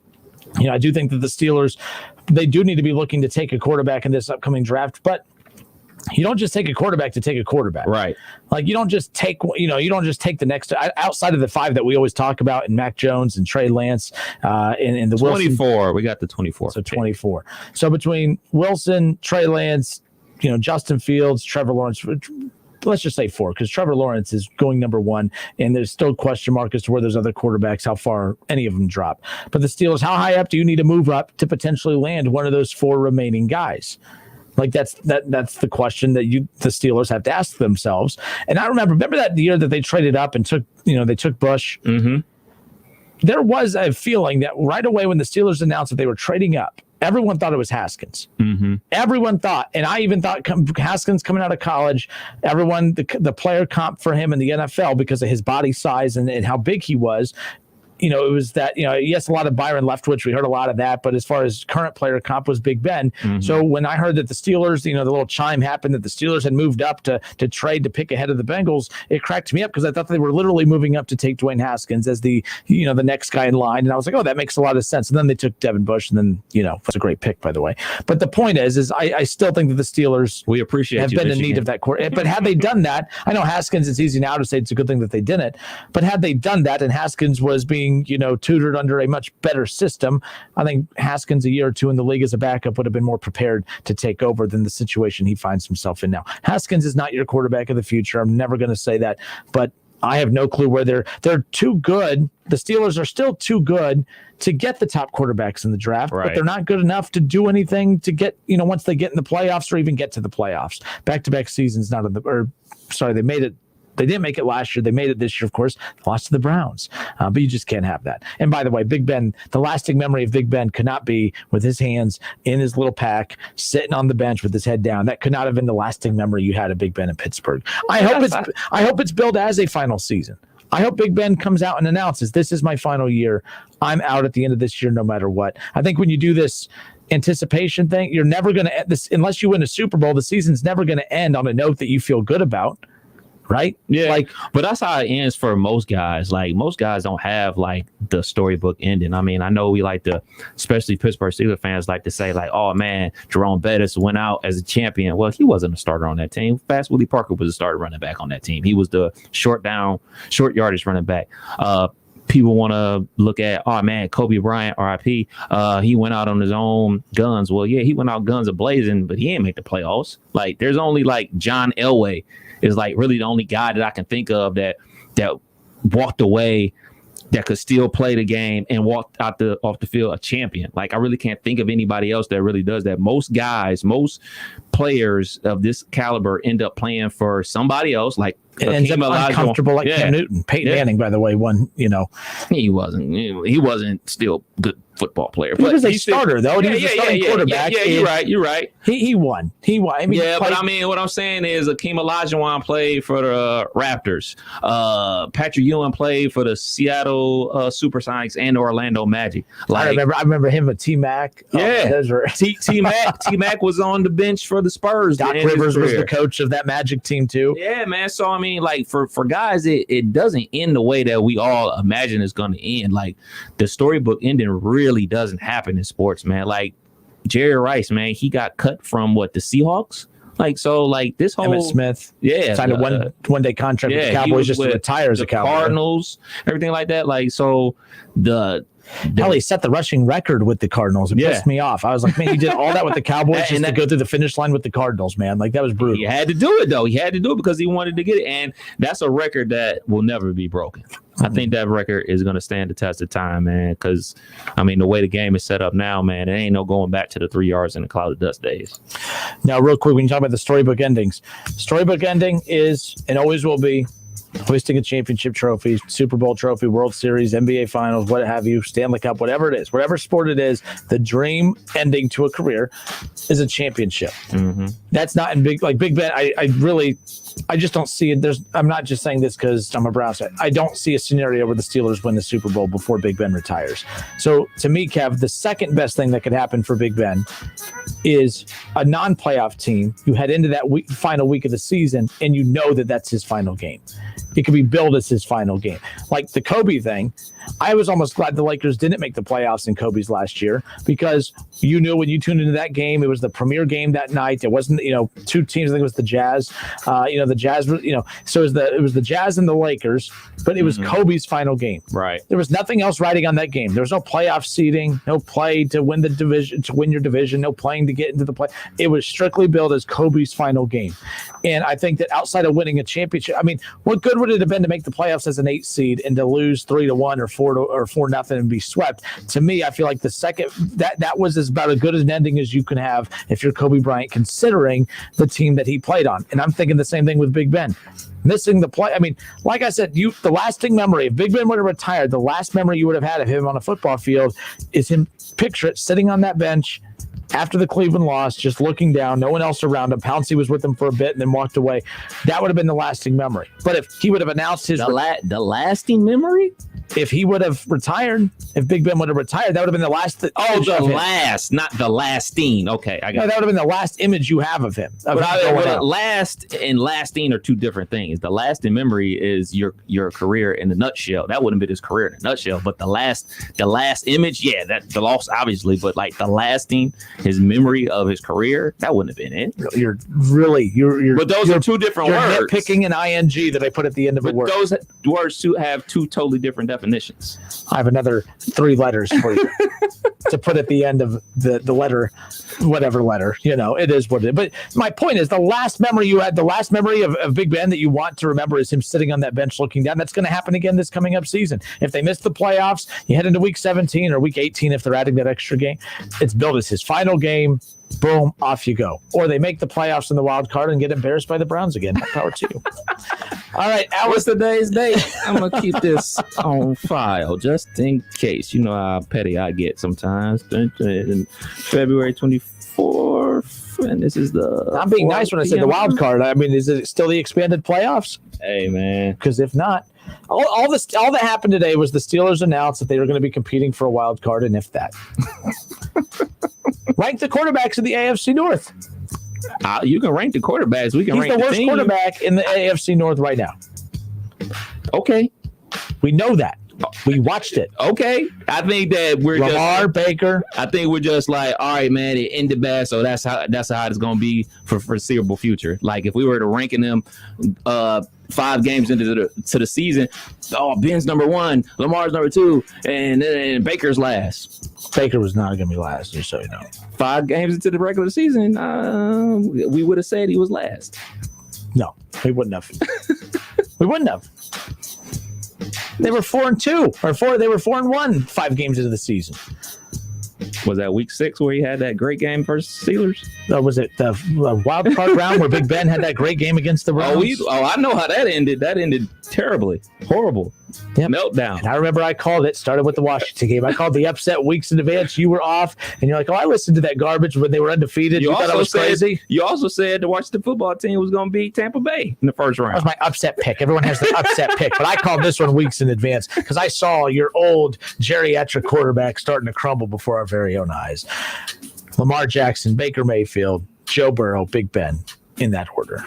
I do think that the Steelers, they do need to be looking to take a quarterback in this upcoming draft. But you don't just take a quarterback to take a quarterback, right? Like you don't just take you don't just take the next outside of the 5 that we always talk about in Mac Jones and Trey Lance and the 24. Wilson. We got the 24. So 24. So between Wilson, Trey Lance, Justin Fields, Trevor Lawrence. Let's just say 4, because Trevor Lawrence is going number 1, and there's still question mark as to where those other quarterbacks, how far any of them drop. But the Steelers, how high up do you need to move up to potentially land one of those 4 remaining guys? Like that's the question that the Steelers have to ask themselves. And I remember that the year that they traded up and took they took Bush. Mm-hmm. There was a feeling that right away when the Steelers announced that they were trading up, everyone thought it was Haskins. Mm-hmm. Everyone thought, and I even thought Haskins coming out of college, everyone, the player comp for him in the NFL because of his body size and how big he was, it was that, yes, a lot of Byron Leftwich. We heard a lot of that. But as far as current player comp was Big Ben. Mm-hmm. So when I heard that the Steelers, the little chime happened that the Steelers had moved up to trade to pick ahead of the Bengals, it cracked me up because I thought they were literally moving up to take Dwayne Haskins as the next guy in line. And I was like, oh, that makes a lot of sense. And then they took Devin Bush, and then, it was a great pick, by the way. But the point is I still think that the Steelers we appreciate have been in need of that court. But had they done that, I know Haskins, it's easy now to say it's a good thing that they didn't. But had they done that and Haskins was being, tutored under a much better system, I think Haskins a year or 2 in the league as a backup would have been more prepared to take over than the situation he finds himself in now. Haskins is not your quarterback of the future. I'm never going to say that, but I have no clue where they're too good. The Steelers are still too good to get the top quarterbacks in the draft, right, but they're not good enough to do anything to get, once they get in the playoffs or even get to the playoffs. Back-to-back seasons, they made it They didn't make it last year. They made it this year, of course. Lost to the Browns. But you just can't have that. And by the way, Big Ben, the lasting memory of Big Ben could not be with his hands in his little pack, sitting on the bench with his head down. That could not have been the lasting memory you had of Big Ben in Pittsburgh. I hope it's billed as a final season. I hope Big Ben comes out and announces, this is my final year. I'm out at the end of this year no matter what. I think when you do this anticipation thing, you're never going to end this unless you win a Super Bowl. The season's never going to end on a note that you feel good about. Right? Yeah. But that's how it ends for most guys. Like, most guys don't have like the storybook ending. I mean, I know we like to, especially Pittsburgh Steelers fans, like to say like, oh man, Jerome Bettis went out as a champion. Well, he wasn't a starter on that team. Fast Willie Parker was a starter running back on that team. He was the short yardage running back. People want to look at, oh man, Kobe Bryant, RIP. He went out on his own guns. Well, yeah, he went out guns a-blazing, but he ain't make the playoffs. Like, there's only like John Elway is like really the only guy that I can think of that walked away, that could still play the game and walked off the field a champion. Like, I really can't think of anybody else that really does that. Most players of this caliber end up playing for somebody else, like it ends up uncomfortable, like Cam Newton. Peyton Manning, by the way, won. He wasn't still good football player. He was a starter, though. He was a starting quarterback. Yeah, you're right. He won. I mean, but I mean, what I'm saying is Akeem Olajuwon played for the Raptors. Patrick Ewing played for the Seattle Supersonics and Orlando Magic. Like, I remember him with T-Mac. T-Mac was on the bench for the Spurs. Doc Rivers was the coach of that Magic team, too. Yeah, man. So, I mean, like, for guys, it doesn't end the way that we all imagine it's going to end. Like, the storybook ending really doesn't happen in sports, man. Like, Jerry Rice, man, he got cut from the Seahawks. Like, so, like, this whole Emmitt Smith, signed a one-day contract with the Cowboys just to retire as a Cowboy. Cardinals, everything like that. Like, so hell, he set the rushing record with the Cardinals. It pissed me off. I was like, man, he did all that with the Cowboys just to go through the finish line with the Cardinals, man. Like, that was brutal. He had to do it, though. He had to do it because he wanted to get it. And that's a record that will never be broken. I think that record is going to stand the test of time, man, because, I mean, the way the game is set up now, man, it ain't no going back to the 3 yards in the cloud of dust days. Now, real quick, when you talk about the storybook endings, storybook ending is and always will be hoisting a championship trophy, Super Bowl trophy, World Series, NBA Finals, what have you, Stanley Cup, whatever it is, whatever sport it is, the dream ending to a career is a championship. Mm-hmm. That's not in Big Ben. I just don't see it. I'm not just saying this because I'm a Browns fan. I don't see a scenario where the Steelers win the Super Bowl before Big Ben retires. So to me, Kev, the second best thing that could happen for Big Ben is a non-playoff team. You head into that final week of the season and you know that that's his final game. It could be billed as his final game. Like the Kobe thing, I was almost glad the Lakers didn't make the playoffs in Kobe's last year because you knew when you tuned into that game, it was the premier game that night. It wasn't, two teams. I think it was the Jazz. The Jazz, so it was the Jazz and the Lakers, but it was Kobe's final game. Right. There was nothing else riding on that game. There was no playoff seeding, no play to win the division, to win your division, no playing to get into the play. It was strictly billed as Kobe's final game. And I think that outside of winning a championship, I mean, what good would it have been to make the playoffs as an 8 seed and to lose 3-1 or 4-0 and be swept? To me, I feel like the second that was about as good an ending as you can have if you're Kobe Bryant, considering the team that he played on. And I'm thinking the same thing with Big Ben. Missing the play. I mean, like I said, the lasting memory, if Big Ben would have retired, the last memory you would have had of him on a football field is him, picture it, sitting on that bench after the Cleveland loss, just looking down, no one else around him. Pouncey was with him for a bit and then walked away. That would have been the lasting memory. But if he would have announced his... The lasting memory? If he would have retired, if Big Ben would have retired, that would have been the last... not the lasting. Okay, I got it. That would have been the last image you have of him. Last and lasting are two different things. The lasting memory is your career in a nutshell. That wouldn't be his career in a nutshell. But the last image, yeah, that the loss obviously, but like the lasting, his memory of his career, that wouldn't have been it. You're But those are two different words. You're nitpicking an ing that I put at the end of a word. Those words have two totally different definitions. I have another 3 letters for you to put at the end of the letter, whatever letter, it is what it is. But my point is the last memory you had, the last memory of Big Ben that you want to remember is him sitting on that bench looking down. That's going to happen again this coming up season. If they miss the playoffs, you head into week 17 or week 18 if they're adding that extra game. It's billed as his final game. Boom, off you go. Or they make the playoffs in the wild card and get embarrassed by the Browns again. Power to you. All right, what's today's date? I'm going to keep this on file just in case. You know how petty I get sometimes. February 24th, and this is the... I'm being nice when I said the wild card. I mean, is it still the expanded playoffs? Hey, man. Because if not, all that happened today was the Steelers announced that they were going to be competing for a wild card, and if that. Rank the quarterbacks in the AFC North. You can rank the quarterbacks. He's the worst quarterback in the AFC North right now. Okay. We know that. We watched it. Okay. I think that we're Lamar, Baker. I think we're just like, all right, man, it ended bad, so that's how it's going to be for foreseeable future. Like, if we were to ranking them 5 games into the season, Ben's number 1, Lamar's number 2, and then Baker's last. Baker was not going to be last, just so you know. 5 games into the regular season, we would have said he was last. No, we wouldn't have. We wouldn't have. They were 4-2 or 4. They were 4-1 5 games into the season. Was that week 6 where he had that great game versus Steelers? Was it the wild card round where Big Ben had that great game against the Browns? I know how that ended. That ended terribly. Horrible. Yep. Meltdown. And I remember I called it. Started with the Washington game. I called the upset weeks in advance. You were off, and you're like, I listened to that garbage when they were undefeated. You thought I was crazy? You also said the Washington football team was going to beat Tampa Bay in the first round. That was my upset pick. Everyone has their upset pick, but I called this one weeks in advance because I saw your old geriatric quarterback starting to crumble before our very own eyes. Lamar Jackson, Baker Mayfield, Joe Burrow, Big Ben, in that order.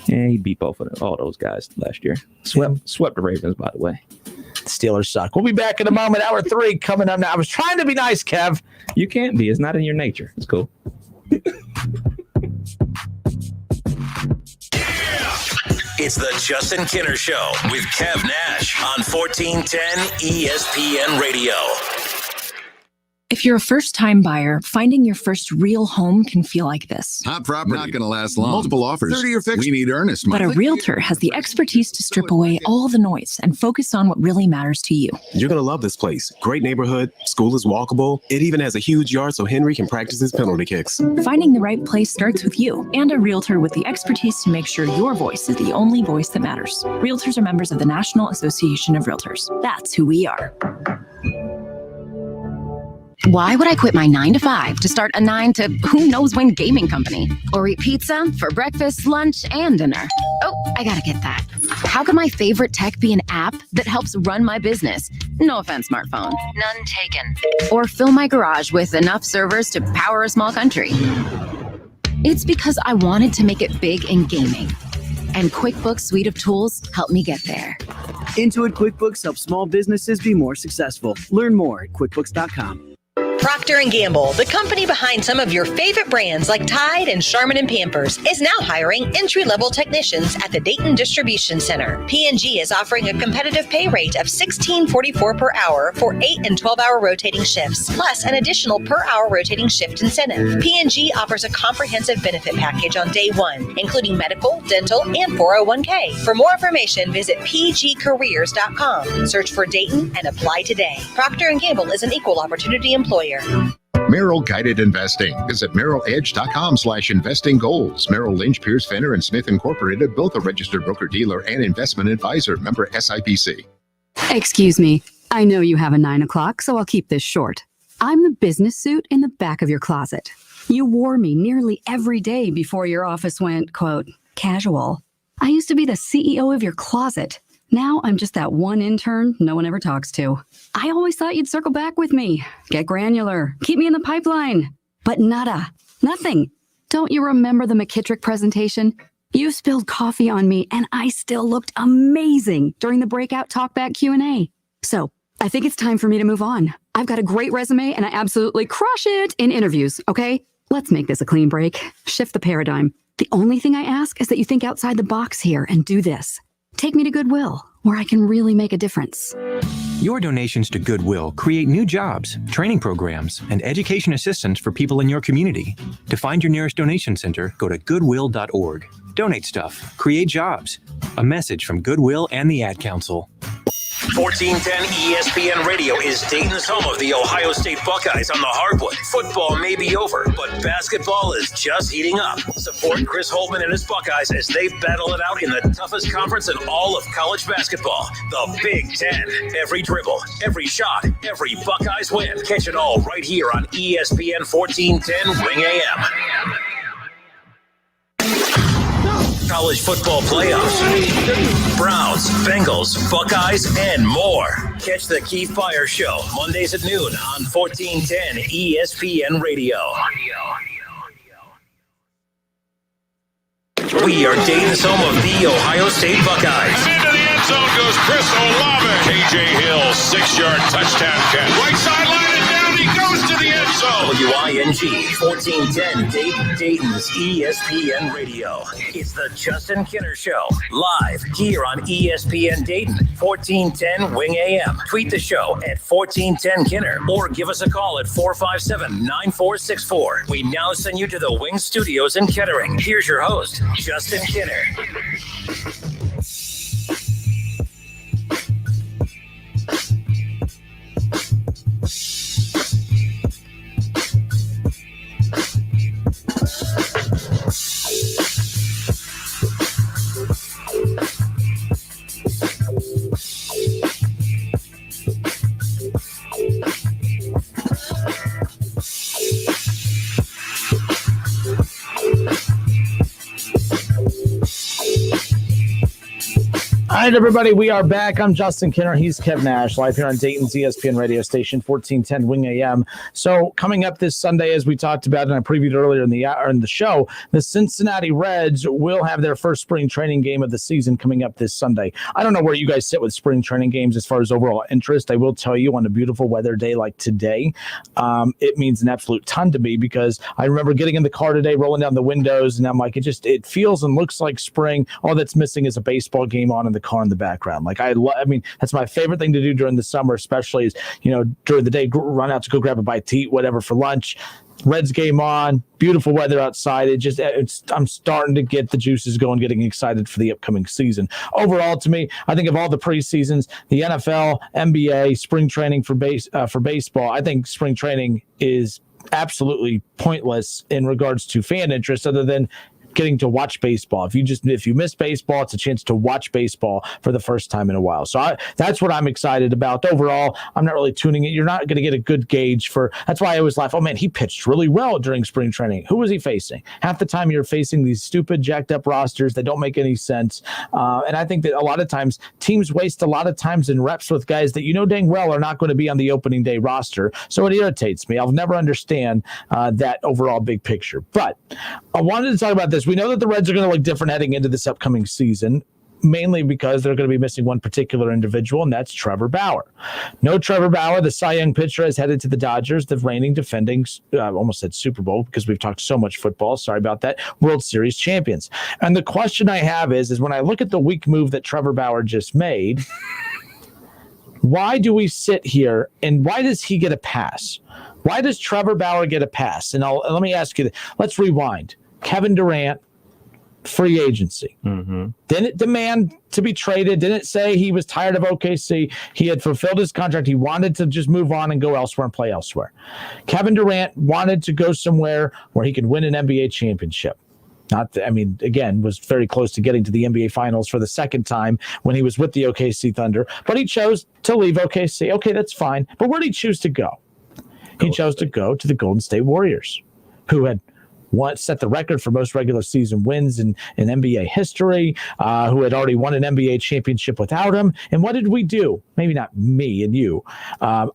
Yeah, he beat all those guys last year. Swept the Ravens, by the way. The Steelers suck. We'll be back in a moment. Hour 3 coming up now. I was trying to be nice, Kev. You can't be. It's not in your nature. It's cool. It's the Justin Kinner Show with Kev Nash on 1410 ESPN Radio. If you're a first-time buyer, finding your first real home can feel like this. Hot property. Not going to last long. Multiple offers. 30-year fixed. We need earnest money. But a realtor has the expertise to strip away all the noise and focus on what really matters to you. You're going to love this place. Great neighborhood. School is walkable. It even has a huge yard so Henry can practice his penalty kicks. Finding the right place starts with you and a realtor with the expertise to make sure your voice is the only voice that matters. Realtors are members of the National Association of Realtors. That's who we are. Why would I quit my 9-to-5 to start a 9 to who knows when gaming company? Or eat pizza for breakfast, lunch, and dinner? Oh, I gotta get that. How could my favorite tech be an app that helps run my business? No offense, smartphone. None taken. Or fill my garage with enough servers to power a small country? It's because I wanted to make it big in gaming. And QuickBooks suite of tools helped me get there. Intuit QuickBooks helps small businesses be more successful. Learn more at QuickBooks.com. Procter & Gamble, the company behind some of your favorite brands like Tide and Charmin and Pampers, is now hiring entry-level technicians at the Dayton Distribution Center. P&G is offering a competitive pay rate of $16.44 per hour for 8 and 12-hour rotating shifts, plus an additional per-hour rotating shift incentive. P&G offers a comprehensive benefit package on day 1, including medical, dental, and 401k. For more information, visit pgcareers.com. Search for Dayton and apply today. Procter & Gamble is an equal opportunity employer. Merrill Guided Investing. Visit merrilledge.com/investing goals. Merrill Lynch, Pierce, Fenner, and Smith Incorporated, both a registered broker-dealer and investment advisor, member SIPC. Excuse me. I know you have a 9 o'clock, so I'll keep this short. I'm the business suit in the back of your closet. You wore me nearly every day before your office went, quote, casual. I used to be the CEO of your closet. Now I'm just that one intern no one ever talks to. I always thought you'd circle back with me, get granular, keep me in the pipeline. But nada, nothing. Don't you remember the McKittrick presentation? You spilled coffee on me and I still looked amazing during the breakout talkback Q&A. So I think it's time for me to move on. I've got a great resume and I absolutely crush it in interviews, okay? Let's make this a clean break. Shift the paradigm. The only thing I ask is that you think outside the box here and do this. Take me to Goodwill, where I can really make a difference. Your donations to Goodwill create new jobs, training programs, and education assistance for people in your community. To find your nearest donation center, go to goodwill.org. Donate stuff, create jobs. A message from Goodwill and the Ad Council. 1410 ESPN Radio is Dayton's home of the Ohio State Buckeyes on the hardwood. Football may be over, but basketball is just heating up. Support Chris Holtman and his Buckeyes as they battle it out in the toughest conference in all of college basketball, the Big Ten. Every dribble, every shot, every Buckeyes win. Catch it all right here on ESPN 1410 Ring AM. College football playoffs, Browns, Bengals, Buckeyes, and more. Catch the Keith Byers Show Mondays at noon on 1410 ESPN Radio. We are Dayton's home of the Ohio State Buckeyes. And into the end zone goes Chris Olave. KJ Hill, 6-yard touchdown catch. Right sideline and down he goes to the end zone. WING 1410 Dayton's ESPN Radio. It's the Justin Kinner Show, live here on ESPN Dayton, 1410 Wing AM. Tweet the show at 1410 Kinner or give us a call at 457-9464. We now send you to the Wing Studios in Kettering. Here's your host, Justin Kinner. All right, everybody, we are back. I'm Justin Kinner. He's Kev Nash, live here on Dayton's ESPN radio station, 1410 Wing AM. So coming up this Sunday, as we talked about and I previewed earlier in the show, the Cincinnati Reds will have their first spring training game of the season coming up this Sunday. I don't know where you guys sit with spring training games as far as overall interest. I will tell you, on a beautiful weather day like today, it means an absolute ton to me, because I remember getting in the car today, rolling down the windows, and I'm like, it feels and looks like spring. All that's missing is a baseball game on in the car in the background. Like I mean, that's my favorite thing to do during the summer, especially is, during the day, run out to go grab a bite to eat, whatever, for lunch. Reds game on, beautiful weather outside. I'm starting to get the juices going, getting excited for the upcoming season. Overall, to me, I think of all the preseasons, the NFL, NBA, spring training for baseball, I think spring training is absolutely pointless in regards to fan interest, other than getting to watch baseball. If you miss baseball, it's a chance to watch baseball for the first time in a while. So that's what I'm excited about. Overall, I'm not really tuning it. You're not going to get a good gauge for. That's why I always laugh. Oh man, he pitched really well during spring training. Who was he facing? Half the time you're facing these stupid, jacked up rosters that don't make any sense. And I think that a lot of times teams waste a lot of times in reps with guys that dang well are not going to be on the opening day roster. So it irritates me. I'll never understand that overall big picture. But I wanted to talk about this. We know that the Reds are going to look different heading into this upcoming season, mainly because they're going to be missing one particular individual, and that's Trevor Bauer. No Trevor Bauer, the Cy Young pitcher, has headed to the Dodgers, the reigning, defending, almost said Super Bowl because we've talked so much football, sorry about that, World Series champions. And the question I have is when I look at the weak move that Trevor Bauer just made, why do we sit here and why does he get a pass? Why does Trevor Bauer get a pass? And let me ask you, let's rewind. Kevin Durant, free agency. Mm-hmm. Didn't demand to be traded. Didn't say he was tired of OKC. He had fulfilled his contract. He wanted to just move on and go elsewhere and play elsewhere. Kevin Durant wanted to go somewhere where he could win an NBA championship. Was very close to getting to the NBA Finals for the second time when he was with the OKC Thunder, but he chose to leave OKC. Okay, that's fine. But where did he choose to go? He chose to go to the Golden State Warriors, who had set the record for most regular season wins in NBA history, who had already won an NBA championship without him. And what did we do? Maybe not me and you. I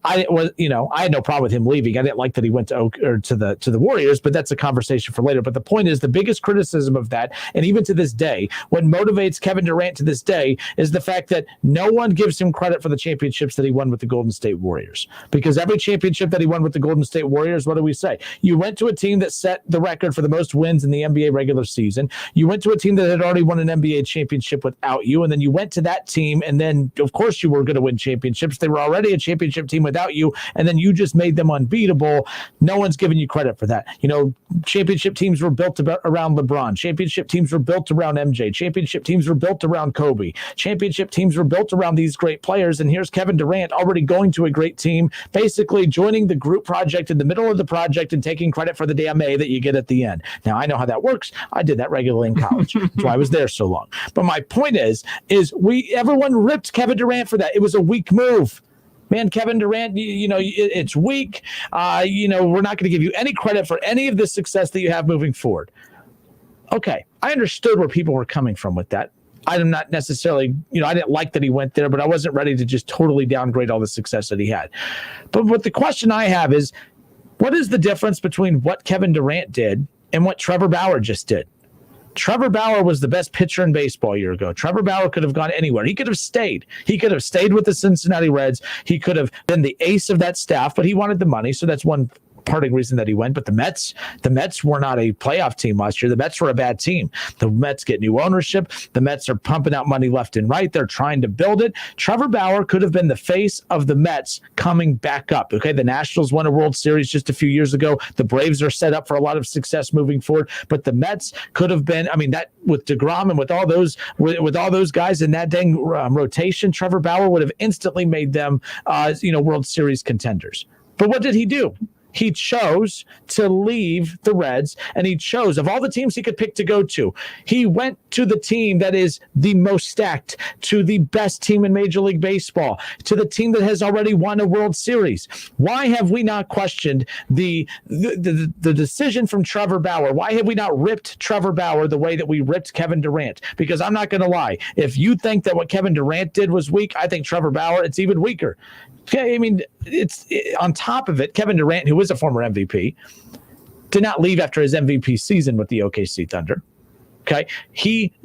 had no problem with him leaving. I didn't like that he went to the Warriors, but that's a conversation for later. But the point is, the biggest criticism of that, and even to this day, what motivates Kevin Durant to this day is the fact that no one gives him credit for the championships that he won with the Golden State Warriors. Because every championship that he won with the Golden State Warriors, what do we say? You went to a team that set the record record for the most wins in the NBA regular season. You went to a team that had already won an NBA championship without you, and then you went to that team, and then, of course, you were going to win championships. They were already a championship team without you, and then you just made them unbeatable. No one's giving you credit for that. Championship teams were built around LeBron. Championship teams were built around MJ. Championship teams were built around Kobe. Championship teams were built around these great players, and here's Kevin Durant already going to a great team, basically joining the group project in the middle of the project and taking credit for the damn A that you get at the end. Now, I know how that works. I did that regularly in college. That's why I was there so long. But my point is everyone ripped Kevin Durant for that. It was a weak move. Man, Kevin Durant, it's weak. We're not going to give you any credit for any of the success that you have moving forward. Okay, I understood where people were coming from with that. I'm not necessarily, I didn't like that he went there, but I wasn't ready to just totally downgrade all the success that he had. But the question I have is, what is the difference between what Kevin Durant did and what Trevor Bauer just did? Trevor Bauer was the best pitcher in baseball a year ago. Trevor Bauer could have gone anywhere. He could have stayed. He could have stayed with the Cincinnati Reds. He could have been the ace of that staff, but he wanted the money, so that's one parting reason that he went. But the Mets were not a playoff team last year. The Mets were a bad team. The Mets get new ownership. The Mets are pumping out money left and right. They're trying to build it. Trevor Bauer could have been the face of the Mets coming back up. Okay, the Nationals won a World Series just a few years ago. The Braves are set up for a lot of success moving forward. But the Mets could have been, that with DeGrom and with all those guys in that dang rotation, Trevor Bauer would have instantly made them World Series contenders. But what did he do? He chose to leave the Reds, and he chose, of all the teams he could pick to go to, he went to the team that is the most stacked, to the best team in Major League Baseball, to the team that has already won a World Series. Why have we not questioned the decision from Trevor Bauer? Why have we not ripped Trevor Bauer the way that we ripped Kevin Durant? Because I'm not going to lie. If you think that what Kevin Durant did was weak, I think Trevor Bauer, it's even weaker. It's on top of it, Kevin Durant, who is a former MVP, did not leave after his MVP season with the OKC Thunder. Okay.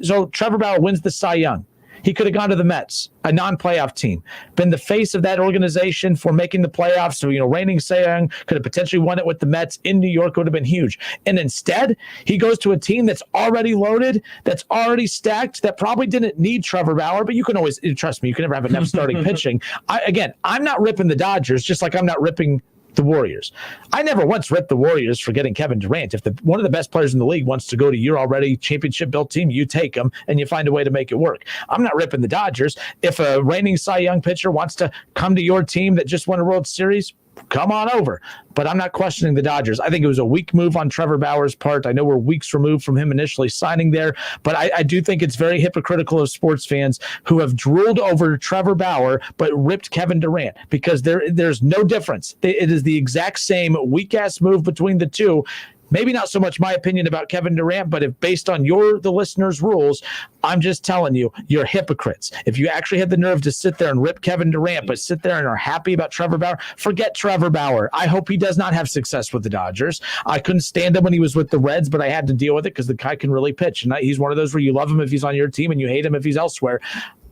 So Trevor Bauer wins the Cy Young. He could have gone to the Mets, a non-playoff team, been the face of that organization for making the playoffs. So, reigning Cy Young, could have potentially won it with the Mets in New York, would have been huge. And instead, he goes to a team that's already loaded, that's already stacked, that probably didn't need Trevor Bauer, but you can always, trust me, you can never have enough starting pitching. I'm not ripping the Dodgers, just like I'm not ripping the Warriors. I never once ripped the Warriors for getting Kevin Durant. If one of the best players in the league wants to go to your already championship built team, you take them and you find a way to make it work. I'm not ripping the Dodgers. If a reigning Cy Young pitcher wants to come to your team that just won a World Series, come on over. But I'm not questioning the Dodgers. I think it was a weak move on Trevor Bauer's part. I know we're weeks removed from him initially signing there, but I do think it's very hypocritical of sports fans who have drooled over Trevor Bauer but ripped Kevin Durant, because there's no difference. It is the exact same weak-ass move between the two. Maybe not so much my opinion about Kevin Durant, but if based on the listeners' rules, I'm just telling you, you're hypocrites. If you actually had the nerve to sit there and rip Kevin Durant, but sit there and are happy about Trevor Bauer, forget Trevor Bauer. I hope he does not have success with the Dodgers. I couldn't stand him when he was with the Reds, but I had to deal with it because the guy can really pitch. And he's one of those where you love him if he's on your team and you hate him if he's elsewhere.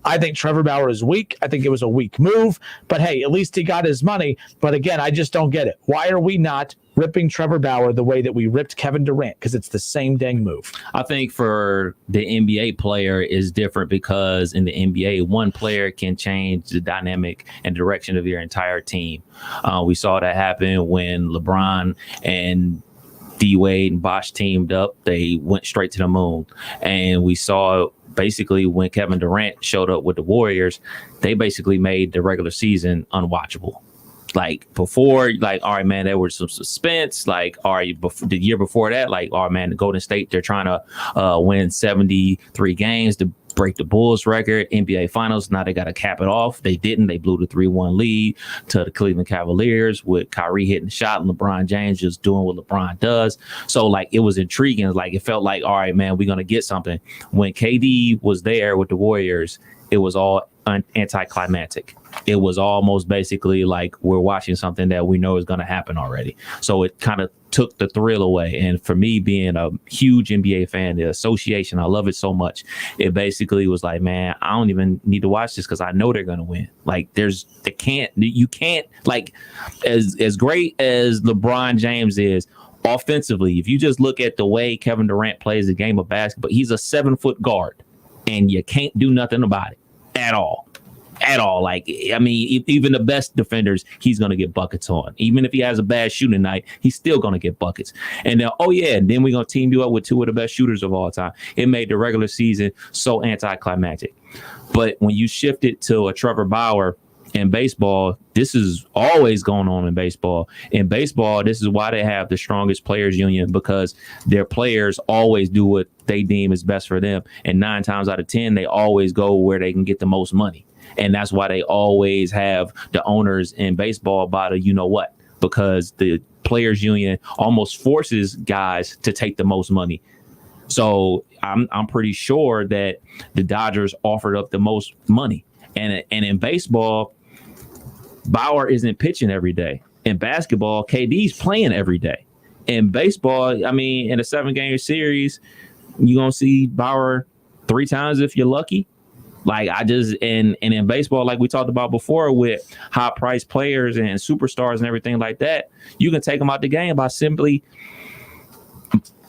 I think Trevor Bauer is weak. I think it was a weak move, but hey, at least he got his money. But again, I just don't get it. Why are we not ripping Trevor Bauer the way that we ripped Kevin Durant? Because it's the same dang move. I think for the NBA player is different, because in the NBA, one player can change the dynamic and direction of your entire team. We saw that happen when LeBron and D-Wade and Bosh teamed up. They went straight to the moon. And we saw basically when Kevin Durant showed up with the Warriors, they basically made the regular season unwatchable. Like before, like, all right, man, there was some suspense. Like, all right, the year before that, like, all right, man, the Golden State, they're trying to win 73 games to break the Bulls record, NBA Finals. Now they got to cap it off. They didn't. They blew the 3-1 lead to the Cleveland Cavaliers with Kyrie hitting the shot and LeBron James just doing what LeBron does. So, like, it was intriguing. Like, it felt like, all right, man, we're going to get something. When KD was there with the Warriors, it was all anticlimactic. It was almost basically like we're watching something that we know is going to happen already. So it kind of took the thrill away. And for me, being a huge NBA fan, the association, I love it so much. It basically was like, man, I don't even need to watch this because I know they're going to win. Like you can't, like, as great as LeBron James is, offensively, if you just look at the way Kevin Durant plays the game of basketball, he's a 7-foot guard, and you can't do nothing about it at all. Like, I mean, even the best defenders, he's going to get buckets on. Even if he has a bad shooting night, he's still going to get buckets. And then, then we're going to team you up with two of the best shooters of all time. It made the regular season so anticlimactic. But when you shift it to a Trevor Bauer in baseball, this is always going on in baseball. In baseball, this is why they have the strongest players union, because their players always do what they deem is best for them. And 9 times out of 10, they always go where they can get the most money. And that's why they always have the owners in baseball by the you-know-what, because the players union almost forces guys to take the most money. So I'm pretty sure that the Dodgers offered up the most money. And in baseball, Bauer isn't pitching every day. In basketball, KD's playing every day. In baseball, I mean, in a 7-game series, you're going to see Bauer 3 times if you're lucky. Like, and in baseball, like we talked about before, with high priced players and superstars and everything like that, you can take them out the game by simply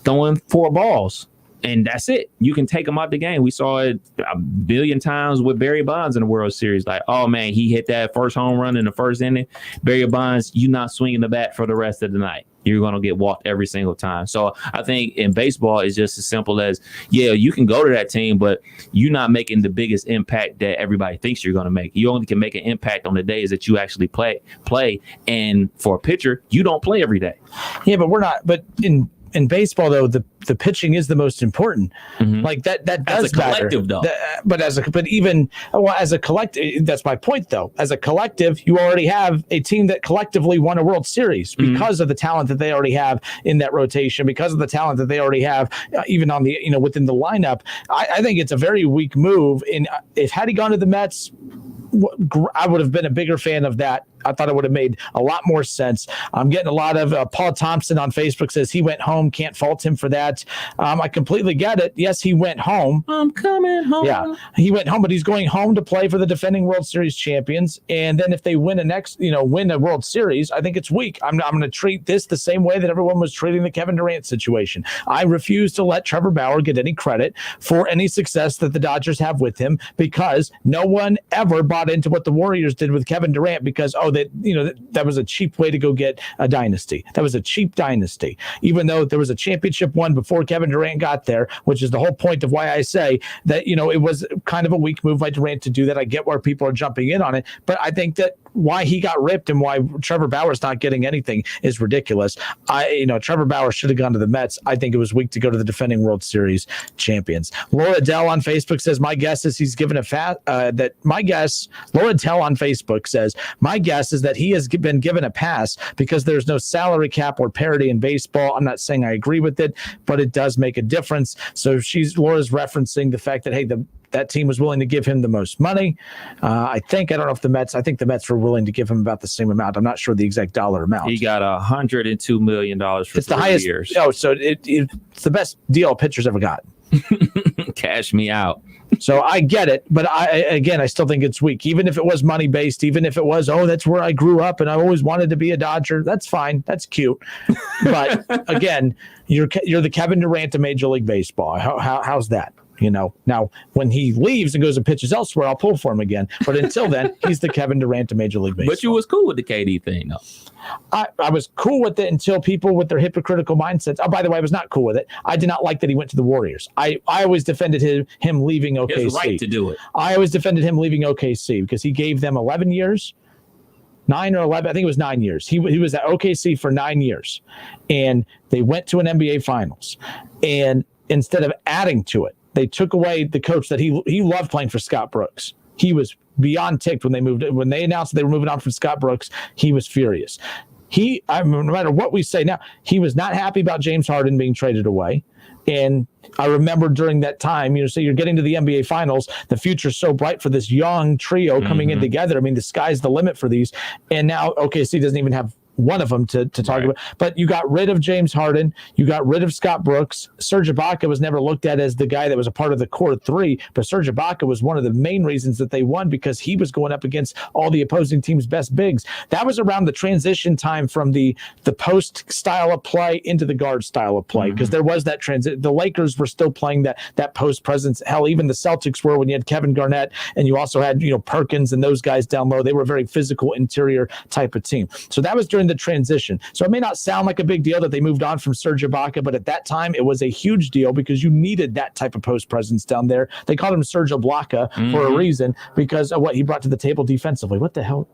throwing 4 balls. And that's it. You can take them out the game. We saw it a billion times with Barry Bonds in the World Series. Like, oh, man, he hit that first home run in the first inning. Barry Bonds, you're not swinging the bat for the rest of the night. You're going to get walked every single time. So I think in baseball, it's just as simple as, yeah, you can go to that team, but you're not making the biggest impact that everybody thinks you're going to make. You only can make an impact on the days that you actually play. And for a pitcher, you don't play every day. Yeah, but we're not. But in baseball, though, the pitching is the most important. Mm-hmm. Like that does as a collective, matter. Though. As a collective, that's my point, though. As a collective, you already have a team that collectively won a World Series because of the talent that they already have in that rotation, because of the talent that they already have, even on the within the lineup. I think it's a very weak move. If had he gone to the Mets, I would have been a bigger fan of that. I thought it would have made a lot more sense. I'm getting a lot of Paul Thompson on Facebook says he went home. Can't fault him for that. I completely get it. Yes, he went home. I'm coming home. Yeah, he went home, but he's going home to play for the defending World Series champions. And then if they win win a World Series, I think it's weak. I'm going to treat this the same way that everyone was treating the Kevin Durant situation. I refuse to let Trevor Bauer get any credit for any success that the Dodgers have with him, because no one ever bought into what the Warriors did with Kevin Durant, because that was a cheap way to go get a dynasty. That was a cheap dynasty, even though there was a championship won before Kevin Durant got there, which is the whole point of why I say that, it was kind of a weak move by Durant to do that. I get where people are jumping in on it, but I think that why he got ripped and why Trevor Bauer's not getting anything is ridiculous. Trevor Bauer should have gone to the Mets. I think it was weak to go to the defending World Series champions. Laura Dell on Facebook says, my guess is he's given Laura Dell on Facebook says, my guess is that he has been given a pass because there's no salary cap or parity in baseball. I'm not saying I agree with it, but it does make a difference. So Laura's referencing the fact that, hey, that team was willing to give him the most money. I think the Mets were willing to give him about the same amount. I'm not sure the exact dollar amount. He got $102 million for it's 3 highest, years. Oh, so it's the best deal a pitcher's ever got. Cash me out. So I get it, but I still think it's weak. Even if it was money based, even if it was, that's where I grew up and I always wanted to be a Dodger. That's fine. That's cute. But again, you're the Kevin Durant of Major League Baseball. How's that? Now when he leaves and goes and pitches elsewhere, I'll pull for him again. But until then, he's the Kevin Durant of Major League Baseball. But you was cool with the KD thing, though. I was cool with it until people with their hypocritical mindsets. Oh, by the way, I was not cool with it. I did not like that he went to the Warriors. I always defended him leaving OKC. His right to do it. I always defended him leaving OKC because he gave them 11 years. 9 or 11, I think it was 9 years. He was at OKC for 9 years, and they went to an NBA Finals. And instead of adding to it, they took away the coach that he loved playing for, Scott Brooks. He was beyond ticked when they announced that they were moving on from Scott Brooks. He was furious. No matter what we say now, he was not happy about James Harden being traded away. And I remember during that time, so you're getting to the NBA Finals, the future's so bright for this young trio coming in together. I mean, the sky's the limit for these. And now OKC doesn't even have one of them to talk about. But you got rid of James Harden. You got rid of Scott Brooks. Serge Ibaka was never looked at as the guy that was a part of the core three, but Serge Ibaka was one of the main reasons that they won because he was going up against all the opposing team's best bigs. That was around the transition time from the post style of play into the guard style of play, because there was that transit. The Lakers were still playing that post presence. Hell, even the Celtics were, when you had Kevin Garnett and you also had Perkins and those guys down low. They were a very physical interior type of team. So that was during the transition. So it may not sound like a big deal that they moved on from Serge Ibaka, but at that time it was a huge deal because you needed that type of post presence down there. They called him Serge Ibaka for a reason because of what he brought to the table defensively. What the hell?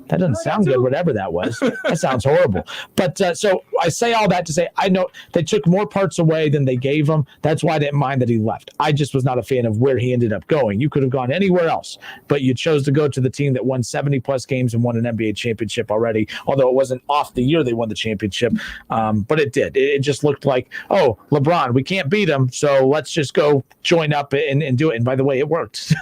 That doesn't sound good, whatever that was. That sounds horrible. But so I say all that to say, I know they took more parts away than they gave him. That's why I didn't mind that he left. I just was not a fan of where he ended up going. You could have gone anywhere else, but you chose to go to the team that won 70-plus games and won an NBA championship already, although it wasn't off the year they won the championship. But it did. It just looked like, oh, LeBron, we can't beat him, so let's just go join up and do it. And by the way, it worked.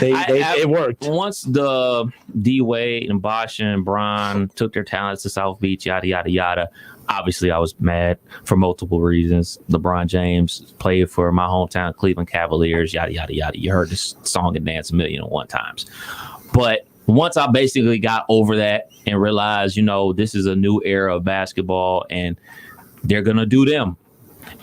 It worked. Once the D-Wade and Bosh and Bron took their talents to South Beach, yada, yada, yada. Obviously, I was mad for multiple reasons. LeBron James played for my hometown Cleveland Cavaliers, yada, yada, yada. You heard this song and dance 1,001 times. But once I basically got over that and realized, this is a new era of basketball and they're going to do them.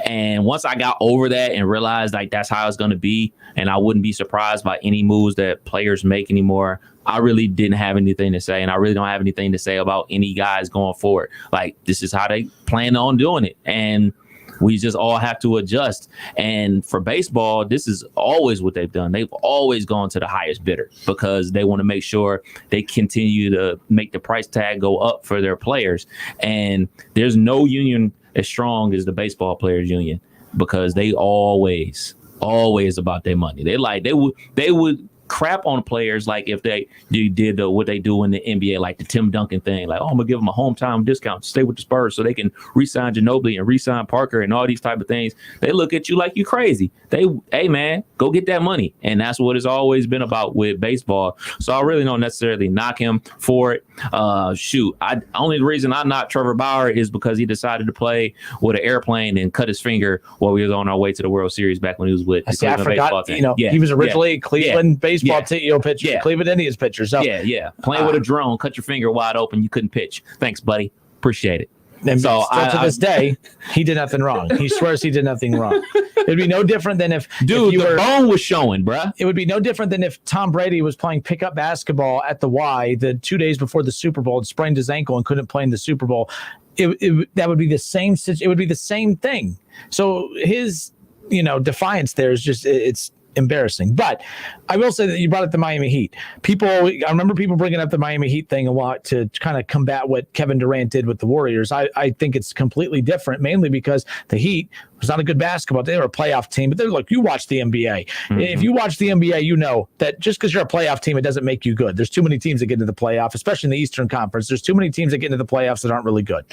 And once I got over that and realized like that's how it's going to be, and I wouldn't be surprised by any moves that players make anymore, I really didn't have anything to say. And I really don't have anything to say about any guys going forward. Like, this is how they plan on doing it. And we just all have to adjust. And for baseball, this is always what they've done. They've always gone to the highest bidder because they want to make sure they continue to make the price tag go up for their players. And there's no union as strong as the baseball players union because they always about their money. They would crap on players like if they did what they do in the NBA, like the Tim Duncan thing, like, oh, I'm gonna give them a hometown discount to stay with the Spurs so they can re-sign Ginobili and re-sign Parker and all these type of things. They look at you like you crazy. Hey man, go get that money. And that's what it's always been about with baseball. So I really don't necessarily knock him for it. Only reason I knock Trevor Bauer is because he decided to play with an airplane and cut his finger while we was on our way to the World Series back when he was with the Cleveland baseball team. He was originally a Cleveland baseball pitcher, Cleveland Indians pitcher. So playing with a drone, cut your finger wide open, you couldn't pitch. Thanks, buddy. Appreciate it. And so to this day, he did nothing wrong. He swears he did nothing wrong. It'd be no different than if the bone was showing, bruh. It would be no different than if Tom Brady was playing pickup basketball at the Y the 2 days before the Super Bowl and sprained his ankle and couldn't play in the Super Bowl. That would be the same. It would be the same thing. So his defiance there is just it's embarrassing. But I will say that you brought up the Miami Heat. I remember people bringing up the Miami Heat thing a lot to kind of combat what Kevin Durant did with the Warriors. I think it's completely different, mainly because the Heat was not a good basketball. They were a playoff team, but they're like, you watch the NBA. Mm-hmm. If you watch the NBA, you know that just because you're a playoff team, it doesn't make you good. There's too many teams that get into the playoff, especially in the Eastern Conference. There's too many teams that get into the playoffs that aren't really good.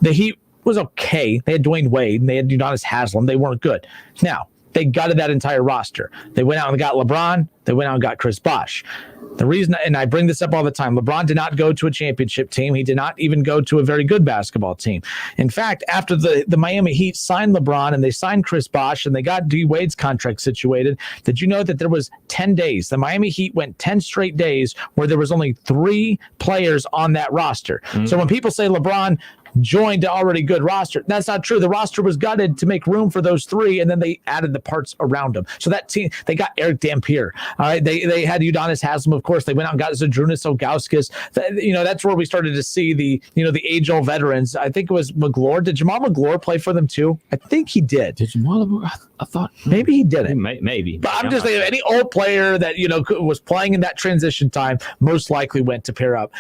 The Heat was okay. They had Dwayne Wade and they had Udonis Haslem. They weren't good. Now, they gutted that entire roster. They went out and got LeBron. They went out and got Chris Bosh. The reason, and I bring this up all the time, LeBron did not go to a championship team. He did not even go to a very good basketball team. In fact, after the Miami Heat signed LeBron and they signed Chris Bosh and they got D Wade's contract situated, did you know that there was 10 days? The Miami Heat went 10 straight days where there was only 3 players on that roster. Mm-hmm. So when people say LeBron joined an already good roster, that's not true. The roster was gutted to make room for those 3, and then they added the parts around them. So that team, they got Eric Dampier. All right, they had Udonis Haslem, of course. They went out and got Zydrunas Ilgauskas. That's where we started to see the age-old veterans. I think it was McGlure. Did Jamal McGlure play for them too? I think he did. Did Jamal? I thought maybe he didn't. Maybe. But I'm just saying, any old player that was playing in that transition time most likely went to pair up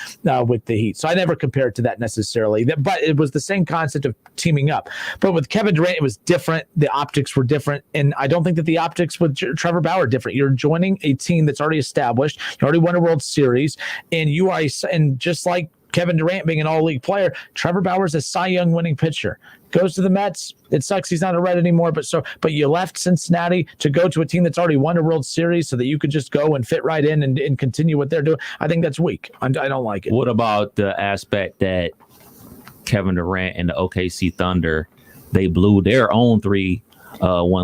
with the Heat. So I never compared to that necessarily. But it was the same concept of teaming up. But with Kevin Durant, it was different. The optics were different. And I don't think that the optics with Trevor Bauer are different. You're joining a team that's already established. You already won a World Series. And just like Kevin Durant being an all-league player, Trevor Bauer's a Cy Young winning pitcher. Goes to the Mets. It sucks he's not a Red anymore, but you left Cincinnati to go to a team that's already won a World Series so that you could just go and fit right in and continue what they're doing. I think that's weak. I don't like it. What about the aspect that Kevin Durant and the OKC Thunder, they blew their own 3-1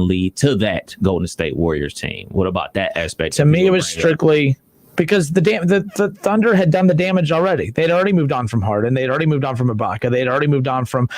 lead to that Golden State Warriors team? What about that aspect? To me, it was strictly because the Thunder had done the damage already. They'd already moved on from Harden. They'd already moved on from Ibaka. They'd already moved on from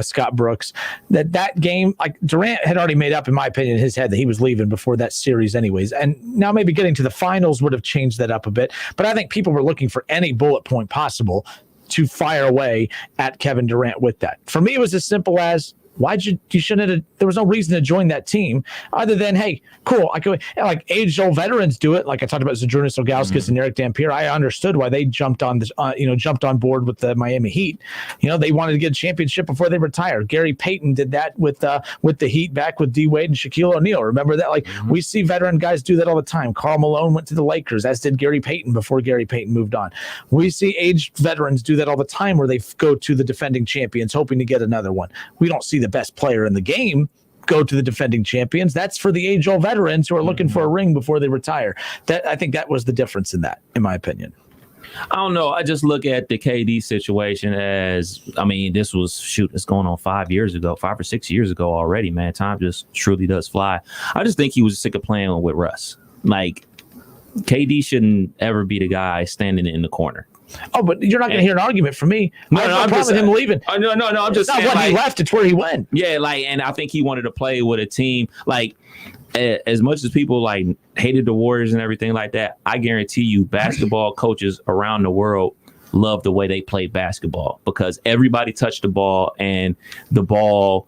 Scott Brooks. That game, like Durant had already made up, in my opinion, in his head that he was leaving before that series anyways. And now maybe getting to the finals would have changed that up a bit. But I think people were looking for any bullet point possible to fire away at Kevin Durant with that. For me, it was as simple as, you shouldn't have, there was no reason to join that team other than, hey, cool. I could, like age-old veterans do it. Like I talked about Zydrunas Ilgauskas and Eric Dampier. I understood why they jumped on this, jumped on board with the Miami Heat. They wanted to get a championship before they retired. Gary Payton did that with the Heat back with D Wade and Shaquille O'Neal. Remember that? We see veteran guys do that all the time. Karl Malone went to the Lakers, as did Gary Payton before Gary Payton moved on. We see aged veterans do that all the time, where they go to the defending champions hoping to get another one. We don't see the best player in the game go to the defending champions. That's for the age-old veterans who are looking for a ring before they retire. I think that was the difference in that, in my opinion. I don't know. I just look at the KD situation as, this was, it's going on 5 or 6 years ago already, man. Time just truly does fly. I just think he was sick of playing with Russ. Like, KD shouldn't ever be the guy standing in the corner. Oh, but you're not going to hear an argument from me. No, I'm just with him leaving. No. I'm just saying, not when he left; it's where he went. Yeah, and I think he wanted to play with a team. As much as people hated the Warriors and everything like that, I guarantee you, basketball coaches around the world love the way they play basketball because everybody touched the ball and the ball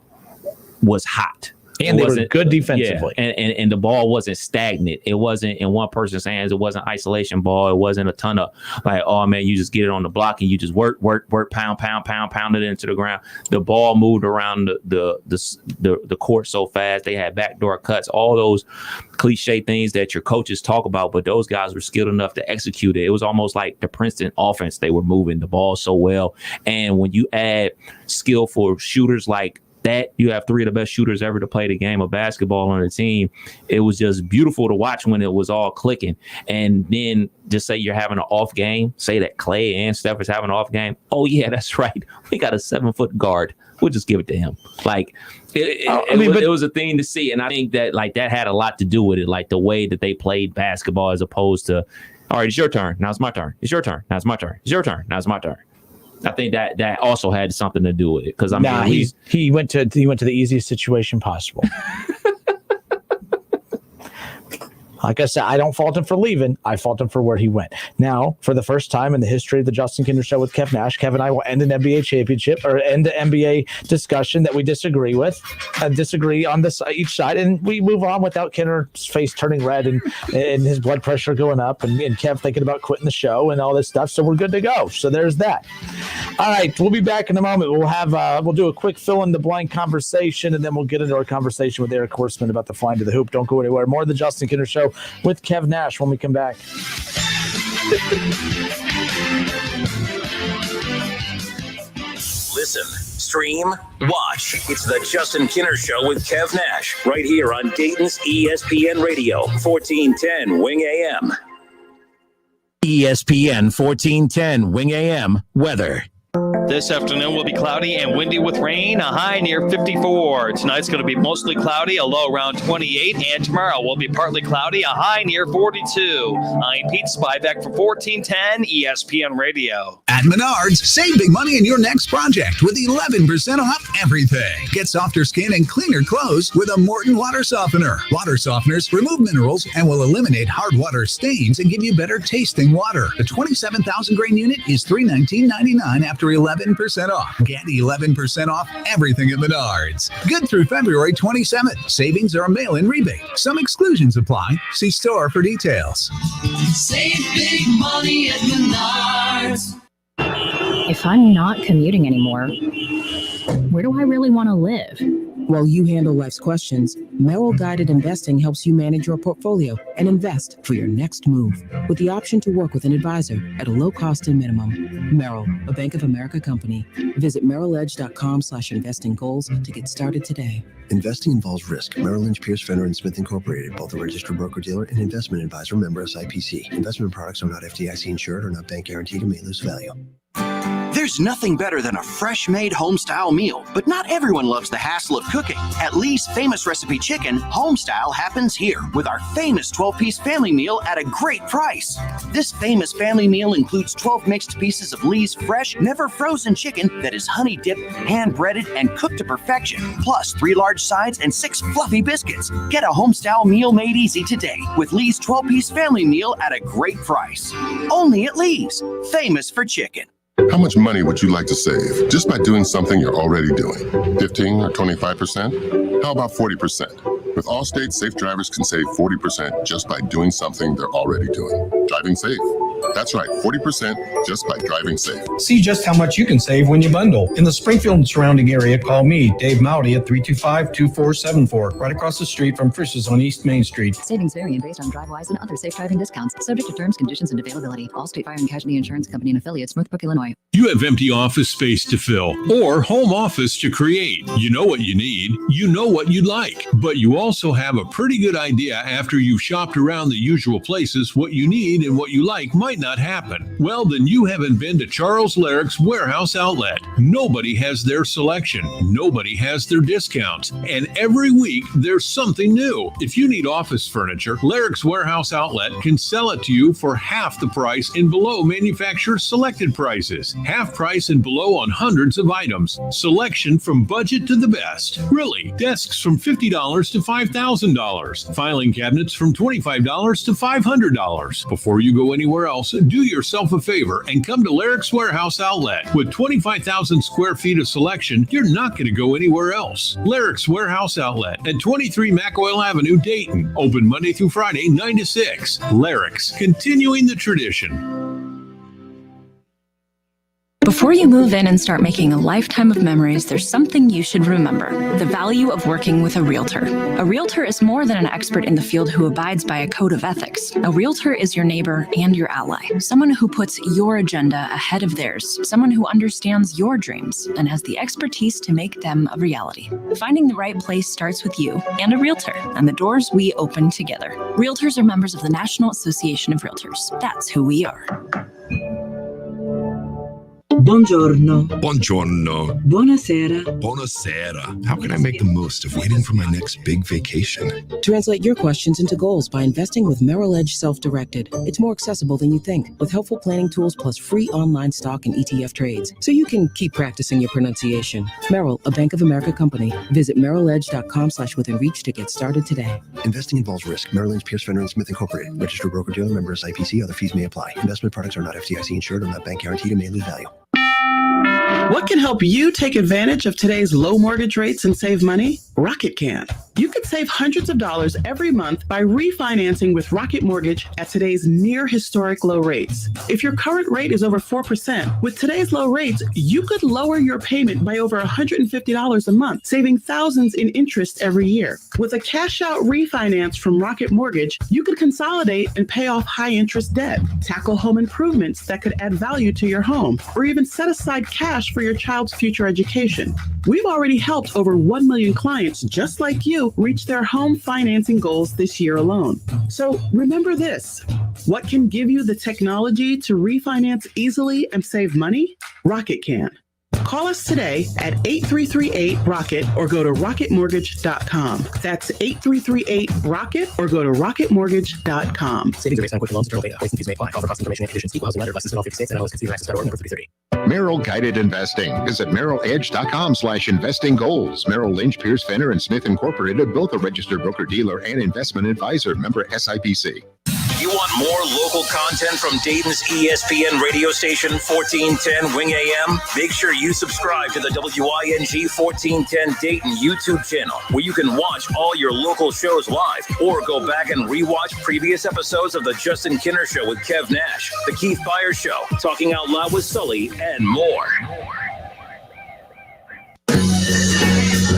was hot. And they were good defensively. Yeah, and the ball wasn't stagnant. It wasn't in one person's hands. It wasn't isolation ball. It wasn't a ton of oh man, you just get it on the block and you just work, pound it into the ground. The ball moved around the court so fast. They had backdoor cuts, all those cliche things that your coaches talk about, but those guys were skilled enough to execute it. It was almost like the Princeton offense. They were moving the ball so well. And when you add skillful shooters like that, you have 3 of the best shooters ever to play the game of basketball on the team. It was just beautiful to watch when it was all clicking. And then just say you're having an off game, say that Clay and Steph is having an off game. Oh yeah, that's right. We got a 7-foot guard. We'll just give it to him. It was a thing to see. And I think that that had a lot to do with it. The way that they played basketball as opposed to, all right, it's your turn. Now it's my turn. It's your turn. Now it's my turn. It's your turn. Now it's my turn. I think that also had something to do with it because he went to the easiest situation possible. Like I said, I don't fault him for leaving. I fault him for where he went. Now, for the first time in the history of the Justin Kinder Show with Kev Nash, Kev and I will end an NBA championship or end the NBA discussion that we disagree with, disagree on this each side, and we move on without Kinder's face turning red and his blood pressure going up and Kev thinking about quitting the show and all this stuff. So we're good to go. So there's that. All right, we'll be back in a moment. We'll do a quick fill in the blank conversation, and then we'll get into our conversation with Eric Horseman about the flying to the hoop. Don't go anywhere. More of the Justin Kinder Show with Kev Nash when we come back. Listen, stream, watch. It's the Justin Kinner Show with Kev Nash right here on Dayton's ESPN Radio, 1410 Wing AM. ESPN 1410 Wing AM weather. This afternoon will be cloudy and windy with rain, a high near 54. Tonight's going to be mostly cloudy, a low around 28. And tomorrow will be partly cloudy, a high near 42. I'm Pete Spivak for 1410 ESPN Radio. At Menards, save big money in your next project with 11% off everything. Get softer skin and cleaner clothes with a Morton Water Softener. Water softeners remove minerals and will eliminate hard water stains and give you better tasting water. The 27,000 grain unit is $319.99 after 11% off. Get 11% off everything at Menards. Good through February 27th. Savings are a mail-in rebate. Some exclusions apply. See store for details. Save big money at Menards. If I'm not commuting anymore, where do I really want to live? While you handle life's questions, Merrill Guided Investing helps you manage your portfolio and invest for your next move with the option to work with an advisor at a low cost and minimum. Merrill, a Bank of America company. Visit merrilledge.com/investing goals to get started today. Investing involves risk. Merrill Lynch, Pierce, Fenner & Smith Incorporated, both a registered broker-dealer and investment advisor, member SIPC. Investment products are not FDIC insured or not bank guaranteed and may lose value. There's nothing better than a fresh-made home-style meal, but not everyone loves the hassle of cooking. At Lee's Famous Recipe Chicken, home-style happens here with our famous 12-piece family meal at a great price. This famous family meal includes 12 mixed pieces of Lee's fresh, never-frozen chicken that is honey-dipped, hand-breaded, and cooked to perfection, plus 3 large sides and 6 fluffy biscuits. Get a home-style meal made easy today with Lee's 12-piece family meal at a great price. Only at Lee's, famous for chicken. How much money would you like to save just by doing something you're already doing? 15 or 25%? How about 40%? With Allstate, safe drivers can save 40% just by doing something they're already doing. Driving safe. That's right, 40% just by driving safe. See just how much you can save when you bundle. In the Springfield and surrounding area, call me, Dave Mowdy, at 325-2474, right across the street from Frisch's on East Main Street. Savings vary based on DriveWise and other safe driving discounts, subject to terms, conditions, and availability. Allstate Fire and Casualty Insurance Company and affiliates, Northbrook, Illinois. You have empty office space to fill or home office to create. You know what you need. You know what you'd like. But you also have a pretty good idea after you've shopped around the usual places what you need and what you like might not happen. Well, then you haven't been to Charles Larrick's Warehouse Outlet. Nobody has their selection. Nobody has their discounts. And every week there's something new. If you need office furniture, Larrick's Warehouse Outlet can sell it to you for half the price and below manufacturer's selected prices. Half price and below on hundreds of items. Selection from budget to the best. Really, desks from $50 to $5,000. Filing cabinets from $25 to $500. Before you go anywhere else, do yourself a favor and come to Larrick's Warehouse Outlet. With 25,000 square feet of selection, you're not going to go anywhere else. Larrick's Warehouse Outlet at 23 McOil Avenue, Dayton. Open Monday through Friday, 9 to 6. Larrick's, continuing the tradition. Before you move in and start making a lifetime of memories, there's something you should remember: the value of working with a realtor. A realtor is more than an expert in the field who abides by a code of ethics. A realtor is your neighbor and your ally, someone who puts your agenda ahead of theirs, someone who understands your dreams and has the expertise to make them a reality. Finding the right place starts with you and a realtor, and the doors we open together. Realtors are members of the National Association of Realtors. That's who we are. Buongiorno. Buongiorno. Buonasera. Buonasera. How can I make the most of waiting for my next big vacation? Translate your questions into goals by investing with Merrill Edge Self-Directed. It's more accessible than you think, with helpful planning tools plus free online stock and ETF trades, so you can keep practicing your pronunciation. Merrill, a Bank of America company. Visit merrilledge.com/withinreach to get started today. Investing involves risk. Merrill Lynch, Pierce, Fenner & Smith Incorporated, registered broker-dealer, member SIPC. Other fees may apply. Investment products are not FDIC insured or not bank guaranteed and may lose value. What can help you take advantage of today's low mortgage rates and save money? Rocket can. You could save hundreds of dollars every month by refinancing with Rocket Mortgage at today's near historic low rates. If your current rate is over 4%, with today's low rates, you could lower your payment by over $150 a month, saving thousands in interest every year. With a cash out refinance from Rocket Mortgage, you could consolidate and pay off high interest debt, tackle home improvements that could add value to your home, or even set aside cash for your child's future education. We've already helped over 1 million clients just like you reach their home financing goals this year alone. So remember this: what can give you the technology to refinance easily and save money? Rocket can. Call us today at 8338-ROCKET or go to rocketmortgage.com. That's 8338-ROCKET or go to rocketmortgage.com. Savings are based on quick loans, internal data. Points and fees may apply. Offer cost information and conditions. Equal housing lender. License in all 50 states. NMLS Consumer Access.org. Number 330. Merrill Guided Investing. Visit merrilledge.com/investing goals. Merrill Lynch, Pierce, Fenner & Smith Incorporated, both a registered broker-dealer and investment advisor. Member SIPC. You want more local content from Dayton's ESPN radio station, 1410 Wing AM? Make sure you subscribe to the WING 1410 Dayton YouTube channel, where you can watch all your local shows live or go back and rewatch previous episodes of The Justin Kinner Show with Kev Nash, The Keith Byers Show, Talking Out Loud with Sully, and more.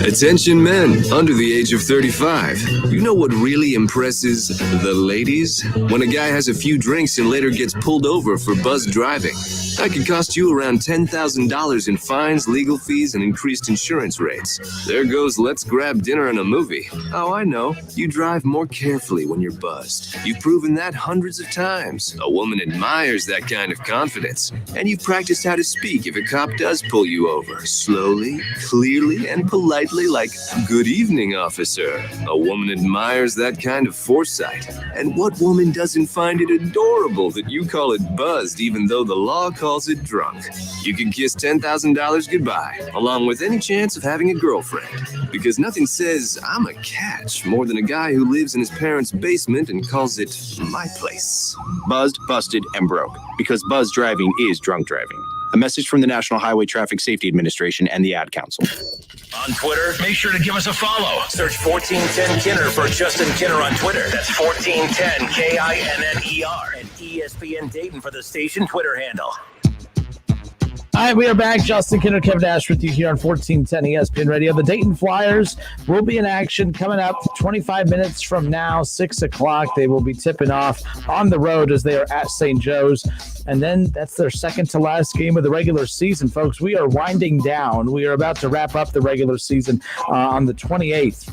Attention men under the age of 35. You know what really impresses the ladies? When a guy has a few drinks and later gets pulled over for buzzed driving. That could cost you around $10,000 in fines, legal fees, and increased insurance rates. There goes let's grab dinner and a movie. Oh, I know. You drive more carefully when you're buzzed. You've proven that hundreds of times. A woman admires that kind of confidence. And you've practiced how to speak if a cop does pull you over. Slowly, clearly, and politely like, "Good evening, officer." A woman admires that kind of foresight. And what woman doesn't find it adorable that you call it buzzed even though the law calls it drunk? You can kiss $10,000 goodbye, along with any chance of having a girlfriend. Because nothing says, "I'm a catch," more than a guy who lives in his parents' basement and calls it my place. Buzzed, busted, and broke. Because buzz driving is drunk driving. A message from the National Highway Traffic Safety Administration and the Ad Council. On Twitter, make sure to give us a follow. Search 1410 Kinner for Justin Kinner on Twitter. That's 1410 KINNER. And ESPN Dayton for the station Twitter handle. All right, we are back. Justin Kinner, Kev Nash with you here on 1410 ESPN Radio. The Dayton Flyers will be in action coming up 25 minutes from now, 6 o'clock. They will be tipping off on the road as they are at St. Joe's. And then that's their second to last game of the regular season, folks. We are winding down. We are about to wrap up the regular season on the 28th.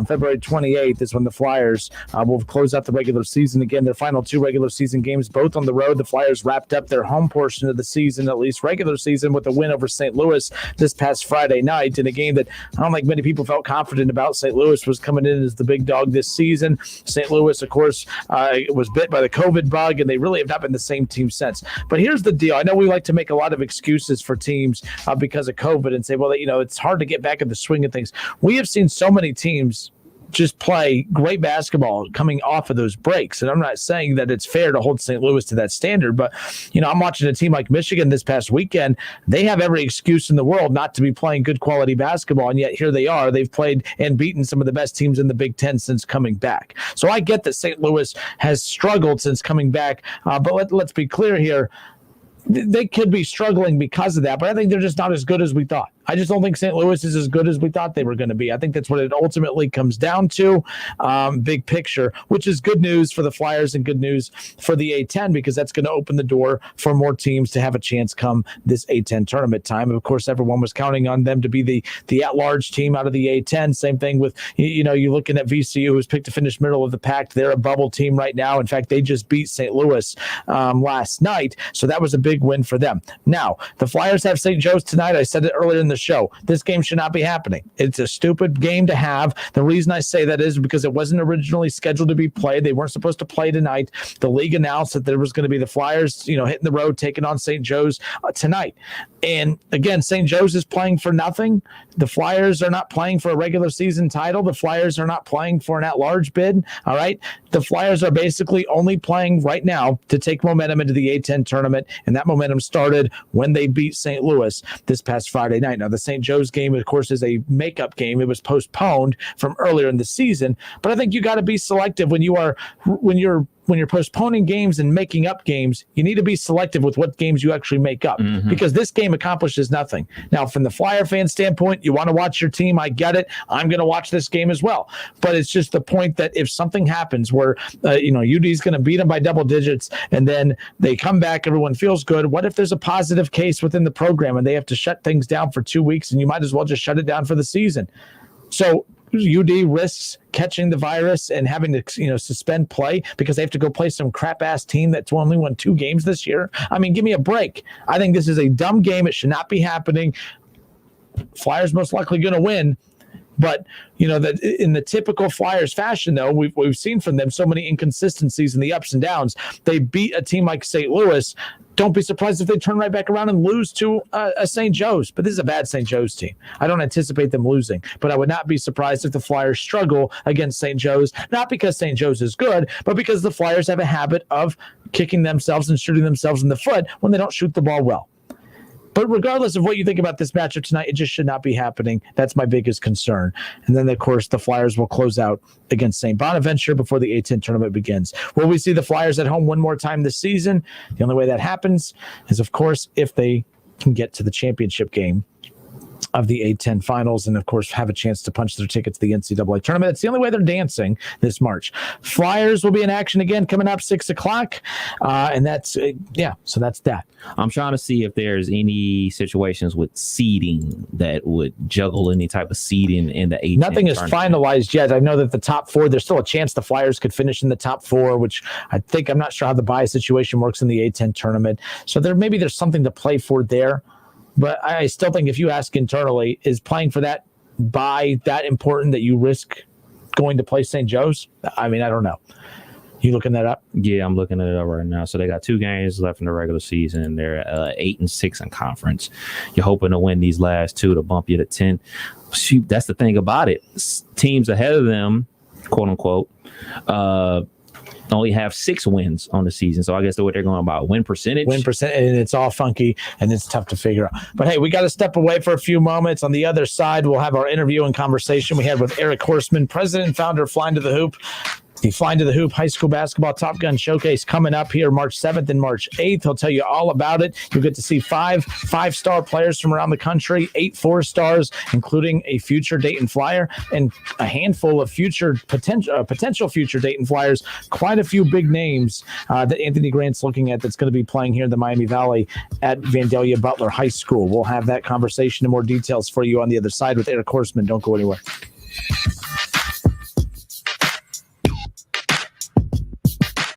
February 28th is when the Flyers will close out the regular season. Again, their final two regular season games, both on the road. The Flyers wrapped up their home portion of the season, at least regular season, with a win over St. Louis this past Friday night in a game that I don't think many people felt confident about. St. Louis was coming in as the big dog this season. St. Louis, of course, was bit by the COVID bug, and they really have not been the same team since. But here's the deal. I know we like to make a lot of excuses for teams because of COVID and say, well, it's hard to get back in the swing of things. We have seen so many teams just play great basketball coming off of those breaks. And I'm not saying that it's fair to hold St. Louis to that standard, but, I'm watching a team like Michigan this past weekend. They have every excuse in the world not to be playing good quality basketball, and yet here they are. They've played and beaten some of the best teams in the Big Ten since coming back. So I get that St. Louis has struggled since coming back, but let's be clear here. They could be struggling because of that, but I think they're just not as good as we thought. I just don't think St. Louis is as good as we thought they were going to be. I think that's what it ultimately comes down to, big picture, which is good news for the Flyers and good news for the A-10 because that's going to open the door for more teams to have a chance come this A-10 tournament time. And of course, everyone was counting on them to be the at-large team out of the A-10. Same thing with, you're looking at VCU, who's picked to finish middle of the pack. They're a bubble team right now. In fact, they just beat St. Louis last night, so that was a big win for them. Now, the Flyers have St. Joe's tonight. I said it earlier in the show. This game should not be happening. It's a stupid game to have. The reason I say that is because it wasn't originally scheduled to be played. They weren't supposed to play tonight. The league announced that there was going to be the Flyers, hitting the road, taking on St. Joe's tonight. And again, St. Joe's is playing for nothing. The Flyers are not playing for a regular season title. The Flyers are not playing for an at-large bid. All right. The Flyers are basically only playing right now to take momentum into the A-10 tournament. And that momentum started when they beat St. Louis this past Friday night. Now, the St. Joe's game, of course, is a makeup game. It was postponed from earlier in the season. But I think you got to be selective when you're postponing games and making up games. You need to be selective with what games you actually make up because this game accomplishes nothing. Now, from the Flyer fan standpoint, you want to watch your team. I get it. I'm going to watch this game as well. But it's just the point that if something happens where, UD is going to beat them by double digits and then they come back, everyone feels good. What if there's a positive case within the program and they have to shut things down for 2 weeks and you might as well just shut it down for the season? So UD risks catching the virus and having to, suspend play because they have to go play some crap-ass team that's only won 2 games this year. I mean, give me a break. I think this is a dumb game. It should not be happening. Flyers most likely going to win. But, that in the typical Flyers fashion, though, we've seen from them so many inconsistencies and the ups and downs. They beat a team like St. Louis. Don't be surprised if they turn right back around and lose to a St. Joe's. But this is a bad St. Joe's team. I don't anticipate them losing. But I would not be surprised if the Flyers struggle against St. Joe's, not because St. Joe's is good, but because the Flyers have a habit of kicking themselves and shooting themselves in the foot when they don't shoot the ball well. But regardless of what you think about this matchup tonight, it just should not be happening. That's my biggest concern. And then, of course, the Flyers will close out against St. Bonaventure before the A-10 tournament begins. Will we see the Flyers at home one more time this season? The only way that happens is, of course, if they can get to the championship game of the A-10 finals, and of course have a chance to punch their ticket to the NCAA tournament. It's the only way they're dancing this March. Flyers will be in action again coming up 6:00, and that's so that's that. I'm trying to see if there's any situations with seeding that would juggle any type of seeding in the A-10. Nothing is tournament. finalized yet. I know that the top 4, there's still a chance the Flyers could finish in the top 4, which I'm not sure how the bye situation works in the A-10 tournament. So there's something to play for there. But I still think if you ask internally, is playing for that bye that important that you risk going to play St. Joe's? I mean, I don't know. You looking that up? Yeah, I'm looking it up right now. So they got 2 games left in the regular season. They're 8-6 in conference. You're hoping to win these last 2 to bump you to 10. Shoot, that's the thing about it. Teams ahead of them, quote unquote, only have 6 wins on the season. So I guess what they're going about win percentage. And it's all funky and it's tough to figure out. But hey, we got to step away for a few moments. On the other side, we'll have our interview and conversation we had with Eric Horseman, president and founder of Flying to the Hoop. The Flying to the Hoop High School Basketball Top Gun Showcase coming up here March 7th and March 8th. He'll tell you all about it. You'll get to see 5 5-star players from around the country, 8 4-stars, including a future Dayton Flyer and a handful of potential future Dayton Flyers. Quite a few big names that Anthony Grant's looking at that's going to be playing here in the Miami Valley at Vandalia Butler High School. We'll have that conversation and more details for you on the other side with Eric Horseman. Don't go anywhere.